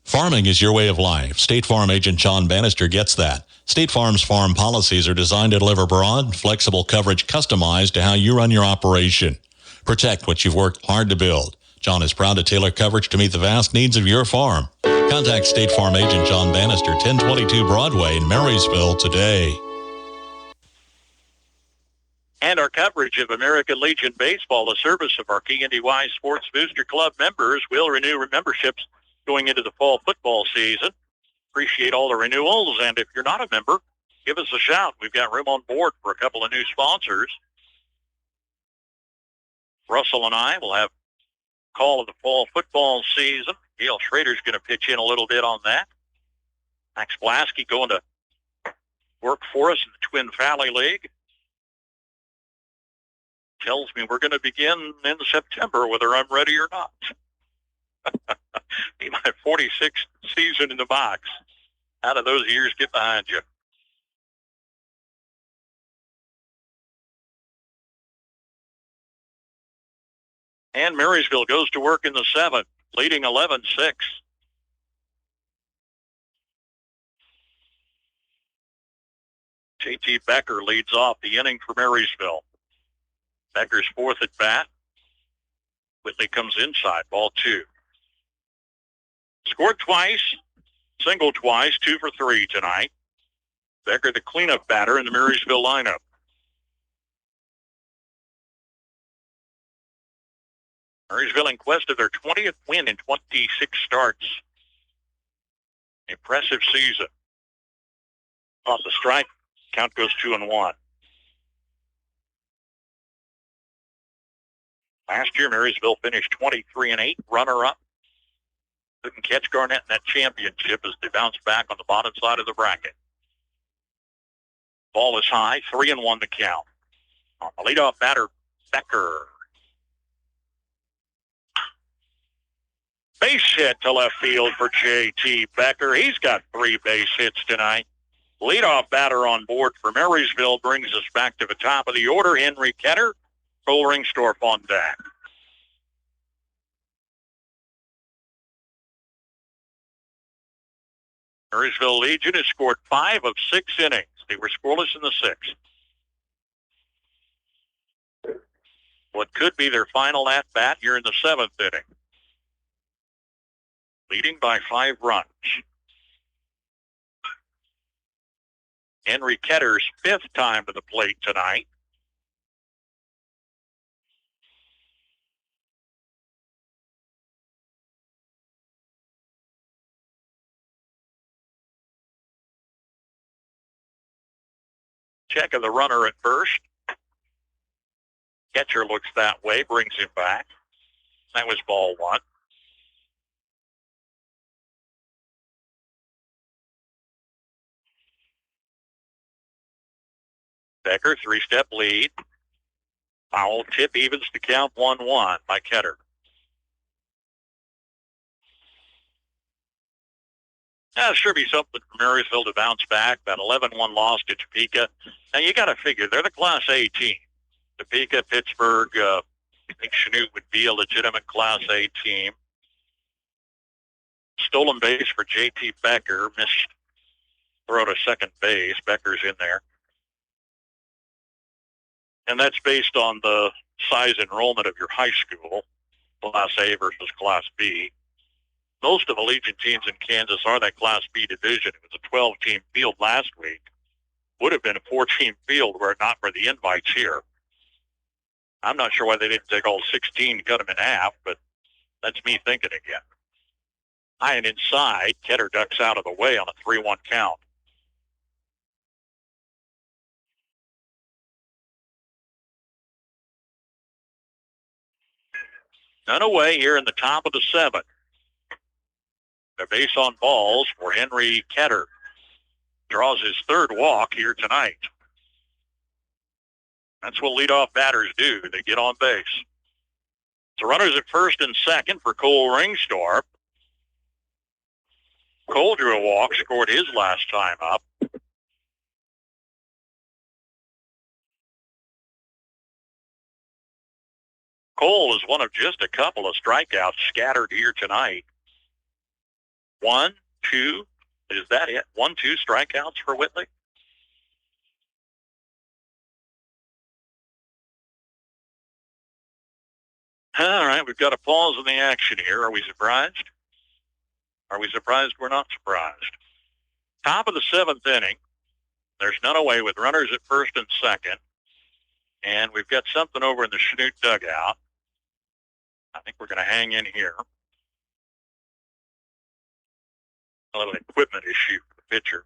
Farming is your way of life. State Farm agent John Bannister gets that. State Farm's farm policies are designed to deliver broad, flexible coverage customized to how you run your operation. Protect what you've worked hard to build. John is proud to tailor coverage to meet the vast needs of your farm. Contact State Farm agent John Bannister, 1022 Broadway in Marysville today. And our coverage of American Legion Baseball, the service of our KNDY Sports Booster Club members, will renew memberships going into the fall football season. Appreciate all the renewals, and if you're not a member, give us a shout. We've got room on board for a couple of new sponsors. Russell and I will have call of the fall football season. Gail Schrader's going to pitch in a little bit on that. Max Blasky going to work for us in the Twin Valley League. Tells me we're going to begin in September, whether I'm ready or not. Be my 46th season in the box. How do those years get behind you? And Marysville goes to work in the seventh, leading 11-6. JT Becker leads off the inning for Marysville. Becker's fourth at bat. Whitley comes inside, ball 2. Scored twice, singled twice, 2 for 3 tonight. Becker, the cleanup batter in the Marysville lineup. Marysville in quest of their 20th win in 26 starts. Impressive season. Off the strike, count goes 2-1. Last year, Marysville finished 23-8, runner-up. Couldn't catch Garnett in that championship as they bounced back on the bottom side of the bracket. Ball is high, 3-1 the count. On the leadoff batter, Becker. Base hit to left field for J.T. Becker. He's got 3 base hits tonight. Leadoff batter on board for Marysville brings us back to the top of the order. Henry Ketter, Cole Ringstorff on deck. Marysville Legion has scored 5 of 6 innings. They were scoreless in the 6th. What could be their final at-bat here in the 7th inning. Leading by 5 runs. Henry Ketter's 5th time to the plate tonight. Check of the runner at first. Catcher looks that way, brings him back. That was ball 1. Becker, 3-step lead. Foul tip evens the count 1-1 by Ketter. That should be something for Marysville to bounce back. That 11-1 loss to Topeka. Now, you got to figure, they're the Class A team. Topeka, Pittsburgh, I think Chanute would be a legitimate Class A team. Stolen base for J.T. Becker. Missed throw to second base. Becker's in there. And that's based on the size enrollment of your high school, Class A versus Class B. Most of the Legion teams in Kansas are that Class B division. It was a 12-team field last week. Would have been a 4-team field were it not for the invites here. I'm not sure why they didn't take all 16 and cut them in half, but that's me thinking again. High and inside, Ketter ducks out of the way on a 3-1 count. None away here in the top of the 7th. The base on balls for Henry Ketter. Draws his 3rd walk here tonight. That's what leadoff batters do. They get on base. So runners at first and second for Cole Ringstorff. Cole drew a walk, scored his last time up. Cole is one of just a couple of strikeouts scattered here tonight. 1, 2, is that it? 1, 2 strikeouts for Whitley? All right, we've got a pause in the action here. Are we surprised? Are we surprised we're not surprised? Top of the 7th inning. There's none away with runners at first and second. And we've got something over in the Chanute dugout. I think we're going to hang in here. A little equipment issue for the pitcher.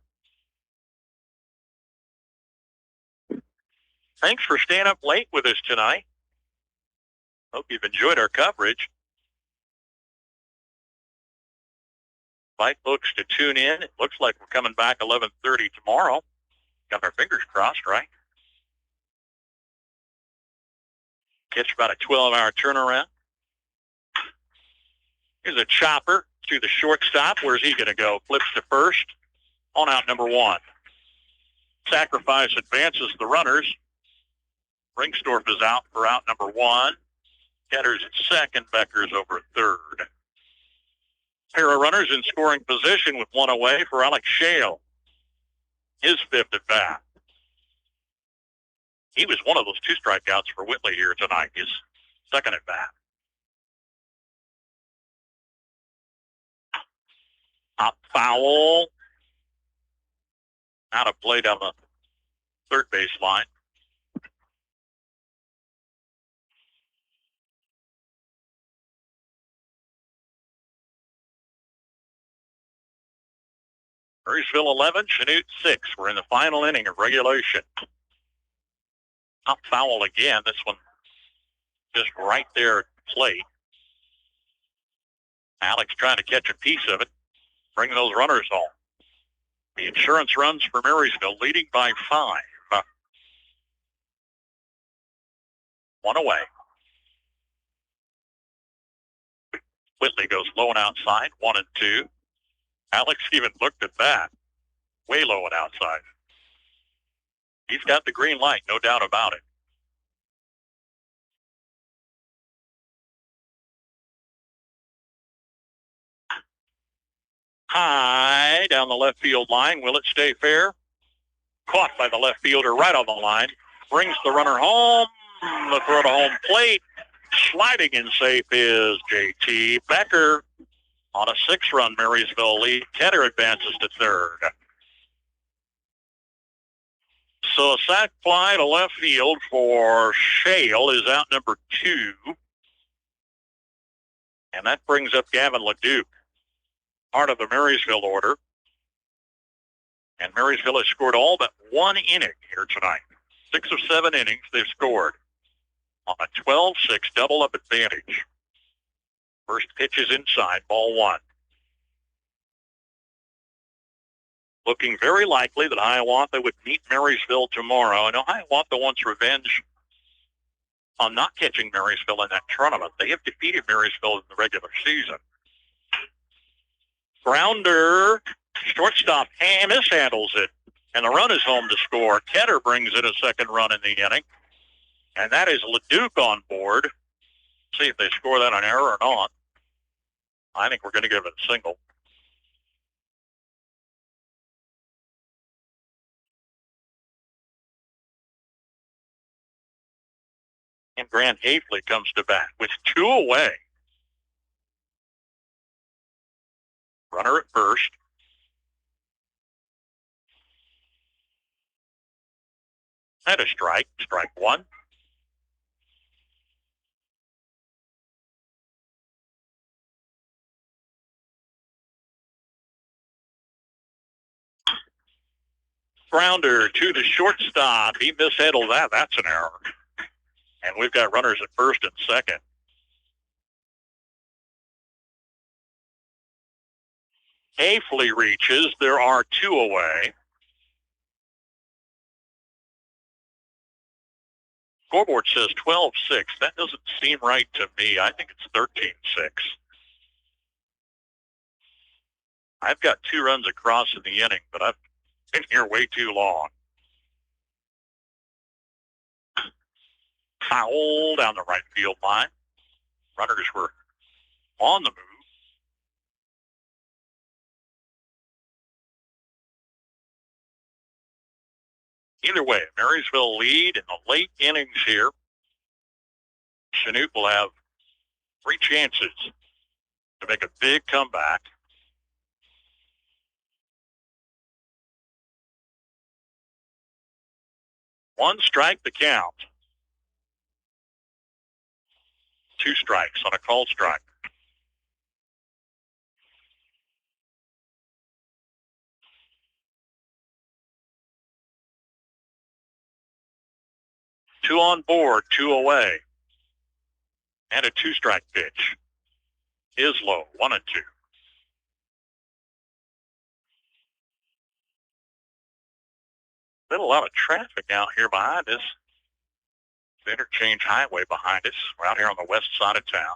Thanks for staying up late with us tonight. Hope you've enjoyed our coverage. Invite folks to tune in. It looks like we're coming back 11:30 tomorrow. Got our fingers crossed, right? Catch about a 12-hour turnaround. Here's a chopper to the shortstop. Where's he going to go? Flips to first. On out number 1. Sacrifice advances the runners. Ringstorff is out for out number 1. Ketter's at second. Becker's over at third. Pair of runners in scoring position with 1 away for Alex Shale. His 5th at bat. He was one of those 2 strikeouts for Whitley here tonight, his second at bat. Hop foul. Out of play down the third base line. Marysville 11, Chanute 6. We're in the final inning of regulation. Hop foul again. This one just right there at the plate. Alex trying to catch a piece of it, bring those runners home. The insurance runs for Marysville, leading by 5. 1 away. Whitley goes low and outside, 1 and 2. Alex even looked at that. Way low and outside. He's got the green light, no doubt about it. High down the left field line. Will it stay fair? Caught by the left fielder right on the line. Brings the runner home. The throw to home plate. Sliding in safe is J.T. Becker. On a 6-run Marysville lead, Ketter advances to third. So a sac fly to left field for Shale is out number 2. And that brings up Gavin LeDuc, part of the Marysville order. And Marysville has scored all but 1 inning here tonight. 6 of 7 innings they've scored on a 12-6 double-up advantage. First pitch is inside, ball 1. Looking very likely that Hiawatha would meet Marysville tomorrow. I know Hiawatha wants revenge on not catching Marysville in that tournament. They have defeated Marysville in the regular season. Grounder, shortstop mishandles it, and the run is home to score. Ketter brings in a second run in the inning, and that is LeDuc on board. See if they score that on error or not. I think we're going to give it a single. And Grant Hafley comes to bat with 2 away. Runner at first. And a strike. Strike 1. Grounder to the shortstop. He mishandled that. That's an error. And we've got runners at first and second. Hafley reaches. There are 2 away. Scoreboard says 12-6. That doesn't seem right to me. I think it's 13-6. I've got 2 runs across in the inning, but I've been here way too long. Foul down the right field line. Runners were on the move. Either way, Marysville lead in the late innings here. Chanute will have 3 chances to make a big comeback. One strike to count. 2 strikes on a called strike. Two on board, 2 away. And a 2-strike pitch is low, 1 and 2. Been a lot of traffic out here behind us. The interchange highway behind us. We're out here on the west side of town.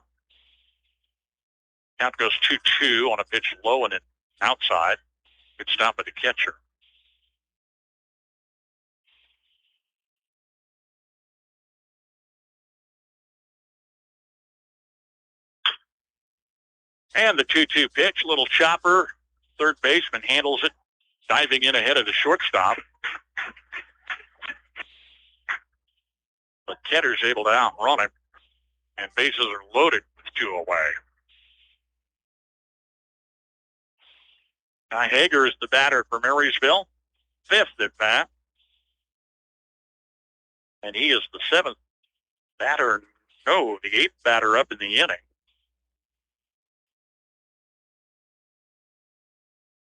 Count goes 2-2 on a pitch low and then outside. Good stop by the catcher. And the 2-2 pitch, little chopper. Third baseman handles it, diving in ahead of the shortstop. But Ketter's able to outrun him, and bases are loaded with 2 away. Guy Hager is the batter for Marysville, 5th at bat. And he is the 7th batter, no, the 8th batter up in the inning.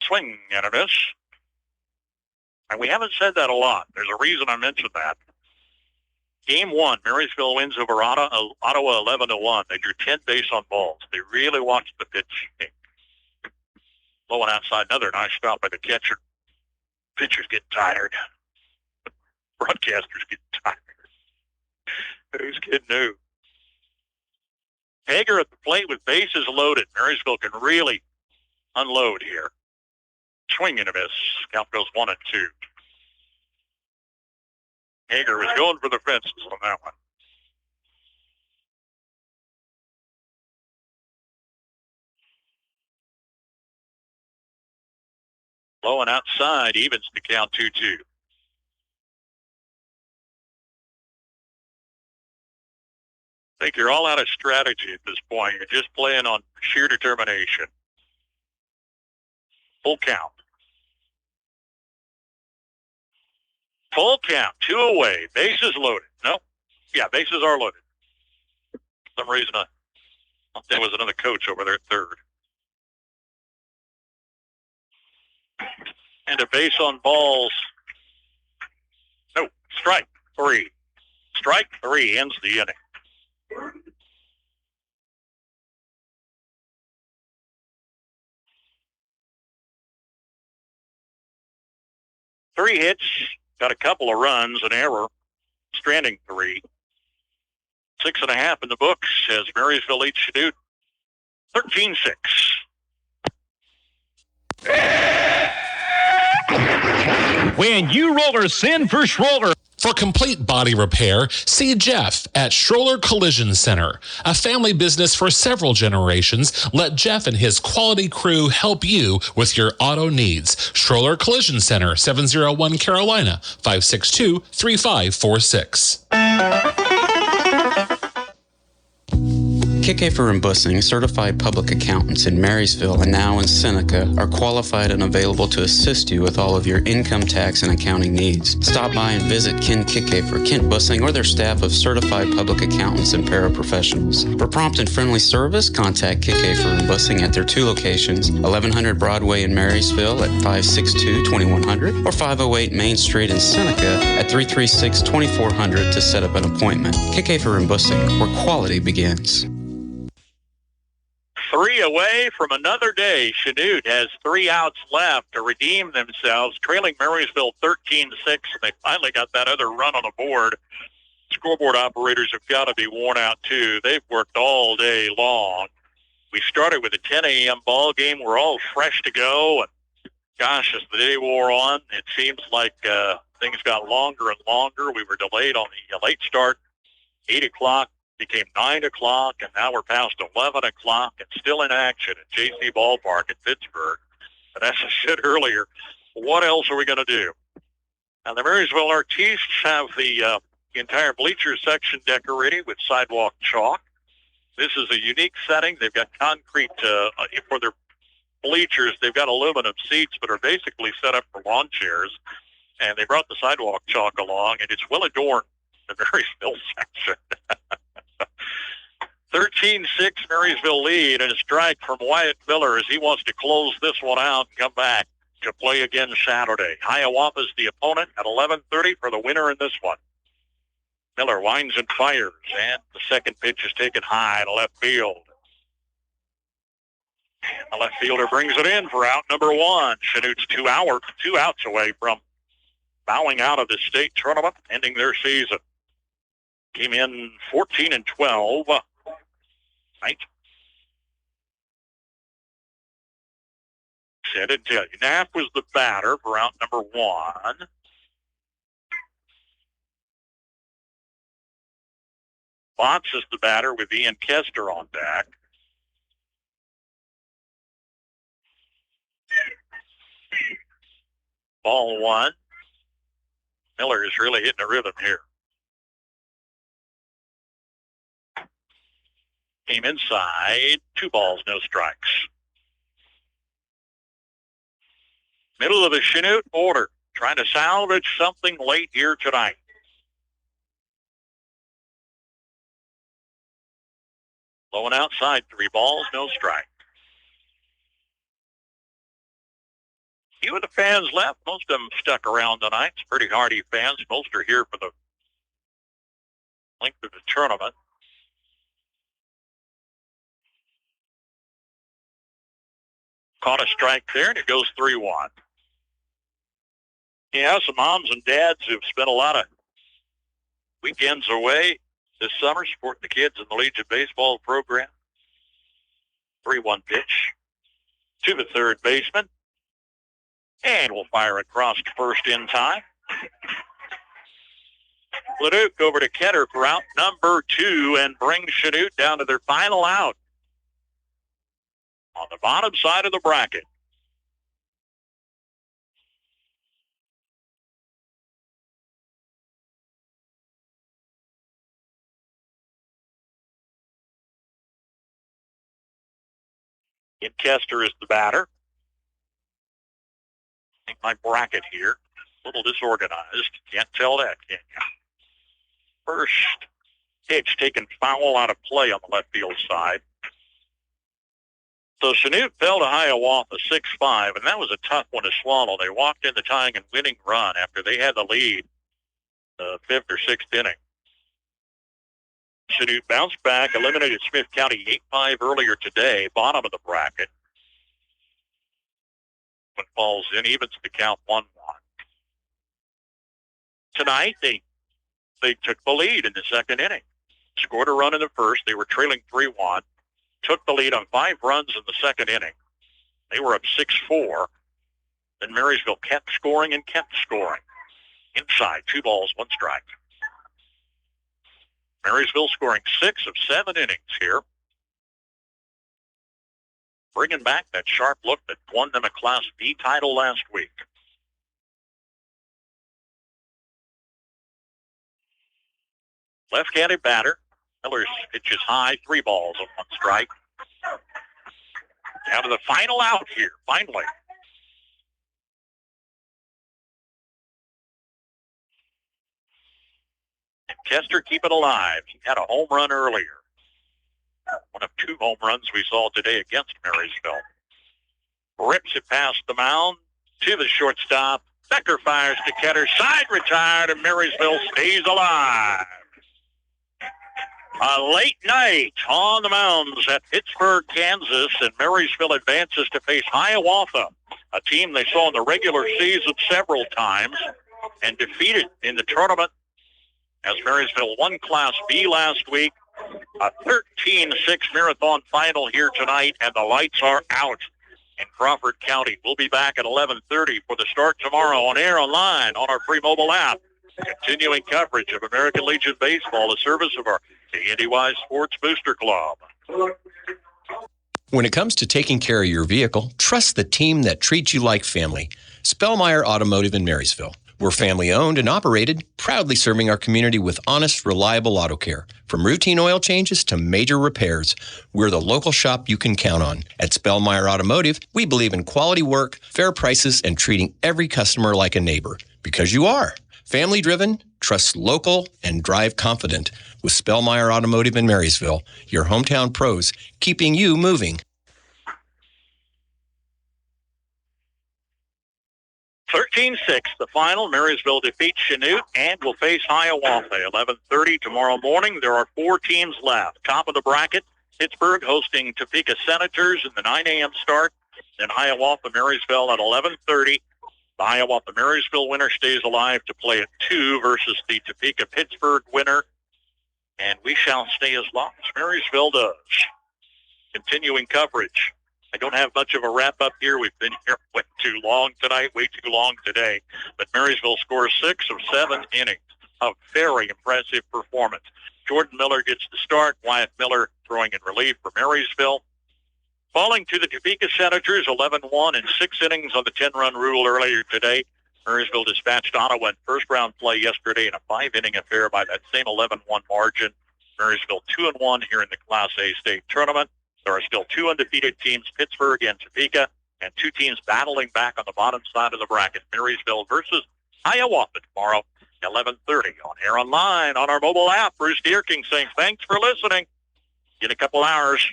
Swing and a miss. And we haven't said that a lot. There's a reason I mentioned that. Game 1, Marysville wins over Ottawa 11-1. They drew 10 base on balls. They really watched the pitch. Low and outside, another nice stop by the catcher. Pitchers get tired. Broadcasters get tired. Who's kidding who? Hager at the plate with bases loaded. Marysville can really unload here. Swing and a miss. Count goes 1-2. Hager was going for the fences on that one. Low and outside evens the count 2-2. I think you're all out of strategy at this point. You're just playing on sheer determination. Full count. Full count, 2 away. Bases loaded. No. Yeah, bases are loaded. For some reason, I thought there was another coach over there at third. And a base on balls. No, strike 3. Strike 3 ends the inning. Three hits, got a couple of runs, an error, stranding 3. 6.5 in the books as Marysville leads Chanute 13-6. When you roller, send for Schroller. For complete body repair, see Jeff at Schroller Collision Center. A family business for several generations, let Jeff and his quality crew help you with your auto needs. Schroller Collision Center, 701 Carolina, 562-3546. Kickafer and Bussing, certified public accountants in Marysville and now in Seneca, are qualified and available to assist you with all of your income tax and accounting needs. Stop by and visit Ken Kickafer, Kent Bussing, or their staff of certified public accountants and paraprofessionals. For prompt and friendly service, contact Kickafer and Bussing at their 2 locations, 1100 Broadway in Marysville at 562-2100 or 508 Main Street in Seneca at 336-2400 to set up an appointment. Kickafer and Bussing, where quality begins. 3 away from another day. Chanute has 3 outs left to redeem themselves, trailing Marysville 13-6, and they finally got that other run on the board. Scoreboard operators have got to be worn out, too. They've worked all day long. We started with a 10 a.m. ball game. We're all fresh to go, and gosh, as the day wore on, it seems like things got longer and longer. We were delayed on the late start, 8 o'clock. Became 9 o'clock, and now we're past 11 o'clock and still in action at JC Ballpark in Pittsburgh. And as I said earlier, what else are we going to do? Now, the Marysville Artistes have the entire bleacher section decorated with sidewalk chalk. This is a unique setting. They've got concrete for their bleachers. They've got aluminum seats, but are basically set up for lawn chairs. And they brought the sidewalk chalk along, and it's well adorned, the Marysville section. 13-6 Marysville lead, and a strike from Wyatt Miller as he wants to close this one out and come back to play again Saturday. Hiawapa's the opponent at 11:30 for the winner in this one. Miller winds and fires, and the second pitch is taken high to left field. And the left fielder brings it in for out number 1. Chanute's 2 outs away from bowing out of the state tournament, ending their season. Came in 14-12. Right? Said it tell you. Knapp was the batter for out number 1. Botts is the batter with Ian Kester on deck. Ball 1. Miller is really hitting a rhythm here. Came inside, 2 balls, no strikes. Middle of the Chanute order, trying to salvage something late here tonight. Low and outside, 3 balls, no strike. Few of the fans left. Most of them stuck around tonight. It's pretty hardy fans. Most are here for the length of the tournament. Caught a strike there, and it goes 3-1. Yeah, some moms and dads who've spent a lot of weekends away this summer supporting the kids in the Legion Baseball program. 3-1 pitch to the third baseman. And we'll fire across to first in time. Leduc over to Ketter for out number 2 and brings Chanute down to their final out on the bottom side of the bracket. And Kester is the batter. I think my bracket here, a little disorganized. Can't tell that, can you? First pitch taken foul out of play on the left field side. So Chanute fell to Hiawatha 6-5, and that was a tough one to swallow. They walked in the tying and winning run after they had the lead the 5th or 6th inning. Chanute bounced back, eliminated Smith County 8-5 earlier today, bottom of the bracket. When falls in, evens the count 1-1. Tonight, they took the lead in the second inning. Scored a run in the first. They were trailing 3-1. Took the lead on 5 runs in the second inning. They were up 6-4. Then Marysville kept scoring and kept scoring. Inside, 2 balls, 1 strike. Marysville scoring 6 of 7 innings here. Bringing back that sharp look that won them a Class B title last week. Left-handed batter. Miller's pitches high, 3 balls and 1 strike. Down to the final out here, finally. And Kester keep it alive. He had a home run earlier. One of 2 home runs we saw today against Marysville. Rips it past the mound to the shortstop. Becker fires to Ketter. Side retired, and Marysville stays alive. A late night on the mounds at Pittsburgh, Kansas, and Marysville advances to face Hiawatha, a team they saw in the regular season several times and defeated in the tournament as Marysville won Class B last week. A 13-6 marathon final here tonight, and the lights are out in Crawford County. We'll be back at 11:30 for the start tomorrow on air, online, on our free mobile app. Continuing coverage of American Legion Baseball, a service of our KNDY Sports Booster Club. When it comes to taking care of your vehicle, trust the team that treats you like family. Spellmeyer Automotive in Marysville. We're family-owned and operated, proudly serving our community with honest, reliable auto care. From routine oil changes to major repairs, we're the local shop you can count on. At Spellmeyer Automotive, we believe in quality work, fair prices, and treating every customer like a neighbor. Because you are. Family-driven, trust local, and drive confident. With Spellmeyer Automotive in Marysville, your hometown pros, keeping you moving. 13-6, the final. Marysville defeats Chanute and will face Hiawatha. 11:30 tomorrow morning. There are 4 teams left. Top of the bracket, Pittsburgh hosting Topeka Senators in the 9 a.m. start. Then Hiawatha, Marysville at 11:30. The Hiawatha-Marysville winner stays alive to play at 2 versus the Topeka-Pittsburgh winner. And we shall stay as long as Marysville does. Continuing coverage. I don't have much of a wrap-up here. We've been here way too long tonight, way too long today. But Marysville scores 6 of 7 innings. A very impressive performance. Jordan Miller gets the start. Wyatt Miller throwing in relief for Marysville. Falling to the Topeka Senators, 11-1 and 6 innings on the 10-run rule earlier today. Marysville dispatched Ottawa in first-round play yesterday in a 5-inning affair by that same 11-1 margin. Marysville 2-1 here in the Class A state tournament. There are still two undefeated teams, Pittsburgh and Topeka, and two teams battling back on the bottom side of the bracket, Marysville versus Hiawatha tomorrow, 11:30 on Air Online, on our mobile app. Bruce Deerking saying thanks for listening. In a couple hours.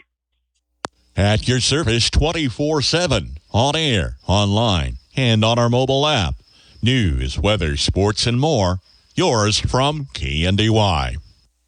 At your service 24/7, on air, online, and on our mobile app. News, weather, sports, and more. Yours from KNDY.